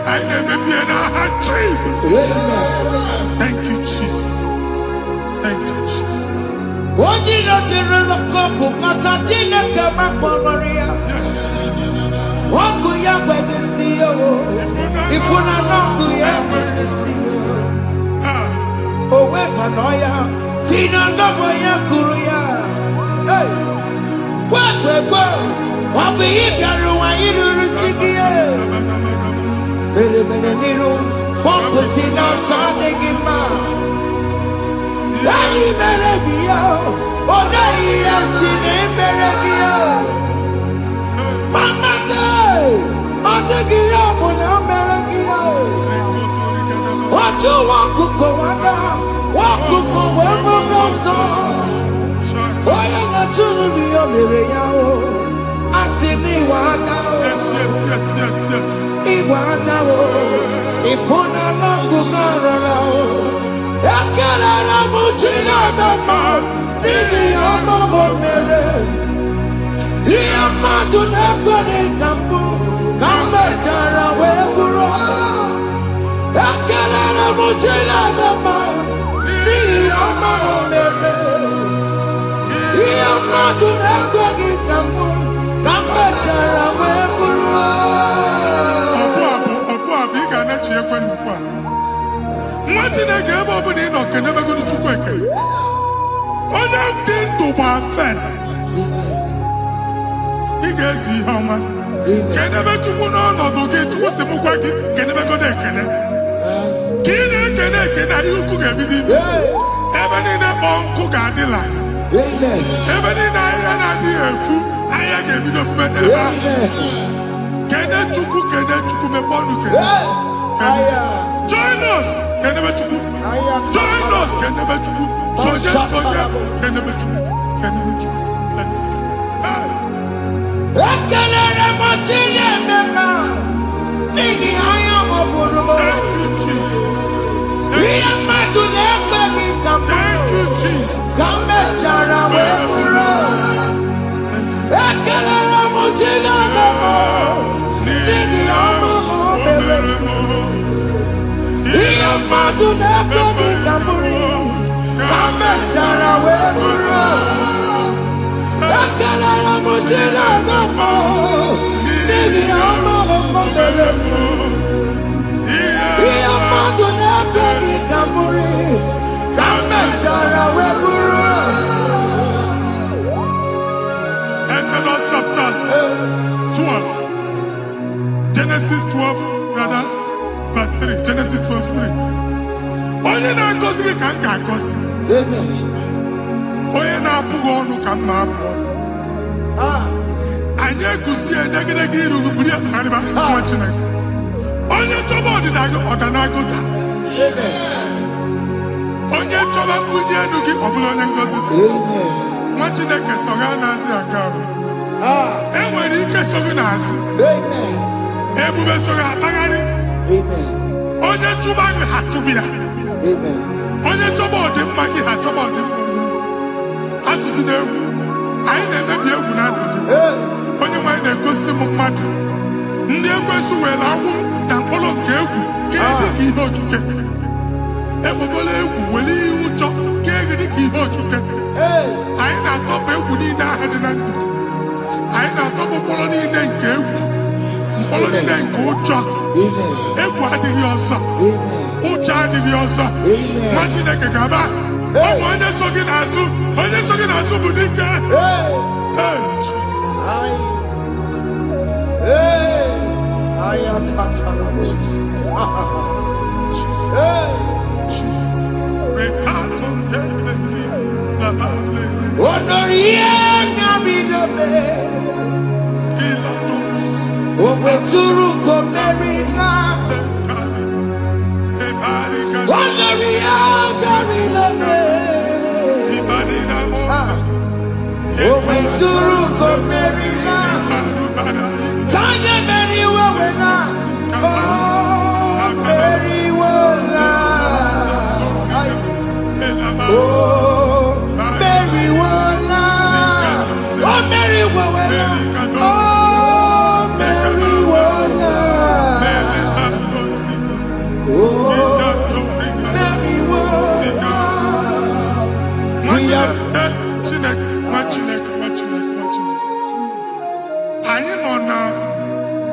I never be in Jesus. Thank you, Jesus. Thank you, Jesus. Odino tirelo kopu matajine kama kwamaria. Waku ya kwegesiyo. Ifuna nongu ya kwegesiyo. Owe panoya. Fina ndobo ya kuruya. Hey. Wekwe. Wabi ibiaru wa iruru chigiye. Mere niru. Wamputi na sadegima. Dari mere biyo. Odayi yasine mere biyo. Mama day. Odegiya muna mere biyo. Watu wakuko wada. Wakuko wewe noso. Oye na chunu biyo mere yao. Asimi wada. Yes. Iwada wo. Ifuna nangu garara wo. Ekelera mujina mama. Nini yama wo mere. Iyama tunekwere kambu. Kambe chara we buro. Ekelera mujina mama. Nini yama wo mere. Iyama tunekwere kambu. Kambe chara we buro. Biga na chi ekwe nkwa. Nwati na ga ebe obu ni no kene be gudu chukwu ekele. Onye dị ndụ gba first. Ị ga-ezi ihe ọma. Kenebe chukwu n'ọnọdụ gị chukwu si mụ gwa gị kenebe godo ekele. Ka ị na-ekene ekene ihe ukwu ga-ebido ibe. Ebe niile kpọ nkụ ga-adịla ya. Ebe niile ahịa na-adịghị efu ahịa ga-ebido fube n'ebe ahụ. Kene chukwu mepe ọnụ kene. Join us kenebe chukwu. Join us kenebe chukwu. Soje kenebe chukwu. Ekelere mochile mema. Nigi aya moburu. Thank you, Jesus. Iya matu nekwegi kambu. Thank you, Jesus. Kambe chara weburo. Ekelere mochile mema. Nigi aya moburu. Iya matu nekwegi kambu. Kambe chara weburo. Ekelere mochile mema. Nigi aya moburu. Iya matu nekwegi kambu. Kambe chara weburo. Exodus chapter 12. Genesis 12, rather, verse 3. Genesis 12:3. Onye na-agọzi gị ka m ga-agọzi. Onye na-abụghị ọnụ ka m na-abụ ọnụ. Anyị eguzie negedege iru gị buru ya kparịba nwa Chineke. Onye chọba ọdịda gị ọdanagoda. Onye chọba mbunye elu gị ọ bụla onye ngọzi dị. Nwa Chineke so gị anaghịzi aga arụ. E nwere ike so gị n'azụ. Ebube so gị akpagharị. Onye chụba gị ha chụbụ ya. Onye chọba ọdịmma gị ha chọba ọdịmma onye. Atụzina egwu. Anyị na-emebi egwu na ndụ gị. Onye nwaanyị na-egosi m mmadụ. Ndị ekwensu were agwụ na mkpụrụ nke egwu ka dị ka ihe okike. Egbebola egwu were ihe ụjọ ka dị ka ihe okike. Anyị na-atọpụ egwu niile ahụ dị na ndụ gị. Anyị na-atọpụ mkpụrụ niile nke egwu. Mkpụrụ niile nke ụjọ. Egwu adịghị ọzọ. Ụjọ adịghị ọzọ. Nwa Chineke ga-aba. Ọ bụ onye so gị n'azụ. Onye so gị n'azụ bụ dike. Jesus.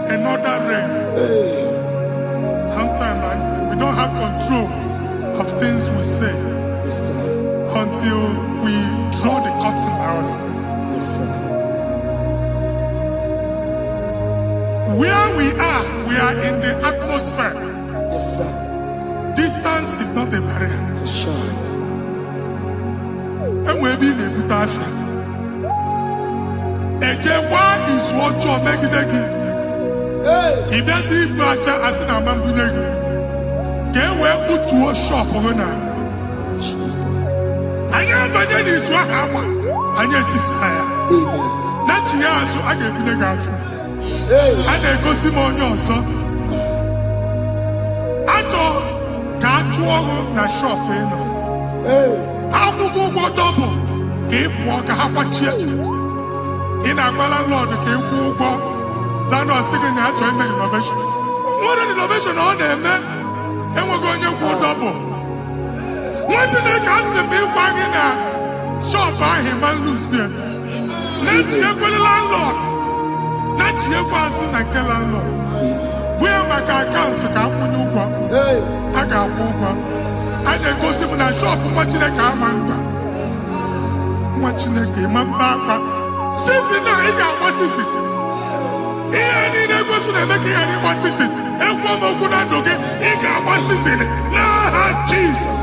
Another realm. Sometimes we don't have control of things we say until we draw the curtain by ourselves. Where we are in the atmosphere. Distance is not a barrier. For sure. And we're being a butafia. Ejewa is what you make it again. If there's a butafia as an amambuneg, can we put to a shop on her? Jesus. I am Bajan is what happened. I get desire. Amen. Not you, so I get the girlfriend. And they go Simon also. I thought, can't you na shop, you know? How to go double? Keep walk a half a chair. In a landlord, keep walk. Landlord singing that joint innovation. What an innovation on them, man. And we're going to go double. What did they cast me wagging at? Shop by him and Lucian. Let you go the landlord. Let you go and kill landlord. Where my account to come when you go? I got one. I then go see when I shop watching the camera. Watching the game, I'm back. Since now, I got what is it? I need a person to make any what is it? And one more good and okay, I got what is it? Nah, Jesus.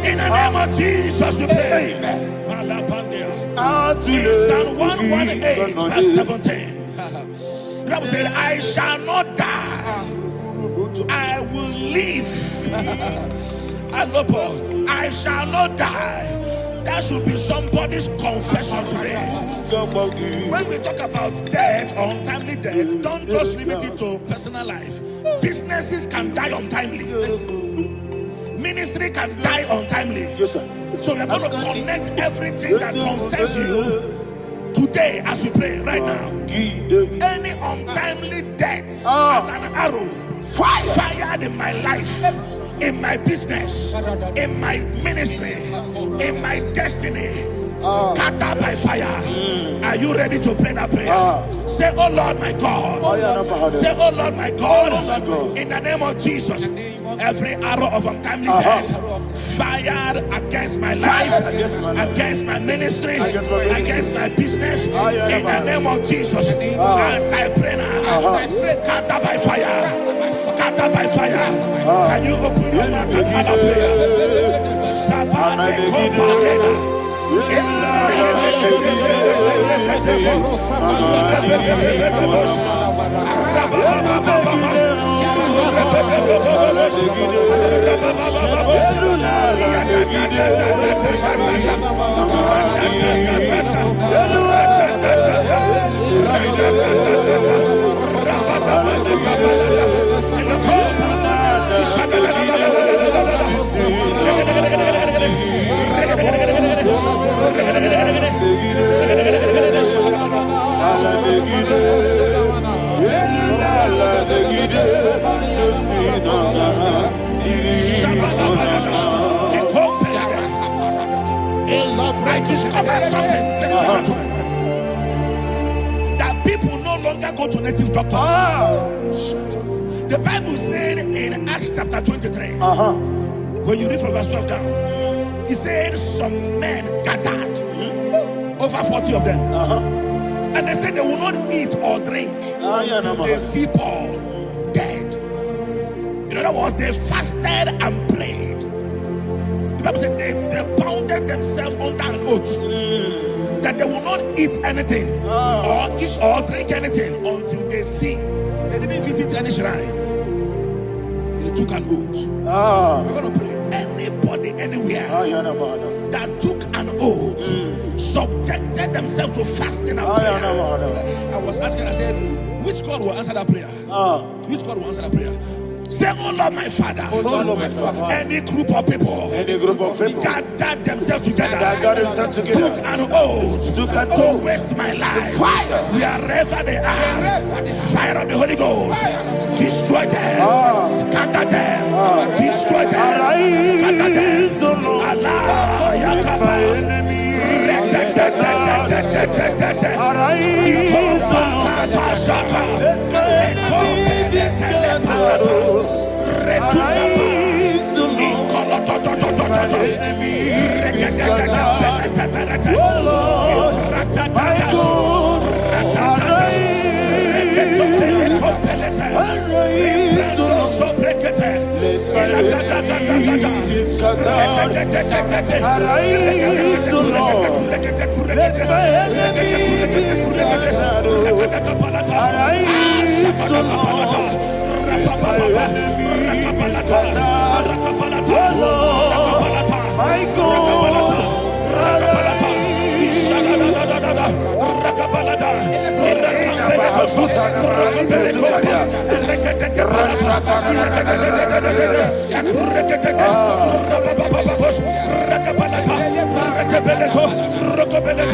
In the name of Jesus, we pray. In Psalm 118, verse 17, the Bible said, I shall not die, I will live. I shall not die. That should be somebody's confession today. When we talk about death or untimely death, don't just limit it to personal life. Businesses can die untimely. Ministry can die untimely. Yes, sir. So we're going to connect everything that concerns you today as we pray right now. Any untimely death as an arrow fired in my life, in my business, in my ministry, in my destiny, scattered by fire. Are you ready to pray that prayer? Say, oh Lord my God. Say, oh Lord my God. In the name of Jesus, every arrow of untimely death fired against my life, against my ministry, against my business, in the name of Jesus, as I pray now, scattered by fire, scattered by fire. Can you open your mouth and have a prayer? I discovered something. That people no longer go to native doctors. The Bible said in Acts chapter 23, when you read from verse 12 down, it said some men gathered, over 40 of them, and they said they will not eat or drink until they see Paul dead. In other words, they fasted and prayed. The Bible said they bounded themselves under an oath that they will not eat anything or eat or drink anything until they see. They didn't visit any shrine. They took an oath. We're going to pray. Anybody, anywhere that took an oath, subjected themselves to fasting and prayer. I was asking, I said, which God will answer that prayer? Which God will answer that prayer? Say, oh Lord, my Father. Oh Lord, my Father. Any group of people gathered themselves together, took an oath to waste my life. Wherever they are, fire of the Holy Ghost, destroy them, scatter them, destroy them, scatter them. Allah, Yakaba,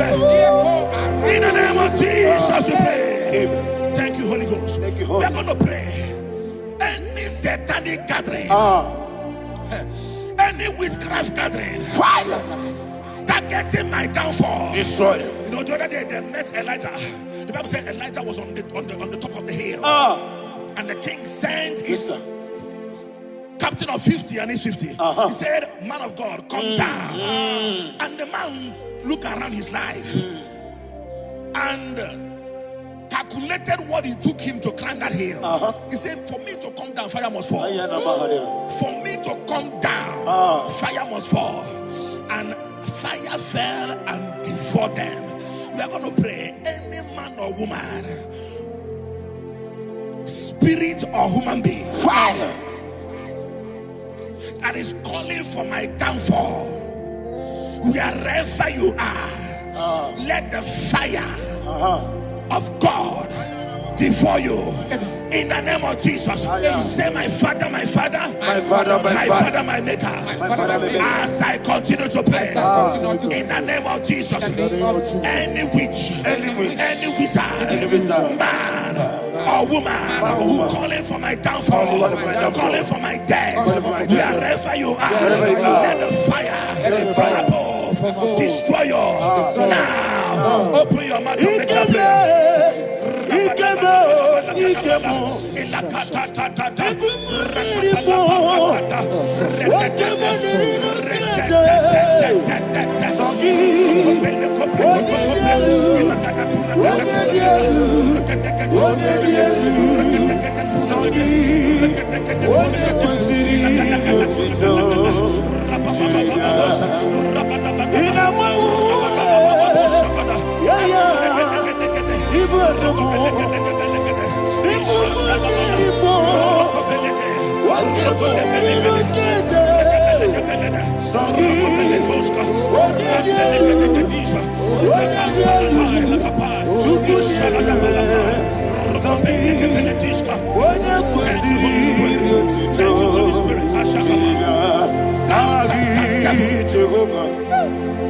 in the name of Jesus, we pray. Thank you, Holy Ghost. We're going to pray. Any satanic gathering, any witchcraft gathering, targeting my downfall, destroy them. You know, the other day they met Elijah. The Bible said Elijah was on the top of the hill, and the king sent his captain of 50 and his 50. He said, man of God, come down. And the man looked around his life and calculated what it took him to climb that hill. He said, for me to come down, fire must fall. For me to come down, fire must fall. And fire fell and devoured them. We are going to pray. Any man or woman, spirit or human being, that is calling for my downfall, wherever you are, let the fire of God devour you in the name of Jesus. Say, my Father, my Father, my Father, my Father, my Maker. As I continue to pray in the name of Jesus, any witch, any wizard, man or woman calling for my downfall, calling for my death, wherever you are, let the fire from above destroy you now. Open your mouth and make a prayer.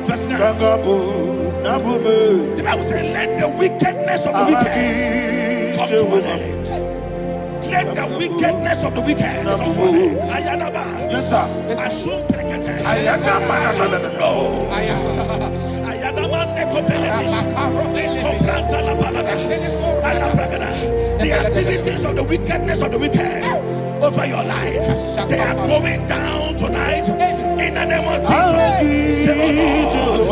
Verse 9. The The Bible says, let the wickedness of the wicked come to an end. Let the wickedness of the wicked come to an end. Ayadaba. Yes, sir. Assume prekete. Ayadaba. I don't know. Ayadaba nekopeletis. Kopranta la balada. Ala pragada. The activities of the wickedness of the wicked over your life, they are going down tonight in the name of Jesus. Say, oh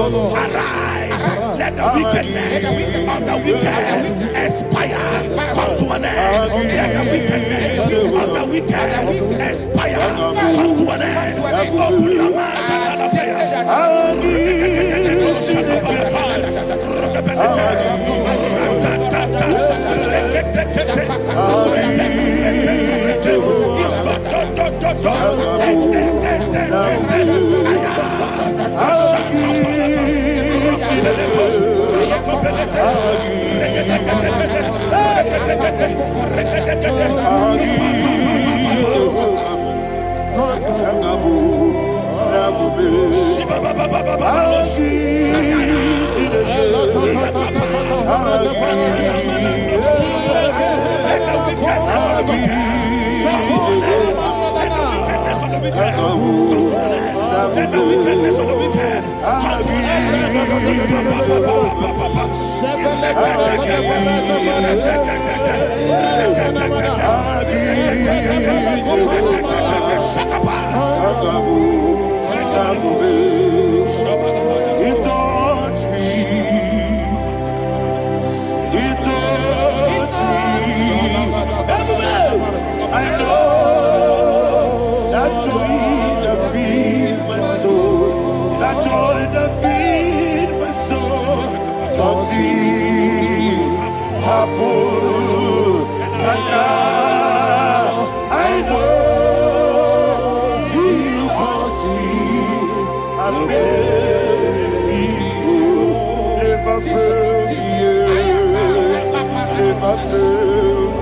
Lord, arise. Let the wickedness of the wicked expire. Come to an end. Let the wickedness of the wicked expire. Come to an end. Open your mouth and let the wickedness of the wicked come to an I know that joy that feeds my soul, that joy that feeds my soul. Something happened, and now I know He wants me. I never failed you, never failed.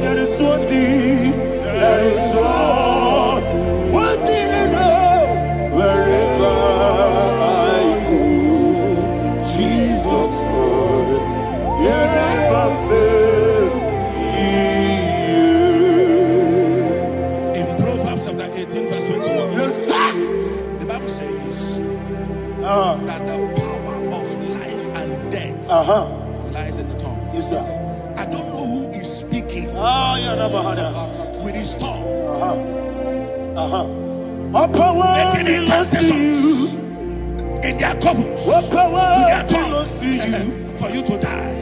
There is one thing, there is one thing I know. Wherever I go, Jesus Christ, you never fail me. In Proverbs chapter 18, verse 21, Yes, sir. the Bible says that the power of life and death lies in the tongue. Yes, sir. I don't know who is speaking with his tongue, All power making belongs to you. incantations in their covens What with power their belongs to you? tongue for you to die.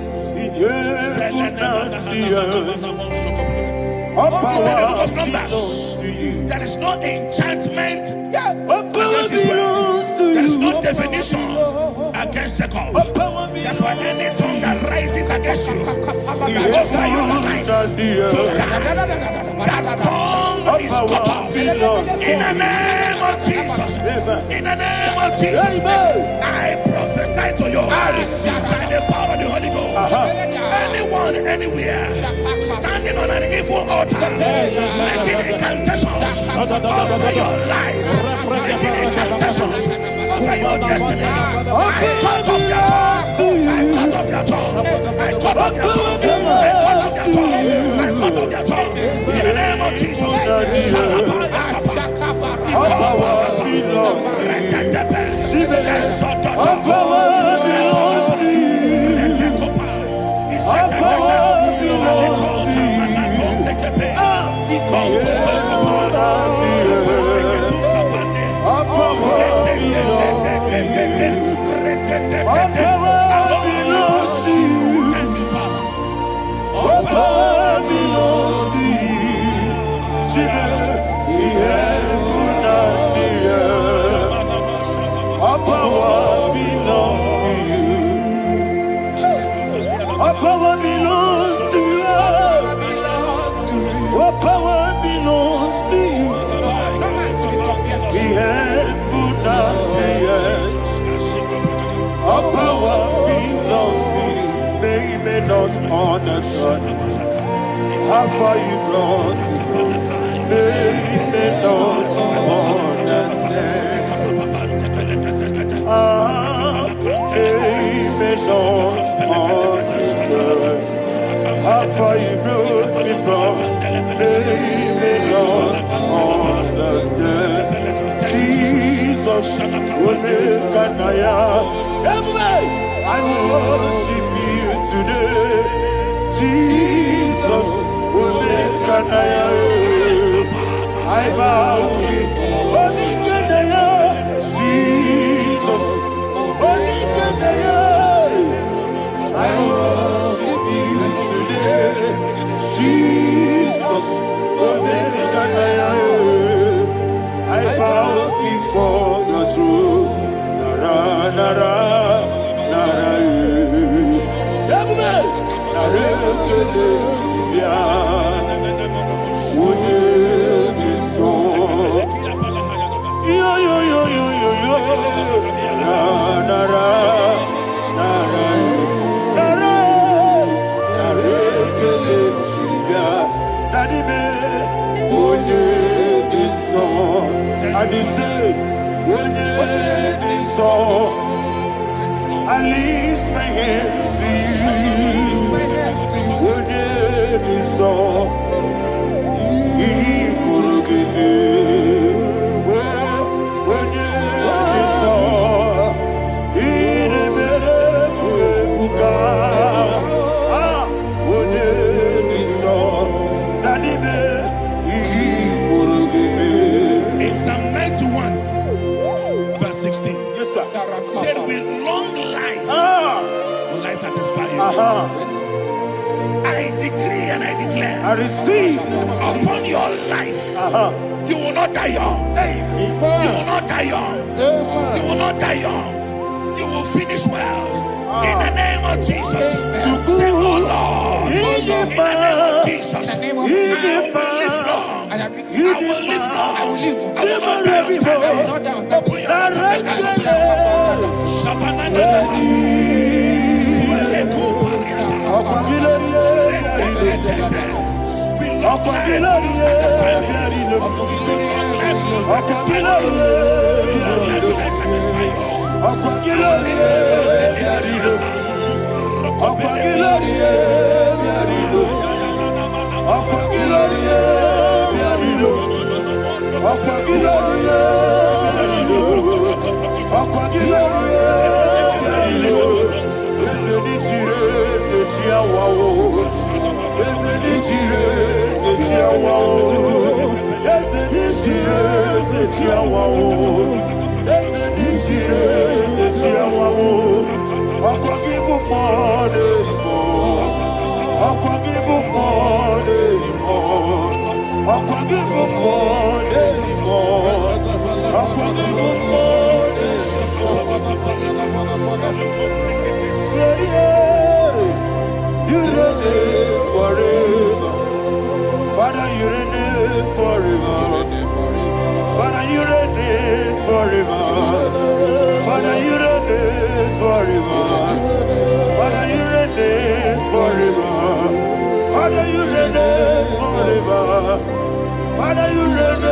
All He said in the book of power Numbers, belongs to you. there is no enchantment What power against Israel. belongs to you? There is no divination against Jacob. What power Therefore, any tongue that rises against you over your life to die, that tongue is cut off. In the name of Jesus. In the name of Jesus. I prophesy to you by the power of the Holy Ghost. Anyone, anywhere, standing on an evil altar, making incantations over your life, making incantations over your destiny, I cut off their tongue. I cut off their tongue. I cut off their tongue. I cut off their tongue. I cut off their tongue. In the name of Jesus. Understand. How far you brought me from. They may not understand. They may not understand. How far you brought me from. They may not understand. Jesus, will make an I worship you today. Jesus, will make an I bow before Jesus, I worship you today. Jesus, will make an I bow before your throne. Nara, nara, nara, I lift my hands to you. When it is so, he could give me. When it is so, he never buka. When it is so, that he could give me. In Psalm 91, verse 16. Yes, sir. Said with long life will I satisfy you. I decree and I declare, I receive upon your life, you will not die young. You will not die young. You will not die young. You will finish well. In the name of Jesus. Say, oh Lord, in the name of Jesus, I will live long. I will live long. I will not die on time. Open your mouth and you reign forever. Father, you reign forever. Father, you reign forever. Father, you reign forever. Father, you reign forever. Father, you reign forever. Father, you reign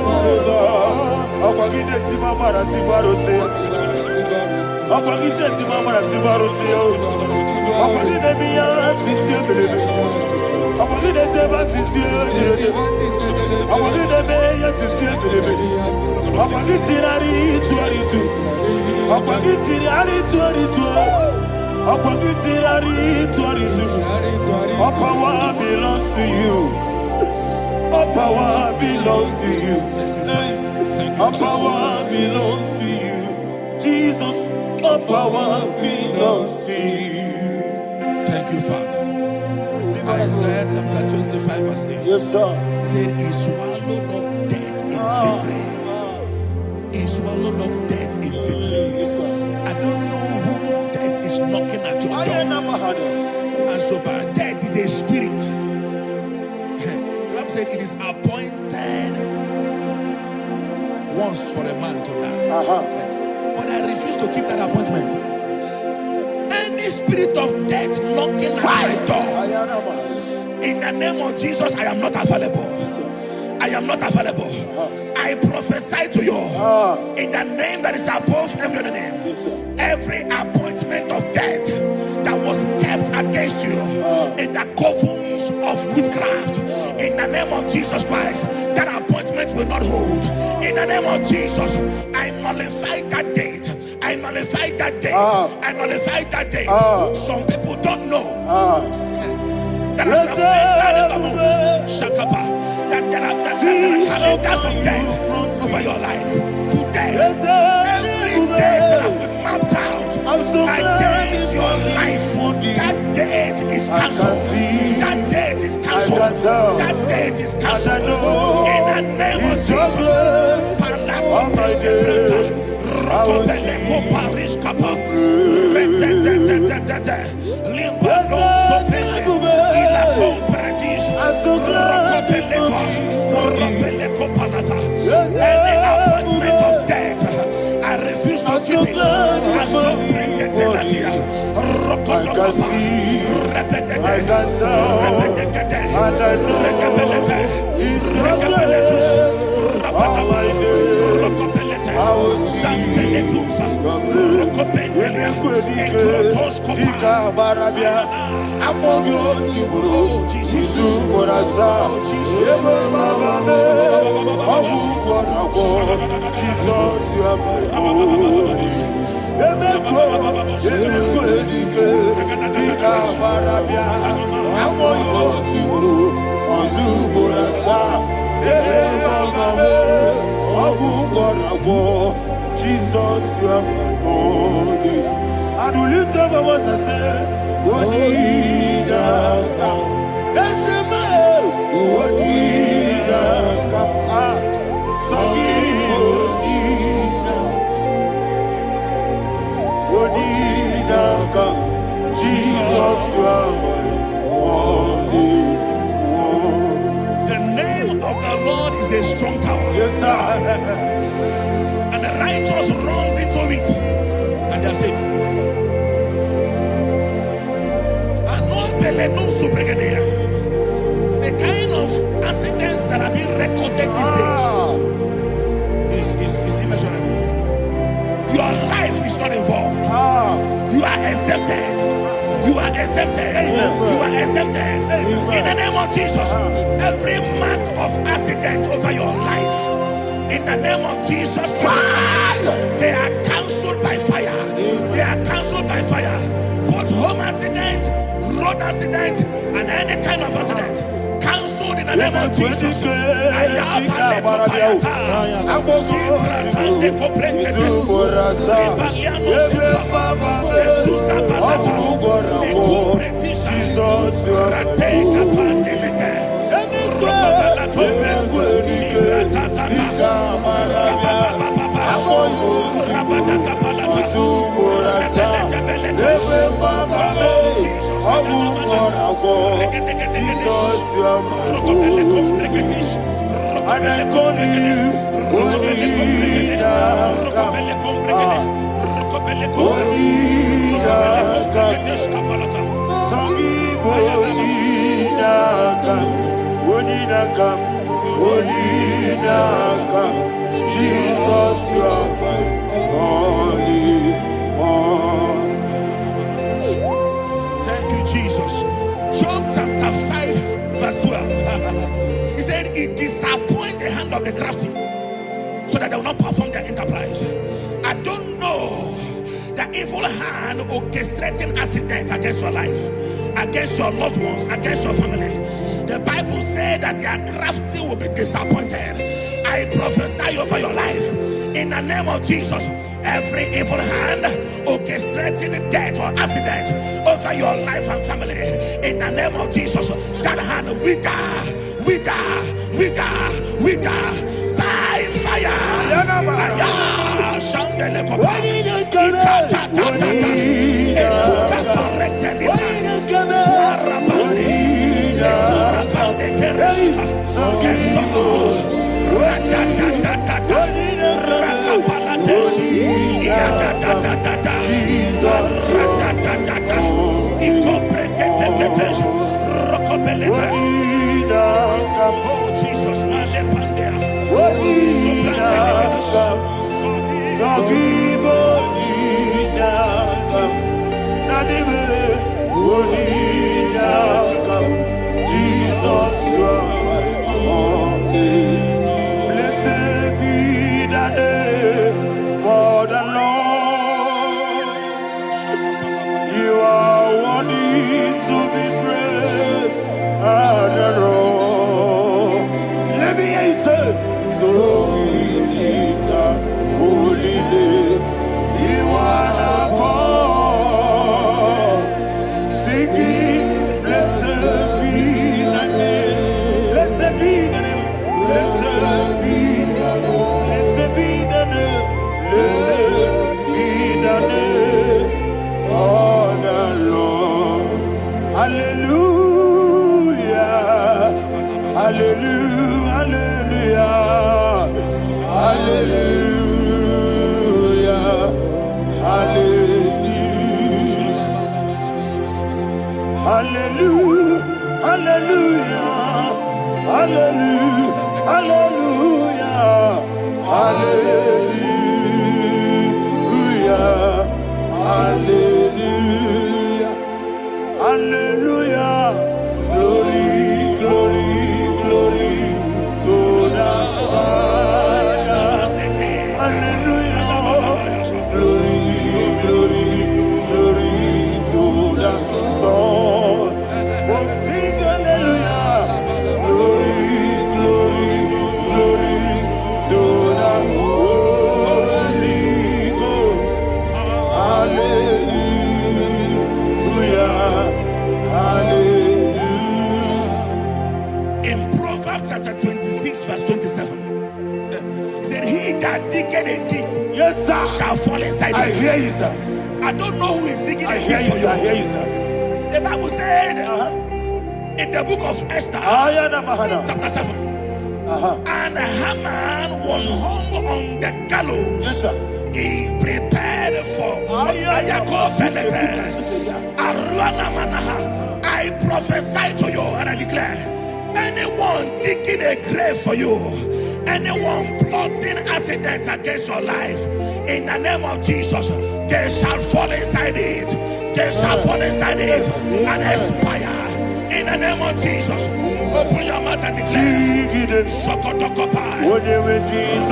forever. Akwagide timamara tibarose. Akwagide timamara tibarose. Akwagide biya sisiye. Akwagide teba sisiye. Akwagide beya sisiye. Akwagide tirari tuaritu. Akwagide tirari tuaritu. Akwagide tirari tuaritu. All power belongs to you. All power belongs to you. All power belongs to you. Jesus, all power belongs to you. Thank you, Father. Isaiah chapter 25, verse 8. Yes, sir. Said, he swallowed up death in victory. He swallowed up death in victory. Yes, sir. I don't know who death is knocking at your door. And so, but death is a spirit. God said it is appointed once for a man to die. But I refuse to keep that appointment. Any spirit of death knocking at my door, In the name of Jesus, I am not available. I am not available. I prophesy to you in the name that is above every other name. Every appointment of death that was kept against you in the covens of witchcraft, in the name of Jesus Christ, that appointment will not hold. In the name of Jesus, I nullify that date. I nullify that date. I nullify that date. Some people don't know that as of Shakapa, that there are calendars of death over your life. Today, every date that has been mapped out against your life, that date is cancelled. That date is cancelled. That date is cancelled. In the name of Jesus. Rokopeleko Paris Kappa. Limbano Sopele. Ila Compradis. Rokopeleko Palata. Any appointment of death, I refuse to keep it. I so bring it in Nigeria. Rokodokopa. Repetete. Jesus, you are holy. And we lift up our voice and say, Wonida come. Let's remember, Wonida come. Wonida come. Jesus, you are holy. The name of the Lord is a strong tower. Yes, sir. And the righteous runs into it and they are safe. The kind of accidents that are being recorded these days is immeasurable. Your life is not involved. You are exempted. You are exempted. You are exempted. In the name of Jesus, every mark of accident over your life, in the name of Jesus Christ, they are cancelled by fire. They are cancelled by fire. Both home accident, road accident, and any kind of accident, cancelled in the name of Jesus. Thank you, Jesus. Job chapter 5, verse 12. He said, it disappoints the hand of the crafty so that they will not perform their enterprise. I don't know the evil hand orchestrating accident against your life, against your loved ones, against your family. The Bible says that their crafty will be disappointed. I prophesy over your life in the name of Jesus. Every evil hand orchestrating death or accident over your life and family, in the name of Jesus, that hand wither by fire. Rokopelete hallelujah, hallelujah, hallelujah, hallelujah, hallelujah, hallelujah, hallelujah, hallelujah, hallelujah, glory, glory, glory to the Father, hallelujah, glory, glory, glory to the Son, oh sing hallelujah, glory, glory, glory to the Holy Ghost, hallelujah, hallelujah. In Proverbs chapter 26, verse 27, said, he that diggeth a deep, Yes, sir. shall fall inside I it. hear you, sir. I don't know who is digging I a hear deep you, for sir. I hear you. you, sir. The Bible said in the book of Esther, chapter 7, and Haman was hung on the gallows. Yes, sir. He prepared for I prophesy to you and I declare, anyone digging a grave for you, anyone plotting accidents against your life, in the name of Jesus, they shall fall inside it. They shall fall inside it and expire. In the name of Jesus, open your mouth and declare. Shokotokopai. When you with Jesus,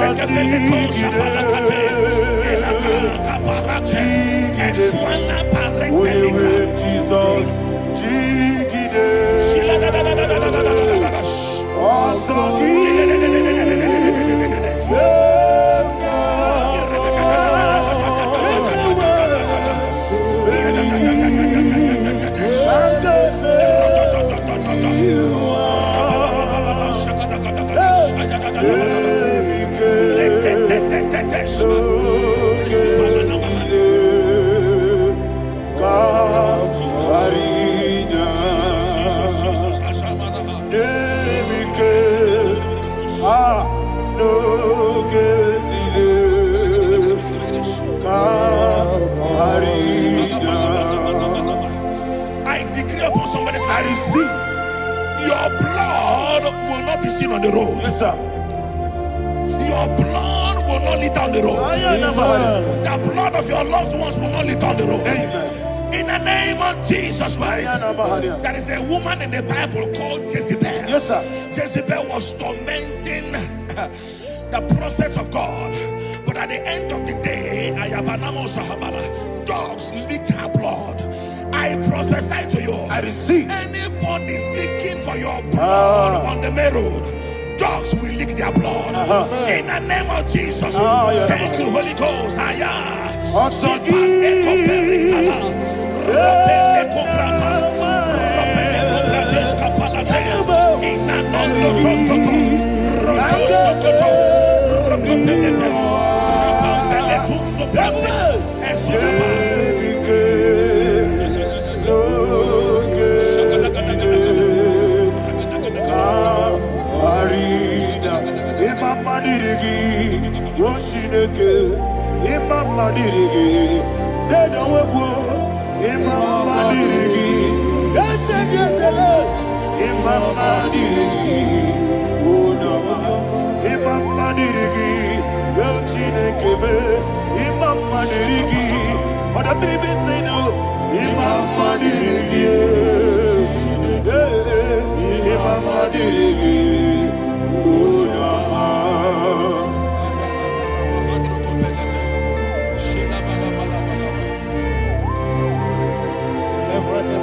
I decree upon somebody's I life, receive. your blood will not be seen on the road. Yes, sir. Your blood will not lead down the road. The blood of your loved ones will not lead down the road. Amen. In the name of Jesus Christ. There is a woman in the Bible called Jezebel. Yes, sir. Jezebel was tormenting the prophets of God. But at the end of the day, dogs licked her blood. I prophesy to you. I receive. Anybody seeking for your blood on the main road, dogs will lick their blood. In the name of Jesus. Thank you, Holy Ghost.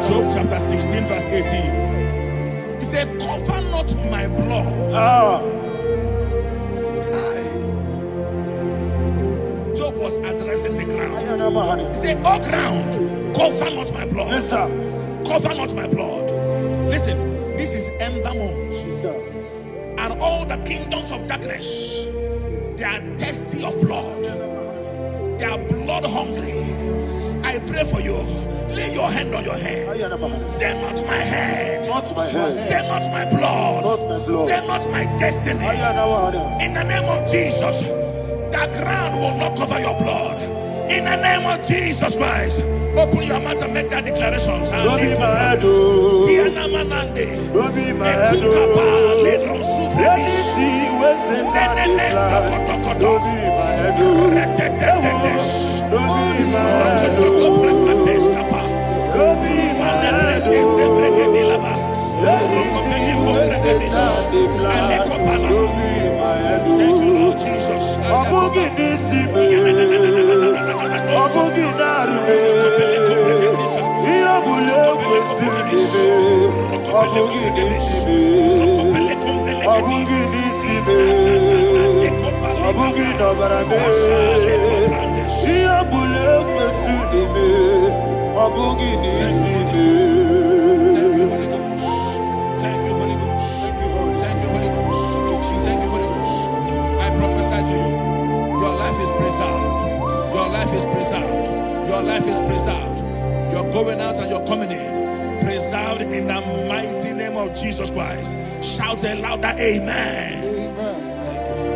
Job chapter 16 verse 18. He said, cover not my blood. Job was addressing the ground. He said, oh ground, cover not my blood. Yes, sir. Cover not my blood. Listen, this is ember month. Yes, sir. And all the kingdoms of darkness, they are thirsty of blood. They are blood hungry. I pray for you. Lay your hand on your head. Say, not my head. Not my head. Say, not my blood. Not my blood. Say, not my destiny. In the name of Jesus, the ground will not cover your blood. In the name of Jesus Christ, open your mouth and make that declaration. Don't be mad, oh. Don't be mad, oh. Anything was in that blood. Don't be mad, oh. Don't be mad, oh. Don't be mad, oh. Thank you, Lord Jesus. Your life is preserved. You're going out and you're coming in. Preserved in the mighty name of Jesus Christ. Shout a louder amen. Thank you,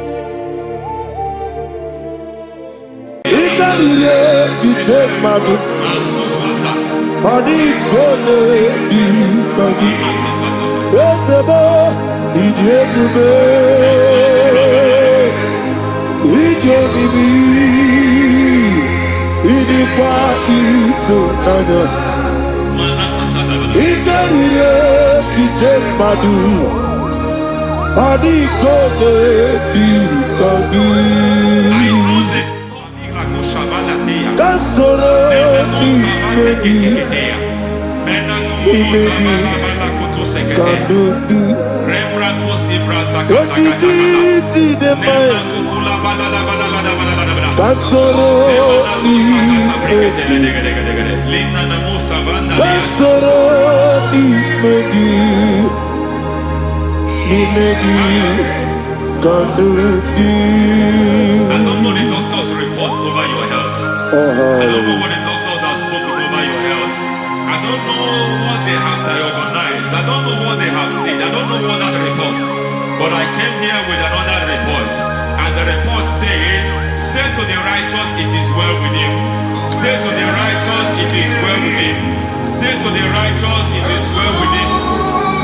I don't know the doctor's report over your health. I don't know what the doctors have spoken over your health. I don't know what they have diagnosed. I don't know what they have said. I don't know what that report. But I came here with another report. And the report said, say to the righteous, it is well with him. Say to the righteous, it is well with him. Say to the righteous, it is well with him.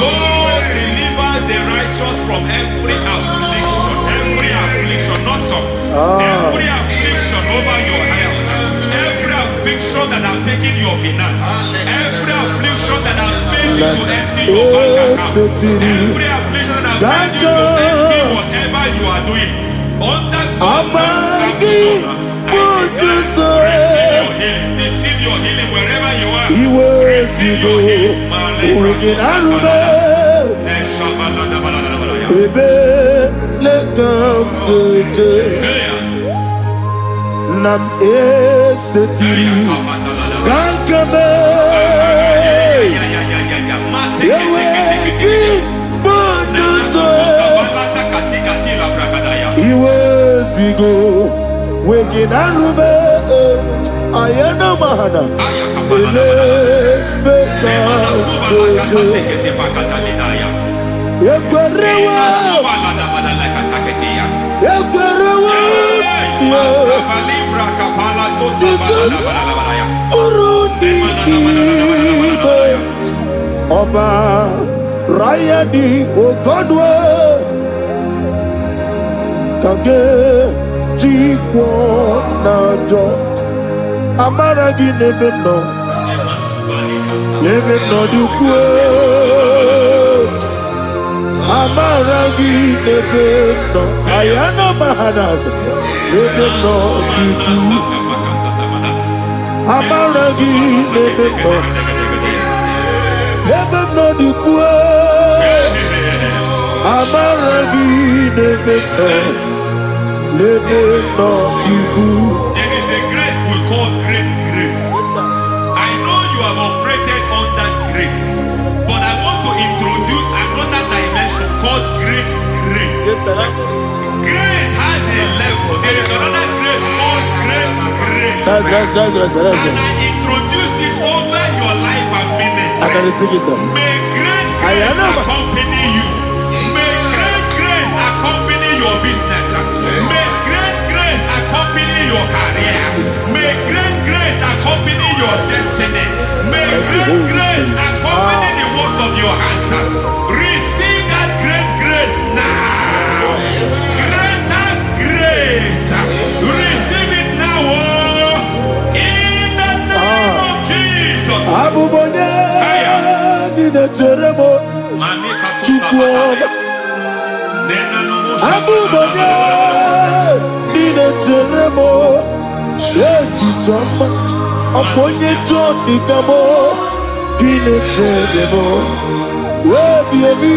God delivers the righteous from every affliction. Every affliction, not some. Every affliction over your health. Every affliction that have taken your finance. Every affliction that have made you to empty your bank account. Every affliction that have made you to empty whatever you are doing. Under receive your healing wherever you are. Receive your healing. Nam esetiri gankame yeweki bonuso iwezigo weginarube ayana mahana ele beka yekwerewa Jesus Urundi Oba Rayadi Ogodwe Kage Jikwo Najo Amaragi Nebeno Nebeno Dukwe Amaragi Nebeno Ayana Mahanas Nebeno Dukwe Amaragi Nebeno Nebeno Dukwe Amaragi Nebeno Nebeno Dukwe. There is a grace we call great grace. I know you have operated on that grace, but I want to introduce another dimension called great grace. Grace has a level. There is another grace called grace. great grace. That's And I introduce it over your life and ministry. I can receive it, sir. May great grace accompany you. May great grace accompany your business. May great grace accompany your career. May great grace accompany your destiny. May great grace accompany the works of your hands. Receive that great grace now. Greater grace. Receive it now. In the name of Jesus. Aponye Johnny Gamo, Pinetemo, Baby,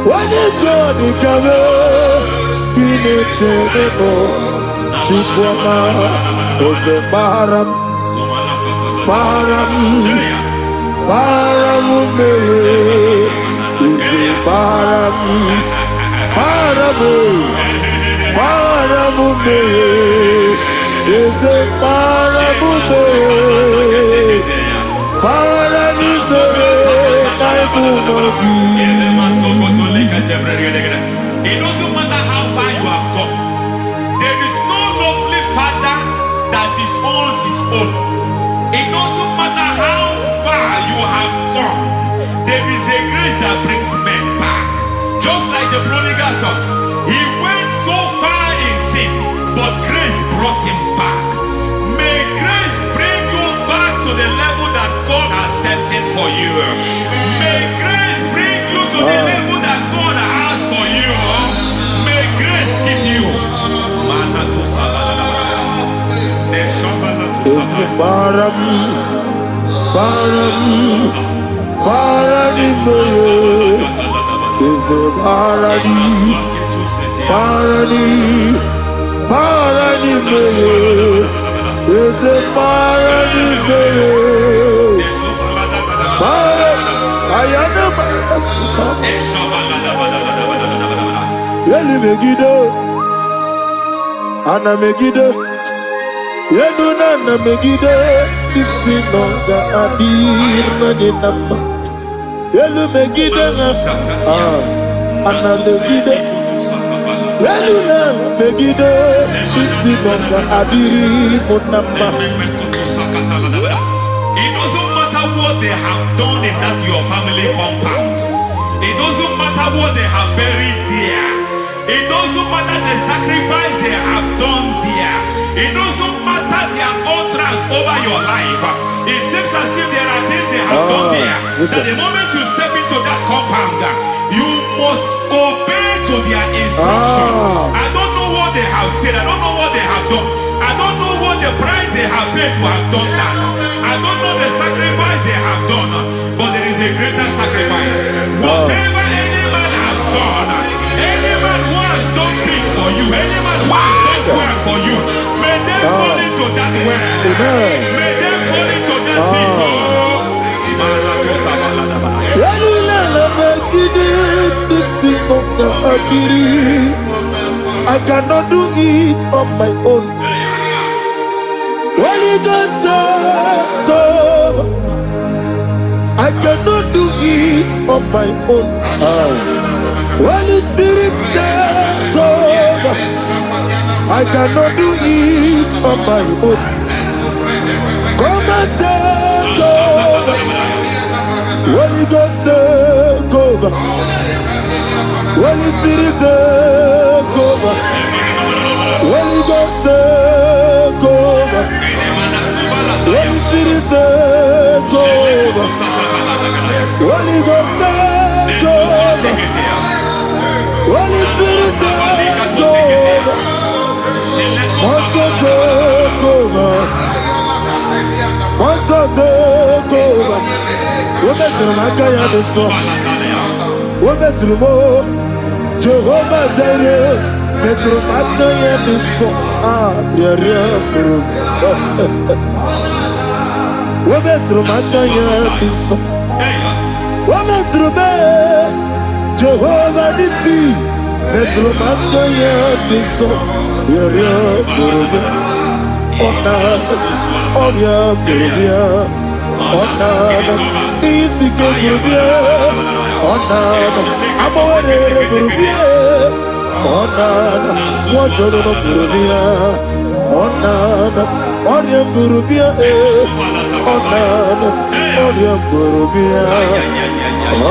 when you Johnny Gamo, Pinetemo, Chikwama, Ose Baram, Baramume, Ose Baramume, is a parabude, parabude, it doesn't matter how far you have gone. There is no lovely father that disowns his own. It doesn't matter how far you have gone. There is a grace that brings men back. Just like the prodigal son, he went so far in sin, but grace brought him back. May grace bring you back to the level that God has destined for you. May grace bring you to the level that God has for you. May grace give you. Ana Megiddo, Yenuna Megiddo, Isinonga Adir Maninama, Yelu Megiddo, Ana Megiddo, Yenuna Megiddo, Isinonga Adir Munama. It doesn't matter what they have done in that your family compound. It doesn't matter what they have buried there. It doesn't matter the sacrifice they have done there. It doesn't matter their utterance over your life. It seems as if there are things they have done there. That the moment you step into that compound, you must obey to their instruction. I don't know what they have said. I don't know what they have done. I don't know what the price they have paid to have done that. I don't know the sacrifice they have done. But there is a greater sacrifice. Whatever any man has done, any man who has done big for you, any man who has done well for you, may they fall into that well. May they fall into that pit. I cannot do it on my own. Holy Ghost, I cannot do it on my own. Holy Spirit, take over. I cannot do it on my own. Come and take over. Holy Ghost, take over. Holy Spirit, take over. Holy Ghost, take over. Holy Spirit, take over. Holy Ghost, take over. Holy Spirit, take over. Master, take over. Master, take over. We're better than I can do so. We're better than more. Jehovah Jireh, better than I can do so. Yeah. We're better than I can do so. We're better than Jehovah Nissi. Metromanta ya biso Yere burubia Ona Onya burubia Ona Isike burubia Ona Amore burubia Ona Wajoro burubia Ona Onya burubia Ona Onya burubia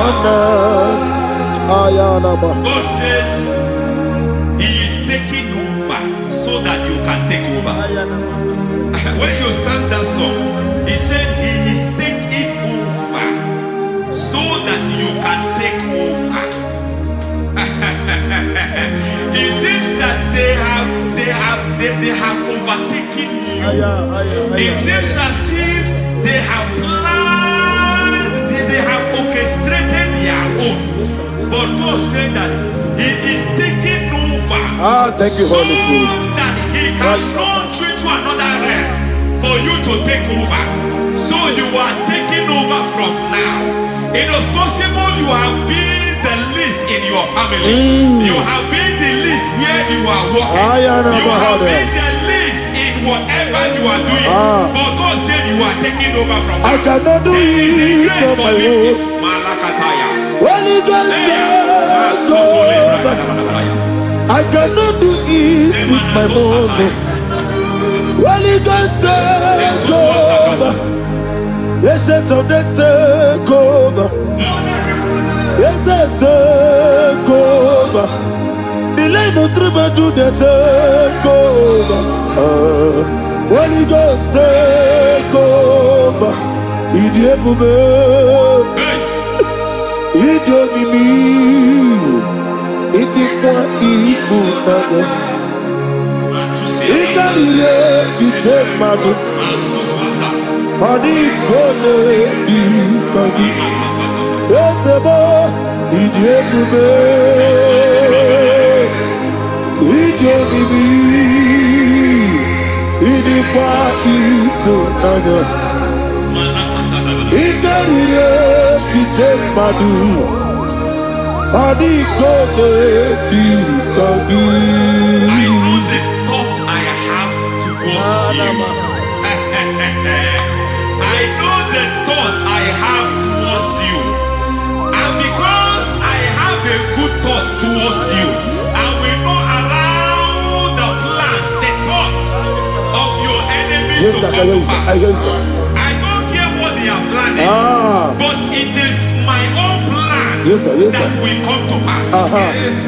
Ona Ayanaba. God says He is taking over so that you can take over. When you sang that song, He said He is taking over so that you can take over. It seems that they have overtaken you. It seems as if they have planned, they have orchestrated their own. But God said that He is taking over. Thank you, Holy Spirit. So that He can launch you to another realm for you to take over. So you are taking over from now. It is possible you have been the least in your family. You have been the least where you are working. You have been the least in whatever you are doing. But God said you are taking over from now. I cannot do it on my own. Holy Ghost, take over. I cannot do it with my muscle. Holy Ghost, take over. Yes, of this take over. Yes, take over. Delay no trouble to the take over. Holy Ghost, take over. Idio mimi, idikwa ifunana. Ikarire titemadu, adi kone dikagi. Esebo idio mimi, idikwa ifunana. Ikarire titemadu, adi kone dikagi. I know the thoughts I have towards you. I know the thoughts I have towards you. And because I have a good thought towards you, and we know around the plans, the thoughts of your enemies to come to pass. I don't care what they are planning, but it is my own plan that will come to pass.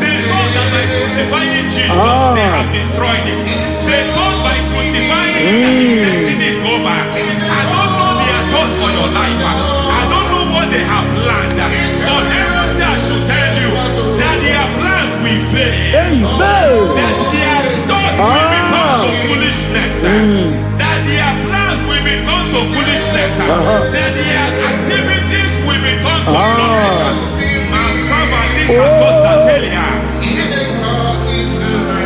They thought that by crucifying Jesus, they have destroyed him. They thought by crucifying him that his destiny is over. I don't know their thoughts for your life. I don't know what they have planned. But heaven says I should tell you that their plans will fail. That their thoughts will become to foolishness. That their plans will become to foolishness. That their activities will become to nothing.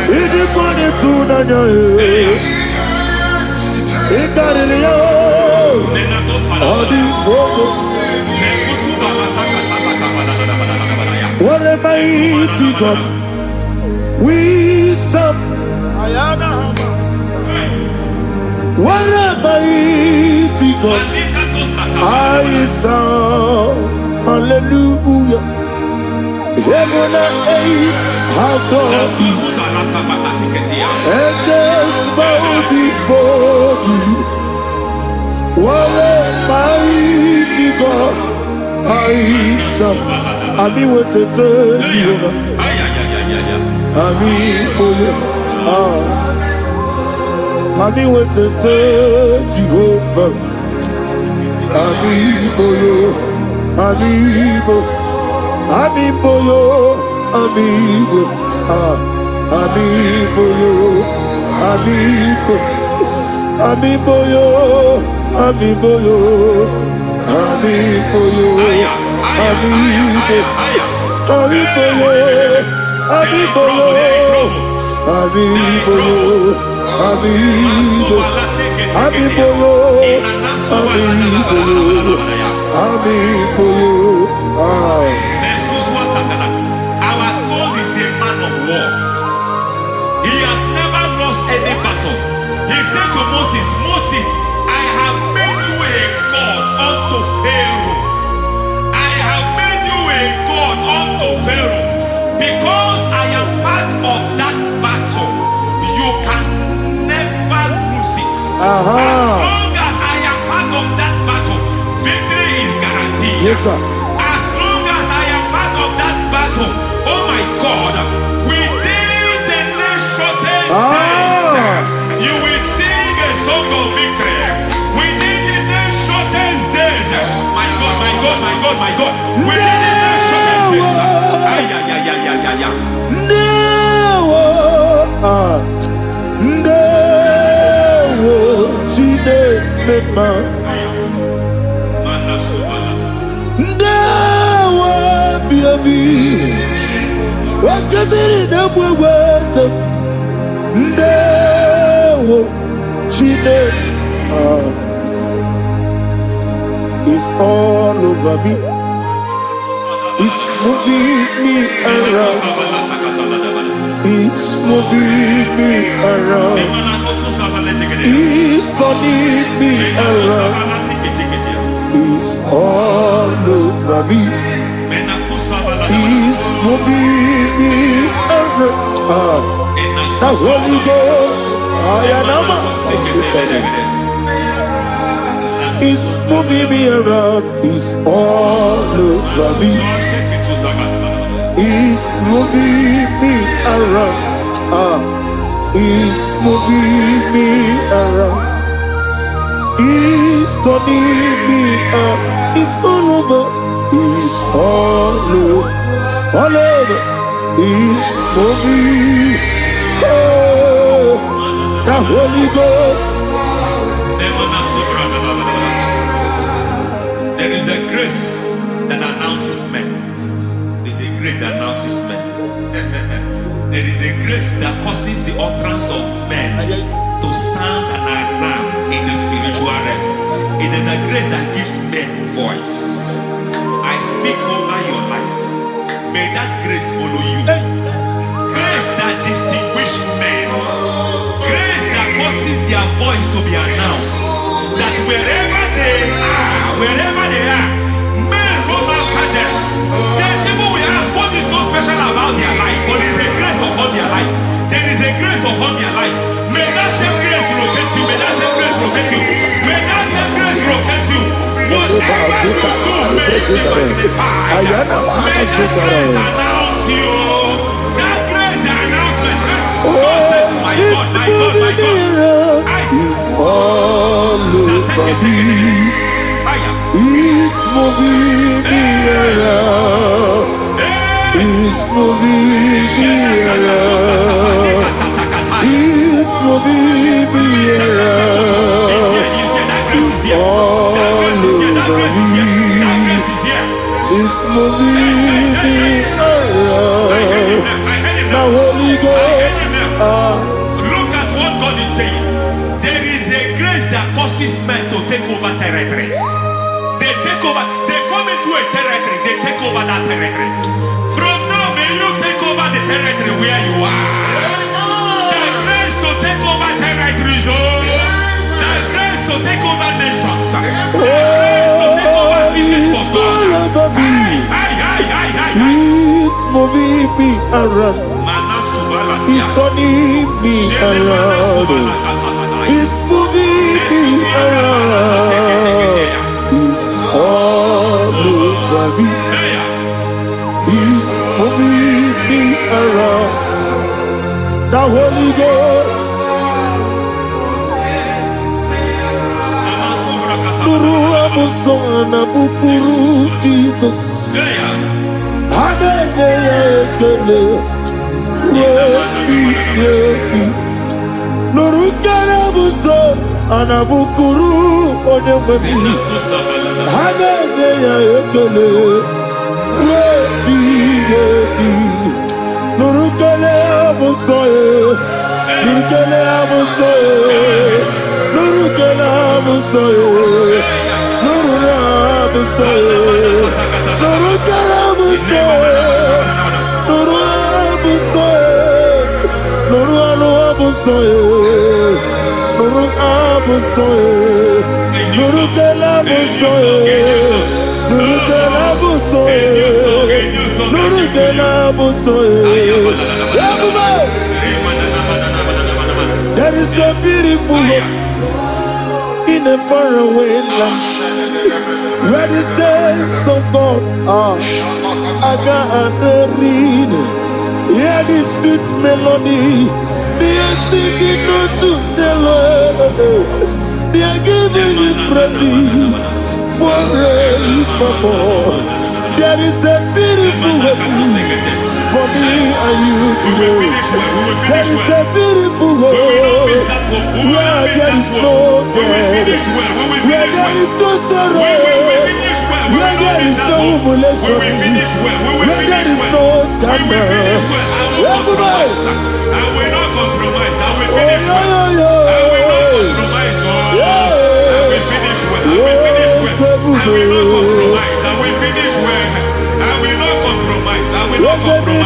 Idipone tunanya Ikariyo Adi Ogo What a mighty God we serve. What a mighty God I serve. Hallelujah. Heaven and earth have gone, and just bow before you. What a mighty God I serve. I mean, what a Jehovah. I mean, what a Jehovah. I mean, amigo, amigo, amigo, amigo, amigo, amigo, amigo, Our God is a man of As long as I am part of that battle, victory is guaranteed. Yes, sir. As long as I am part of that battle, oh my God, within the next shortest days, you will sing a song of victory. Within the next shortest days, my God, my God, my God, my God. Within the next shortest days, It's all over me. It's moving me around. It's moving me around. It's turning me around. It's all over me. It's moving me around. The Holy Ghost, it's moving me around. It's all over me. It's moving me around. It's moving me around. It's turning me up. It's all over. It's all over. All over. It's moving. Oh, the Holy Ghost. There is a grace that announces men. There is a grace that announces men. There is a grace that causes the utterance of men to sound an alarm in the spiritual realm. It is a grace that gives men voice. I speak over your life. May that grace follow you. Grace that distinguishes men. Grace that causes their voice to be announced. That wherever they are, men run after them. Then people will ask, what is so special about their life? But there is a grace upon their life. There is a grace upon their life. May that same grace locate you. May that same grace locate you. May that same grace locate you. Whatever you do, may it be magnified. May that grace announce you. That grace announcement. God says, my God, my God, my God. It's all over me. It's moving me around. It's moving me around. It's moving me around. It's all over me. It's moving me around. Now Holy Ghost. Look at what God is saying. There is a grace that causes men to take over territory. They take over, they come into a territory, they take over that territory. From now, may you take over the territory where you are. The grace to take over territories, the grace to take over nations, the grace to take over cities for God. He's moving me around. He's turning me around. He's moving me around. He's all over me. He's moving me around. The Holy Ghost. Nuru amusona bukuru Jesus. Nurukana buso anabukuru onememi hanene ya ekele nurukana buso nurukana buso nurukana buso nurukana buso nurukana buso Nuru abusoye, nuru abusoye, nuru kelabusoye, nuru kelabusoye, nuru kelabusoye. There is a beautiful hope. in a faraway land, where the saints of God are, I got the reading. Hear the sweet melody, they are singing unto the Lord, they are giving you praise forevermore. There is a beautiful way for me and you to go. There is a beautiful way where there is no death, where there is no sorrow, where there is no humiliation, where there is no scandal. Everybody, I will not compromise. I will finish well. I will not compromise. I will finish well. I will finish well. I will not compromise. I will finish well. I will not compromise. I will not compromise.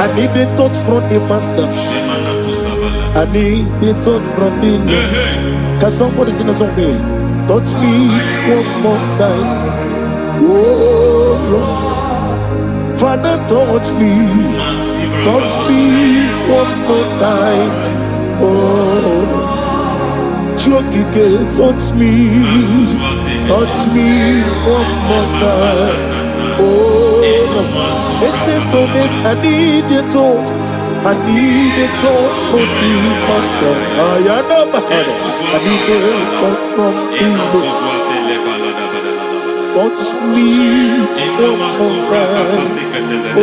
I need a touch from the master. I need a touch from the Lord. Can somebody sing a song there? Touch me one more time. Oh Lord, Father, touch me. Touch me one more time. Oh, Chokike, touch me. Touch me one more time. Oh, listen to this, I need your touch. I need a touch from the master. I need a touch from the Lord. Touch me one more time. Oh,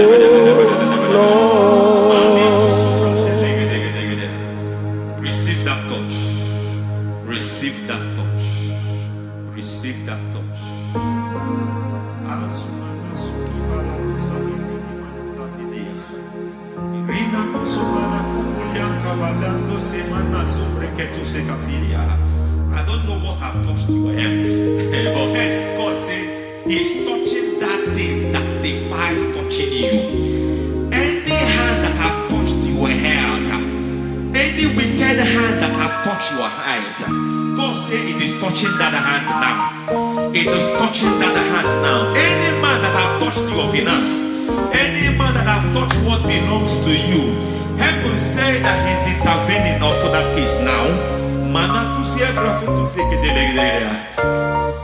Lord. Receive that touch. Receive that touch. Receive that touch. I don't know what I've touched your health, but hence God said He's touching that thing that defied touching you. Any hand that have touched your health, any wicked hand that have touched your health, God said it is touching that hand now. It is touching that hand now. Any man that have touched your finance, any man that have touched what belongs to you, heaven say that He's intervening after that case now.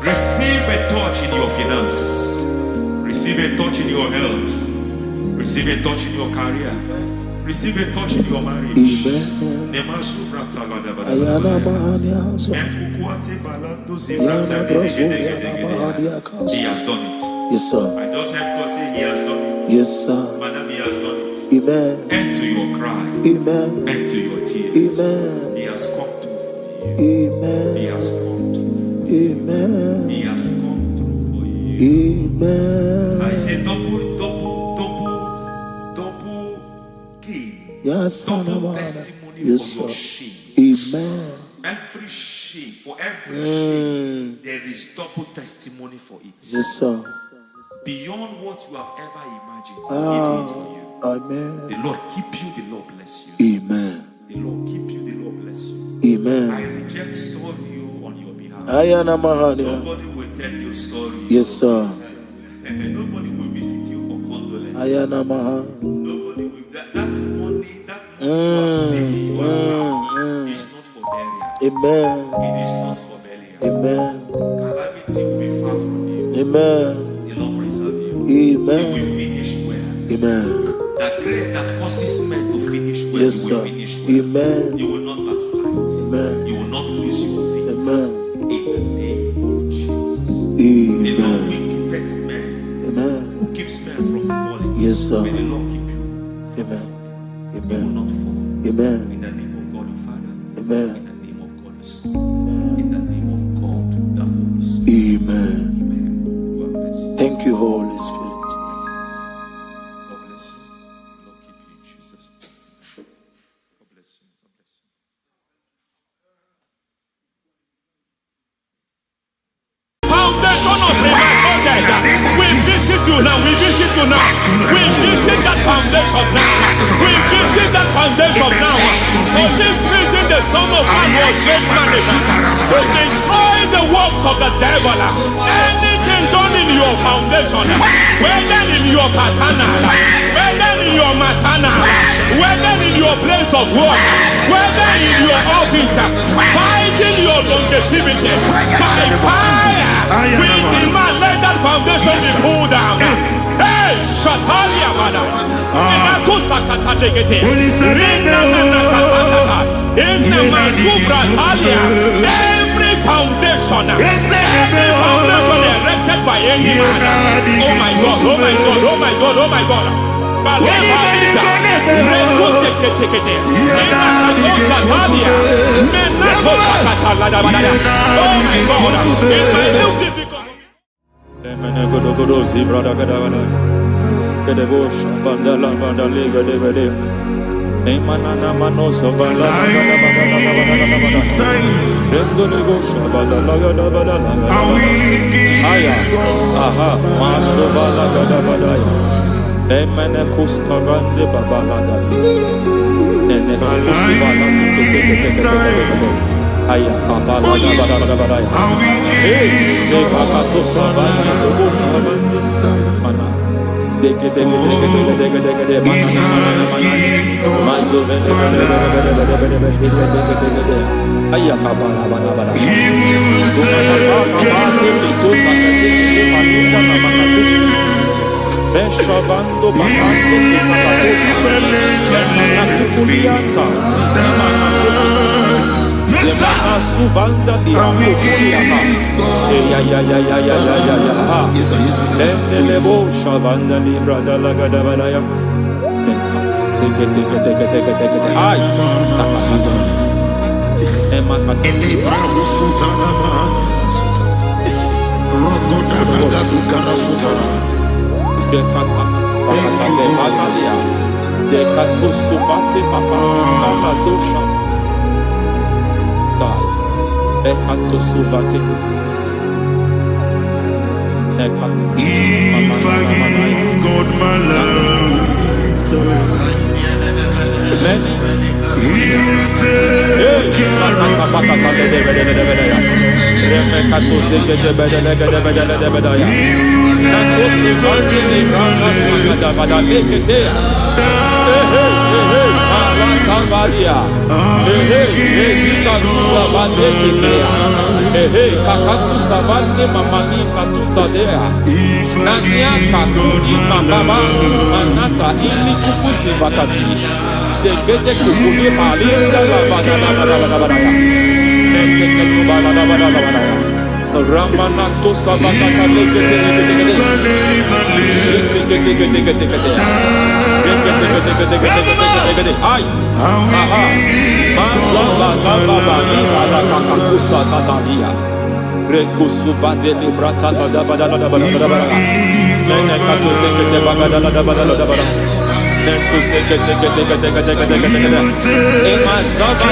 Receive a touch in your finance. Receive a touch in your health. Receive a touch in your career. Receive a touch in your marriage. Amen. He has done it. Yes, sir. I just heard God say He has done it. Yes, sir. Madam, He has done it. Amen. End to your cry. Amen. End to your tears. Amen. He has come through for you. Amen. He has come through for you. Amen. He has come through for you. Amen. I say double gain. Yes, double testimony yes, for your sir. shame. Amen. Every shame, for every shame, there is double testimony for it. Yes, sir. Beyond what you have ever imagined, He did it for you. Amen. The Lord keep you, the Lord bless you. Amen. The Lord keep you, the Lord bless you. Amen. I reject sorrow on your behalf. Nobody will tell you sorry. Yes, sir. And nobody will visit you for condolence. Nobody will. That money you have seen in your account is not for burial. Amen. It is not for burial. Amen. Calamity will be far from you. Amen. The Lord preserve you. Amen. You will finish well. Amen. That grace that causes men to finish well, Yes, you will sir. finish well. Amen. You will not backslide. Amen. You will not lose your faith. Amen. In the name of Jesus. Amen. The Lord will keep men. Amen. Who keeps men from falling. Yes, sir. May the Lord keep you. Amen. You will Amen. not fall. Amen. In the name of God the Father. Amen. In the name of God the Son. In the name of God the Holy Spirit. Amen. Amen. You are blessed. Thank you, Holy Spirit. God bless you. The Lord keep you in Jesus' name. God bless you. God bless you. Foundation of premature death. We visit you now. We visit you now. We visit that foundation now. We visit that foundation now. For this reason, the Son of Man was made manifest to destroy the works of the devil. Anything done in your foundation, whether in your paternal, whether in your maternal, whether in your place of work, whether in your office, fighting your longevity by fire. We demand let that foundation be pulled down. Hey, Shatalia Mada. Inatusakata legete. Rina Manakatasaka. Inna Masubra Talia. Every foundation erected by any man. Oh my God, oh my God, oh my God, oh my God. Balebalita. Retuseketekete. Inakatosatalia. Menatosakataladabalaya. Oh my God. In my new difficult. Aya kapala da badaya. Hey, bakato sabanya dobo mana. Deke mana. Mazo vele. Aya kapala bada. Beshavando bakando kukulianta Yemana suvanda di kukuliata ya Lebo shavanda libra da lagada balaya Teke ay nakasata Emakata Libra usutana Rogoda nagadukara sutara Dekata Bakata Batalia Dekato Suvati Papa Amadosha Dai Dekato Suvati Dekato If I give God my love Many He'll take care of me Remekato Segete Bedele Nato Sivandi Librata Shagada Badaleketea Alantambalia Rezita Susa Badeketea Kakatu Savandi Mamani Katu Sadea Nania Kakuri Mababa Anata Ili Kukusi Bakati Dekete Kukuli Malinda Labada Neketu Bada Ramanato Sabakata Lekete Ay Aha Mazaba Baba Libala Kakakusa Tatalia Rekusuva de Librata Bada Menekato Sekete Bagada Nentu Sekete Emazaba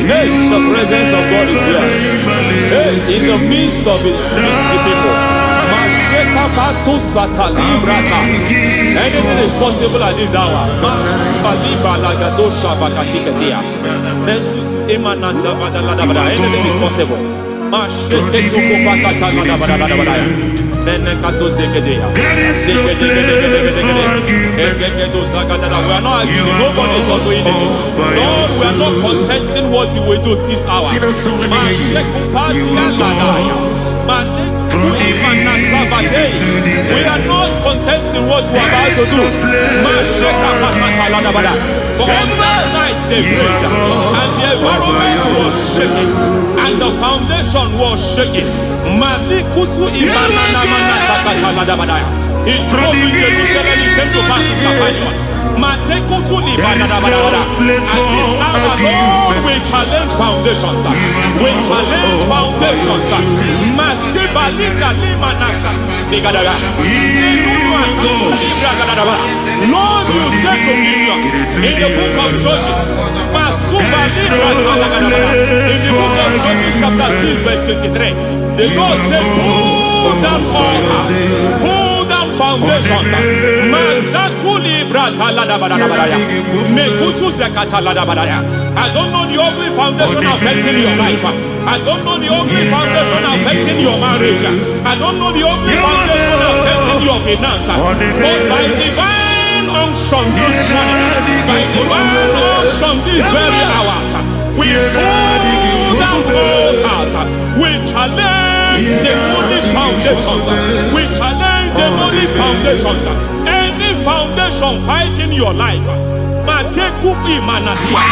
Hey, the presence of God is here. Hey, in the midst of His people. Anything is possible at this hour. Anything is possible. are not arguing. Nobody is arguing it. Lord, we are not contesting what you will do this hour. We are not contesting what you are about to do. For all that night they prayed, and the environment was shaking, and the foundation was shaking. He spoke in Jerusalem, he came to pass in Capernaum. At this hour, Lord, we challenge foundations. We challenge foundations. Lord, you said to Gideon in the book of Judges, in the book of Judges chapter 6 verse 23, the Lord said, pull down altars, pull down foundations. I don't know the ugly foundation affecting your life. I don't know the ugly foundation affecting your marriage. I don't know the ugly foundation affecting your finance. But by divine unction this morning, by divine unction these very hours, we pull down altars. We challenge demonic foundations. We challenge demonic foundations. Any foundation fighting your life, Matekupi Manasia,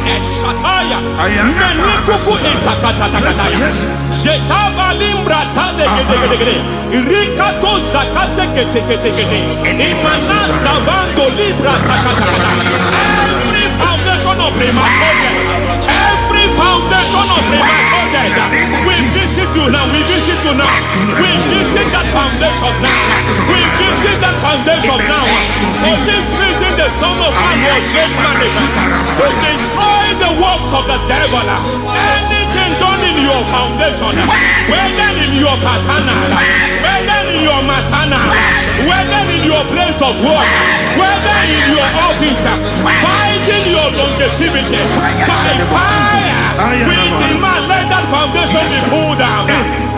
Eshataya, Menikupu Itakatatakataya, Shetabalim Bratade, Rikato Zakate, Imanasa Vando Libra Takataka. Every foundation of premature death, every foundation of premature death, we visit you now, we visit you now, we visit that foundation now, we visit that foundation now. For this reason, the Son of Man was made manifest to destroy the works of the devil. Anything done in your foundation, whether in your paternal, whether in your maternal, whether in your place of work, whether in your office, fighting your longevity by fire, we demand let that foundation be pulled down.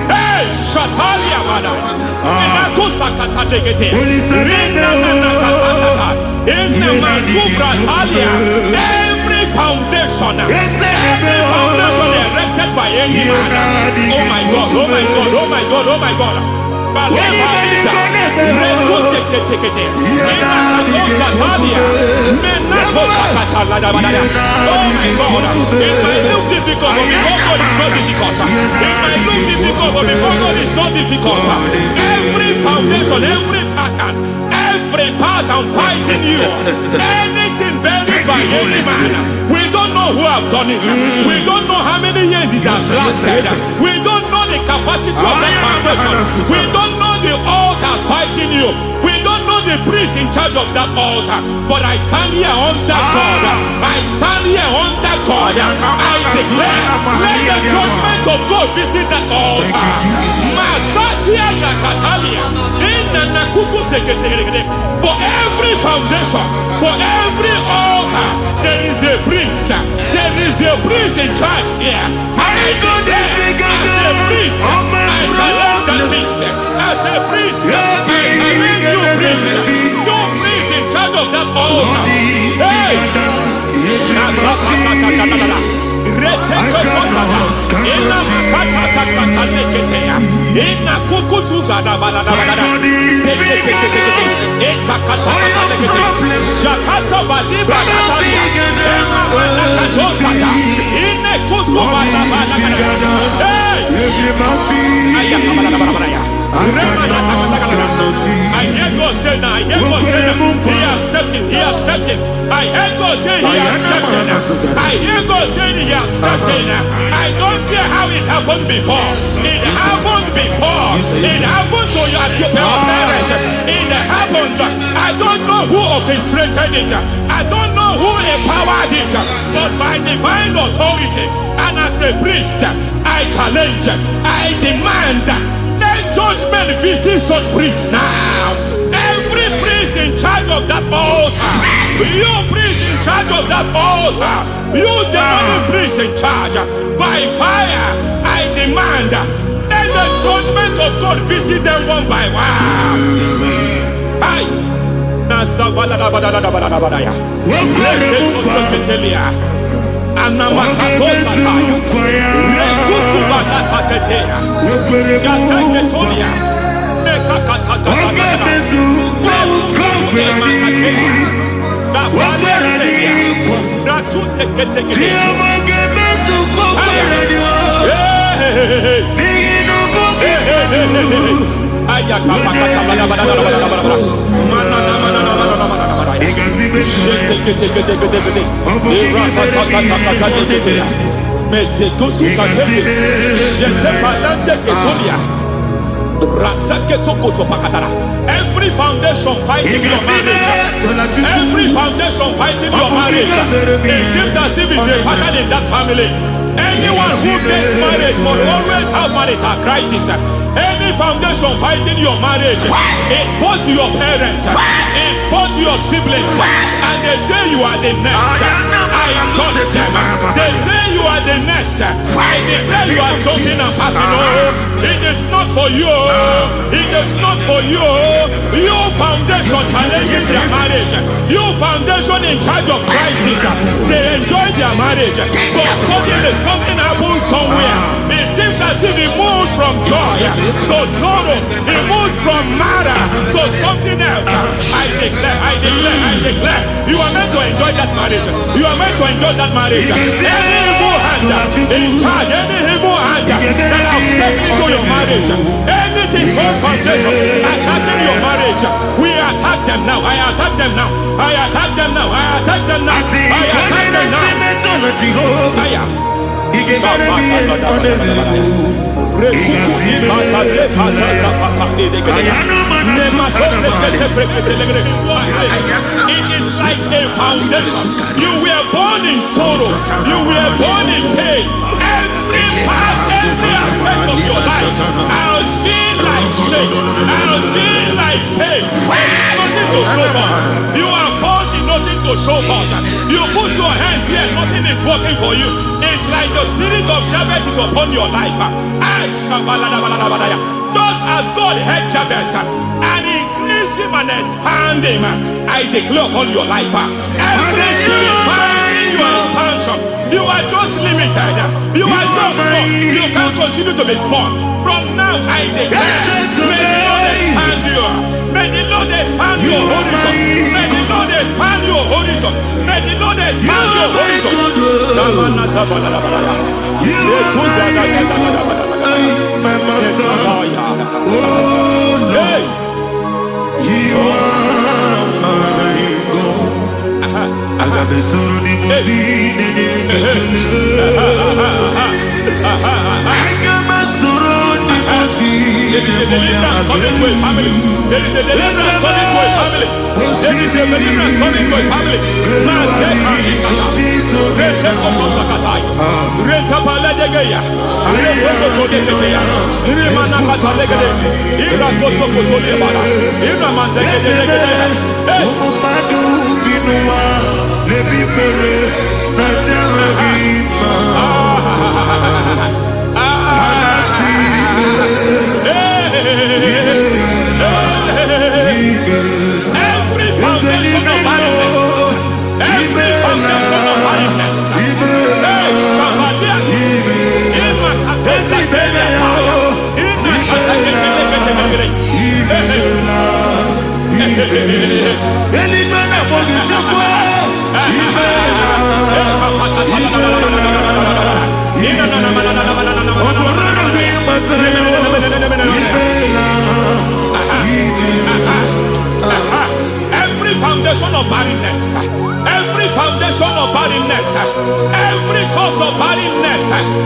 Hey, Shatalia Bada, Inato Sakata Degete, Rina Manakatasata, Inna Masubra Talia, every foundation erected by any man. Oh my God, oh my God, oh my God, oh my God. Baleba Reto Sekete, Menato Sakata Ladabada. Oh my God, it might look difficult, but before God is not difficult. It might look difficult, but before God is not difficult. Every foundation, every pattern fighting you, anything buried by any man. We don't know who have done it. We don't know how many years it has lasted. We don't know the capacity of that foundation. We don't know the altars fighting you. We don't know the priest in charge of that altar. But I stand here under God. I stand here under God. I declare, let the judgment of God visit that altar. Masatia Nakatalia. For every foundation, for every altar, there is a priest. There is a priest in charge here. I declare, as a priest, I challenge that priest. As a priest, I challenge you priest. You priest in charge of that altar. Hey! I hear God say now, he has stepped in, he has stepped in. I hear God say he has stepped in. I hear God say he has stepped in. I don't care how it happened before. It happened before. It happened to your parents. It happened. I don't know who orchestrated it. I don't know who empowered it. But by divine authority and as a priest, I challenge, I demand, let judgment visit such priests now. Every priest in charge of that altar, you priest in charge of that altar, you demonic priest in charge, by fire, I demand, let the judgment of God visit them one by one. Every foundation fighting your marriage, every foundation fighting your marriage, it seems as if it's a pattern in that family. Anyone who gets married must always have marital crisis. Any foundation fighting your marriage, it fought your parents, it fought your siblings, and they say you are the next. I judge them. They say you are the next. I declare you are jumping and passing. Oh, it is not for you. It is not for you. You foundation challenges their marriage. You foundation in charge of crisis. They enjoy their marriage, but suddenly something happens somewhere. It seems as if it moves from joy to sorrow. It moves from matter to something else. I declare, you are meant to enjoy that marriage. You are meant to enjoy that marriage. Any evil hand in charge, any evil hand that have stepped into your marriage, anything called foundation attacking your marriage, we attack them now. I attack them now. I attack them now. I attack them now. I attack them now. It is like a foundation. You were born in sorrow. You were born in pain. Every part, every aspect of your life has been like shame. Has been like pain. Nothing to show for. You are faulty, nothing to show for. You put your hands here, nothing is working for you. It's like the spirit of Jabez is upon your life. Just as God had Jabez and increased him and expand him, I declare upon your life. Every spirit fighting your expansion, you are just limited. You are just small. You can't continue to be small. From now, I declare, may the Lord expand you. May the Lord expand your horizon. May the Lord expand your horizon. May the Lord expand your horizon. My master, oh Lord, you are my God. I got the soul in my feet. I got my soul in my feet. There is a deliverance coming to a family. There is a deliverance coming to a family. There is a deliverance coming to a family. Every foundation of barrenness, every foundation of barrenness, every foundation of barrenness, every foundation of barrenness, every cause of barrenness.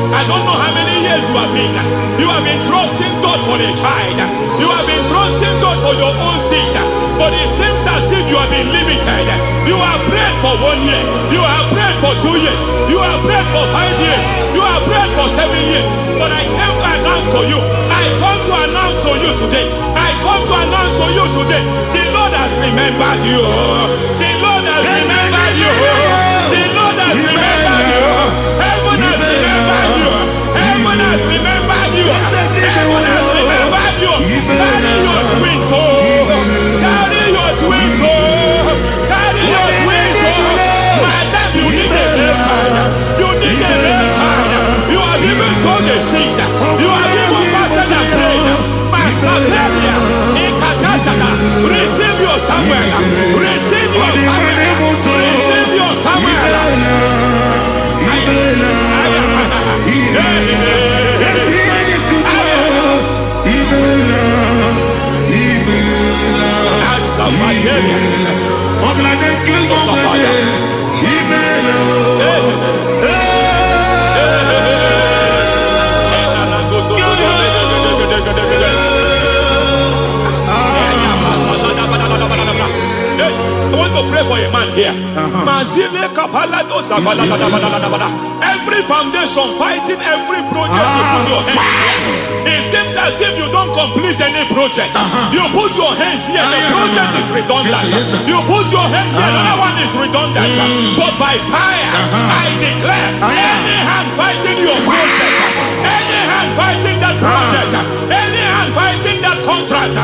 I don't know how many years you have been trusting God for a child. You have been trusting God for your own seed, but it seems as if you have been limited. You have prayed for 1 year, you have prayed for 2 years, you have prayed for 5 years, you have prayed for 7 years. But I came to announce for you, I come to announce for you today, I come to announce for you today, the Lord has remembered you. The Lord has remembered you. The Lord has remembered you. Heaven has remembered you. Heaven has remembered you. Heaven has remembered you. Carry your twins, oh. Carry your twins, oh. I want to pray for a man here. Every foundation fighting every project you put your hands. It seems as if you don't complete any project. You put your hands here, the project is redundant. You put your hand here, another one is redundant. But by fire, I declare, any hand fighting your project, any hand fighting that project, any hand fighting that contract,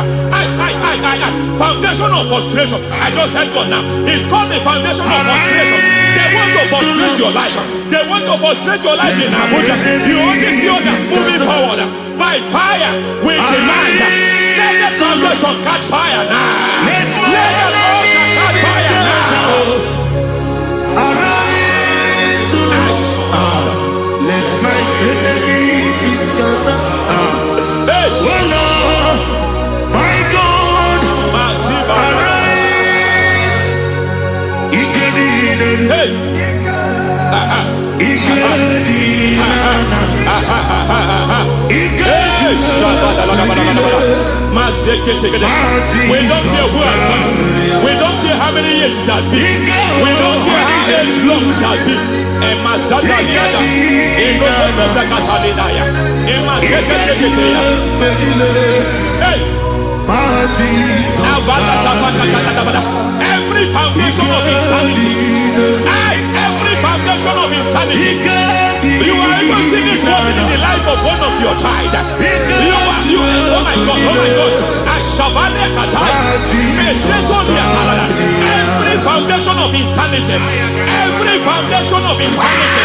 foundation of frustration. I just heard God now. It's called the foundation of frustration. They want to frustrate your life. They want to frustrate your life in Abuja. You only see others moving forward. By fire, we demand. Let the foundation catch fire now. Let the altar catch fire now. Arise, let my enemy be scattered. Hey, Oh Lord, my God, arise. hey, we don't care who has done it. We don't care how many years it has been. We don't care how age long it has been. Hey, every foundation of insanity, every foundation of insanity, you are even seeing it working in the life of one of your child. Oh my God, every foundation of insanity, every foundation of insanity,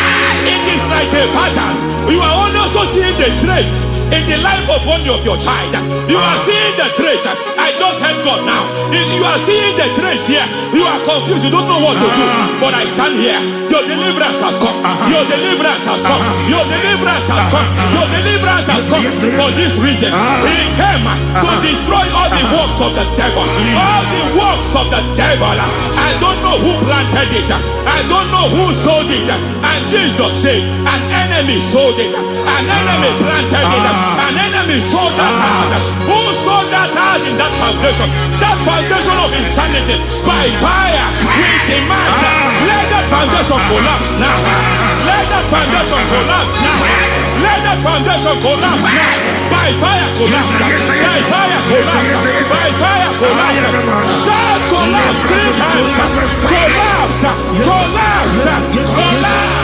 it is like a pattern. You are also seeing the trace in the life of one of your child. You are seeing the trace. I just heard God now. You are seeing the trace here. You are confused. You don't know what to do. But I stand here. Your deliverance has come. Your deliverance has come. Your deliverance has come. Your deliverance has come. For this reason, He came to destroy all the works of the devil. All the works of the devil. I don't know who planted it. I don't know who sold it. And Jesus said, an enemy sold it. An enemy planted it. An enemy sold that house. Who sold that house in that foundation? That foundation of insanity. By fire, we demand, let that foundation collapse now. Let that foundation collapse now. Let that foundation collapse now. By fire, collapse. By fire, collapse. By fire, collapse. Shout collapse 3 times. Collapse. Collapse. Collapse.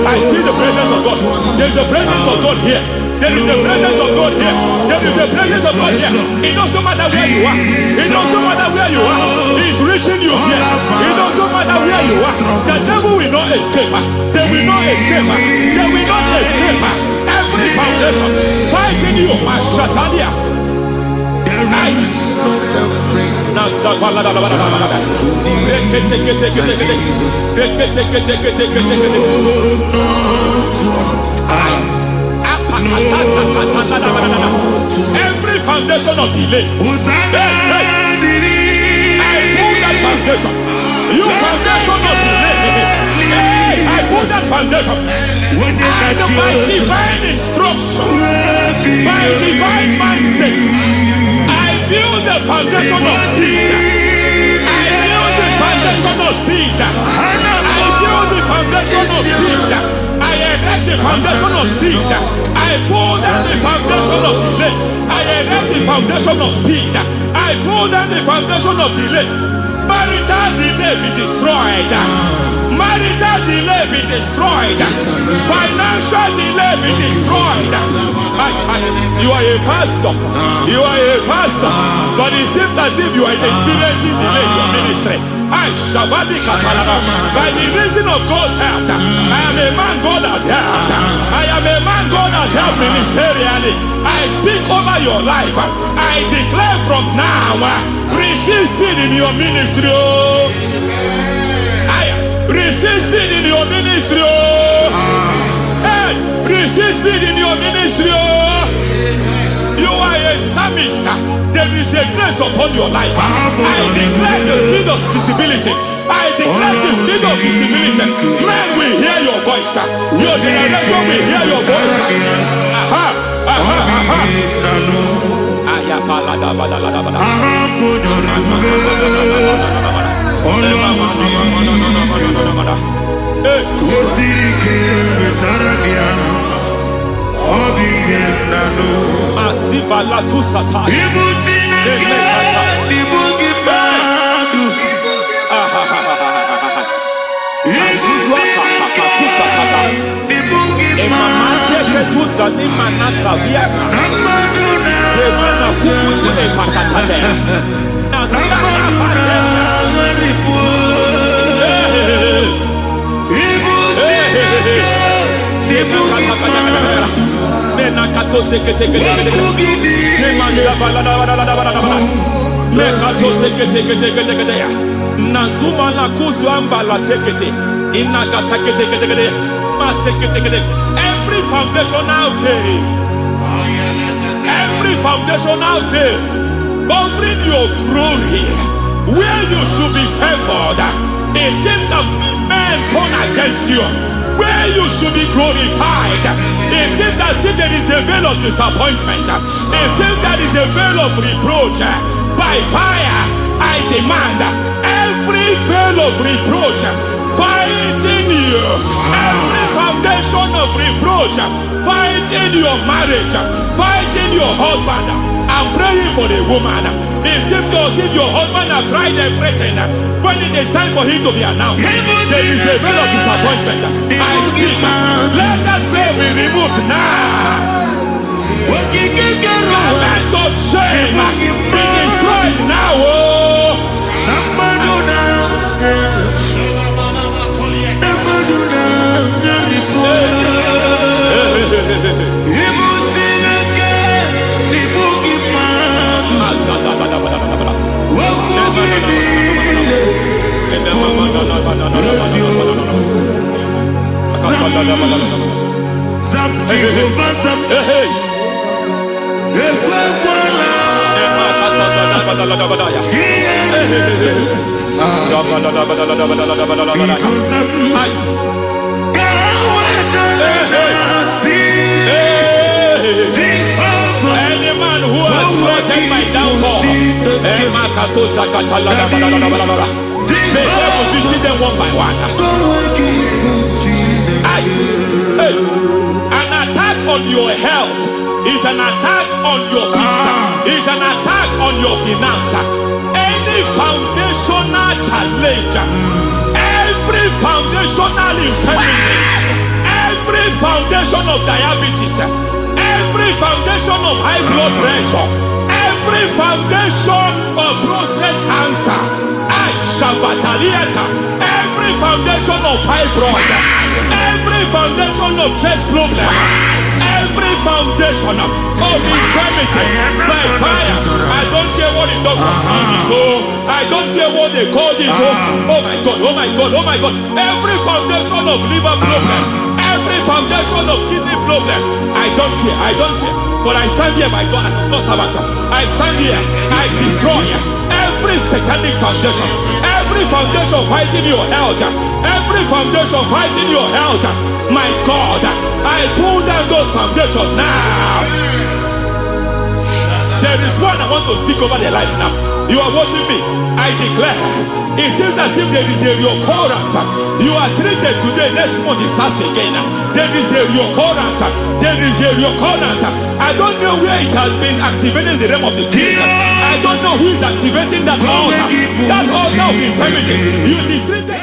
I see the presence of God. There's a presence of God here. There is a presence of God here. There is a presence of God here. It doesn't matter where you are. It doesn't matter where you are. He's reaching you here. It doesn't matter where you are. The devil will not escape. They will not escape. They will not escape. Every foundation fighting you, Mashatalia. Every foundation of delay, I pull that foundation. You foundation of delay, I pull that foundation. And by divine instruction, by divine mandate, I build the foundation of speed. I build the foundation of speed. I build the foundation of speed. I erect the foundation of speed. I pull down the foundation of delay. I erect the foundation of speed. I pull down the foundation of delay. Marital delay be destroyed. Marital delay be destroyed. Financial delay be destroyed. You are a pastor. You are a pastor. But it seems as if you are experiencing delay in your ministry. By the reason of God's help, I am a man God has helped. I am a man God has helped ministerially. I speak over your life. I declare from now, receive speed in your ministry. Receive speed in your ministry. Hey, receive speed in your ministry. You are a psalmist. There is a grace upon your life. I declare the spirit of visibility. I declare the spirit of visibility. Men will hear your voice. Your generation will hear your voice. Aha, aha, aha. Asiva la tu sata. Every foundational veil, every foundational veil covering your glory, where you should be favored, it seems that men turn against you. Where you should be glorified, it seems as if there is a veil of disappointment. It seems there is a veil of reproach. By fire, I demand every veil of reproach fighting you, every foundation of reproach fighting your marriage, fighting your husband. I'm praying for the woman. It seems as if your husband has tried everything. When it is time for him to be announced, there is a veil of disappointment. I speak. Let that veil be removed now. Garment of shame be destroyed now. Any man who has plotted my downfall, may devil visit them one by one. An attack on your health is an attack on your peace, is an attack on your finance. Any foundational challenge, every foundational infirmity, every foundation of diabetes, every foundation of high blood pressure, every foundation of prostate cancer, every foundation of fibroid, every foundation of chest problem, every foundation of infirmity, by fire. I don't care what the doctors call it, so I don't care what they call it. Oh my God, oh my God, oh my God. Every foundation of liver problem, every foundation of kidney problem, I don't care, I don't care. But I stand here, my God, as a servant. I stand here, I destroy every satanic foundation, every foundation fighting your health, every foundation fighting your health. My God, I pull down those foundations now. There is one I want to speak over their life now. You are watching me. I declare, it seems as if there is a reoccurrence. You are treated today, next month it starts again. There is a reoccurrence. There is a reoccurrence. I don't know where it has been activated in the realm of the spirit. I I don't know who is activating that altar of infirmity. You is treated.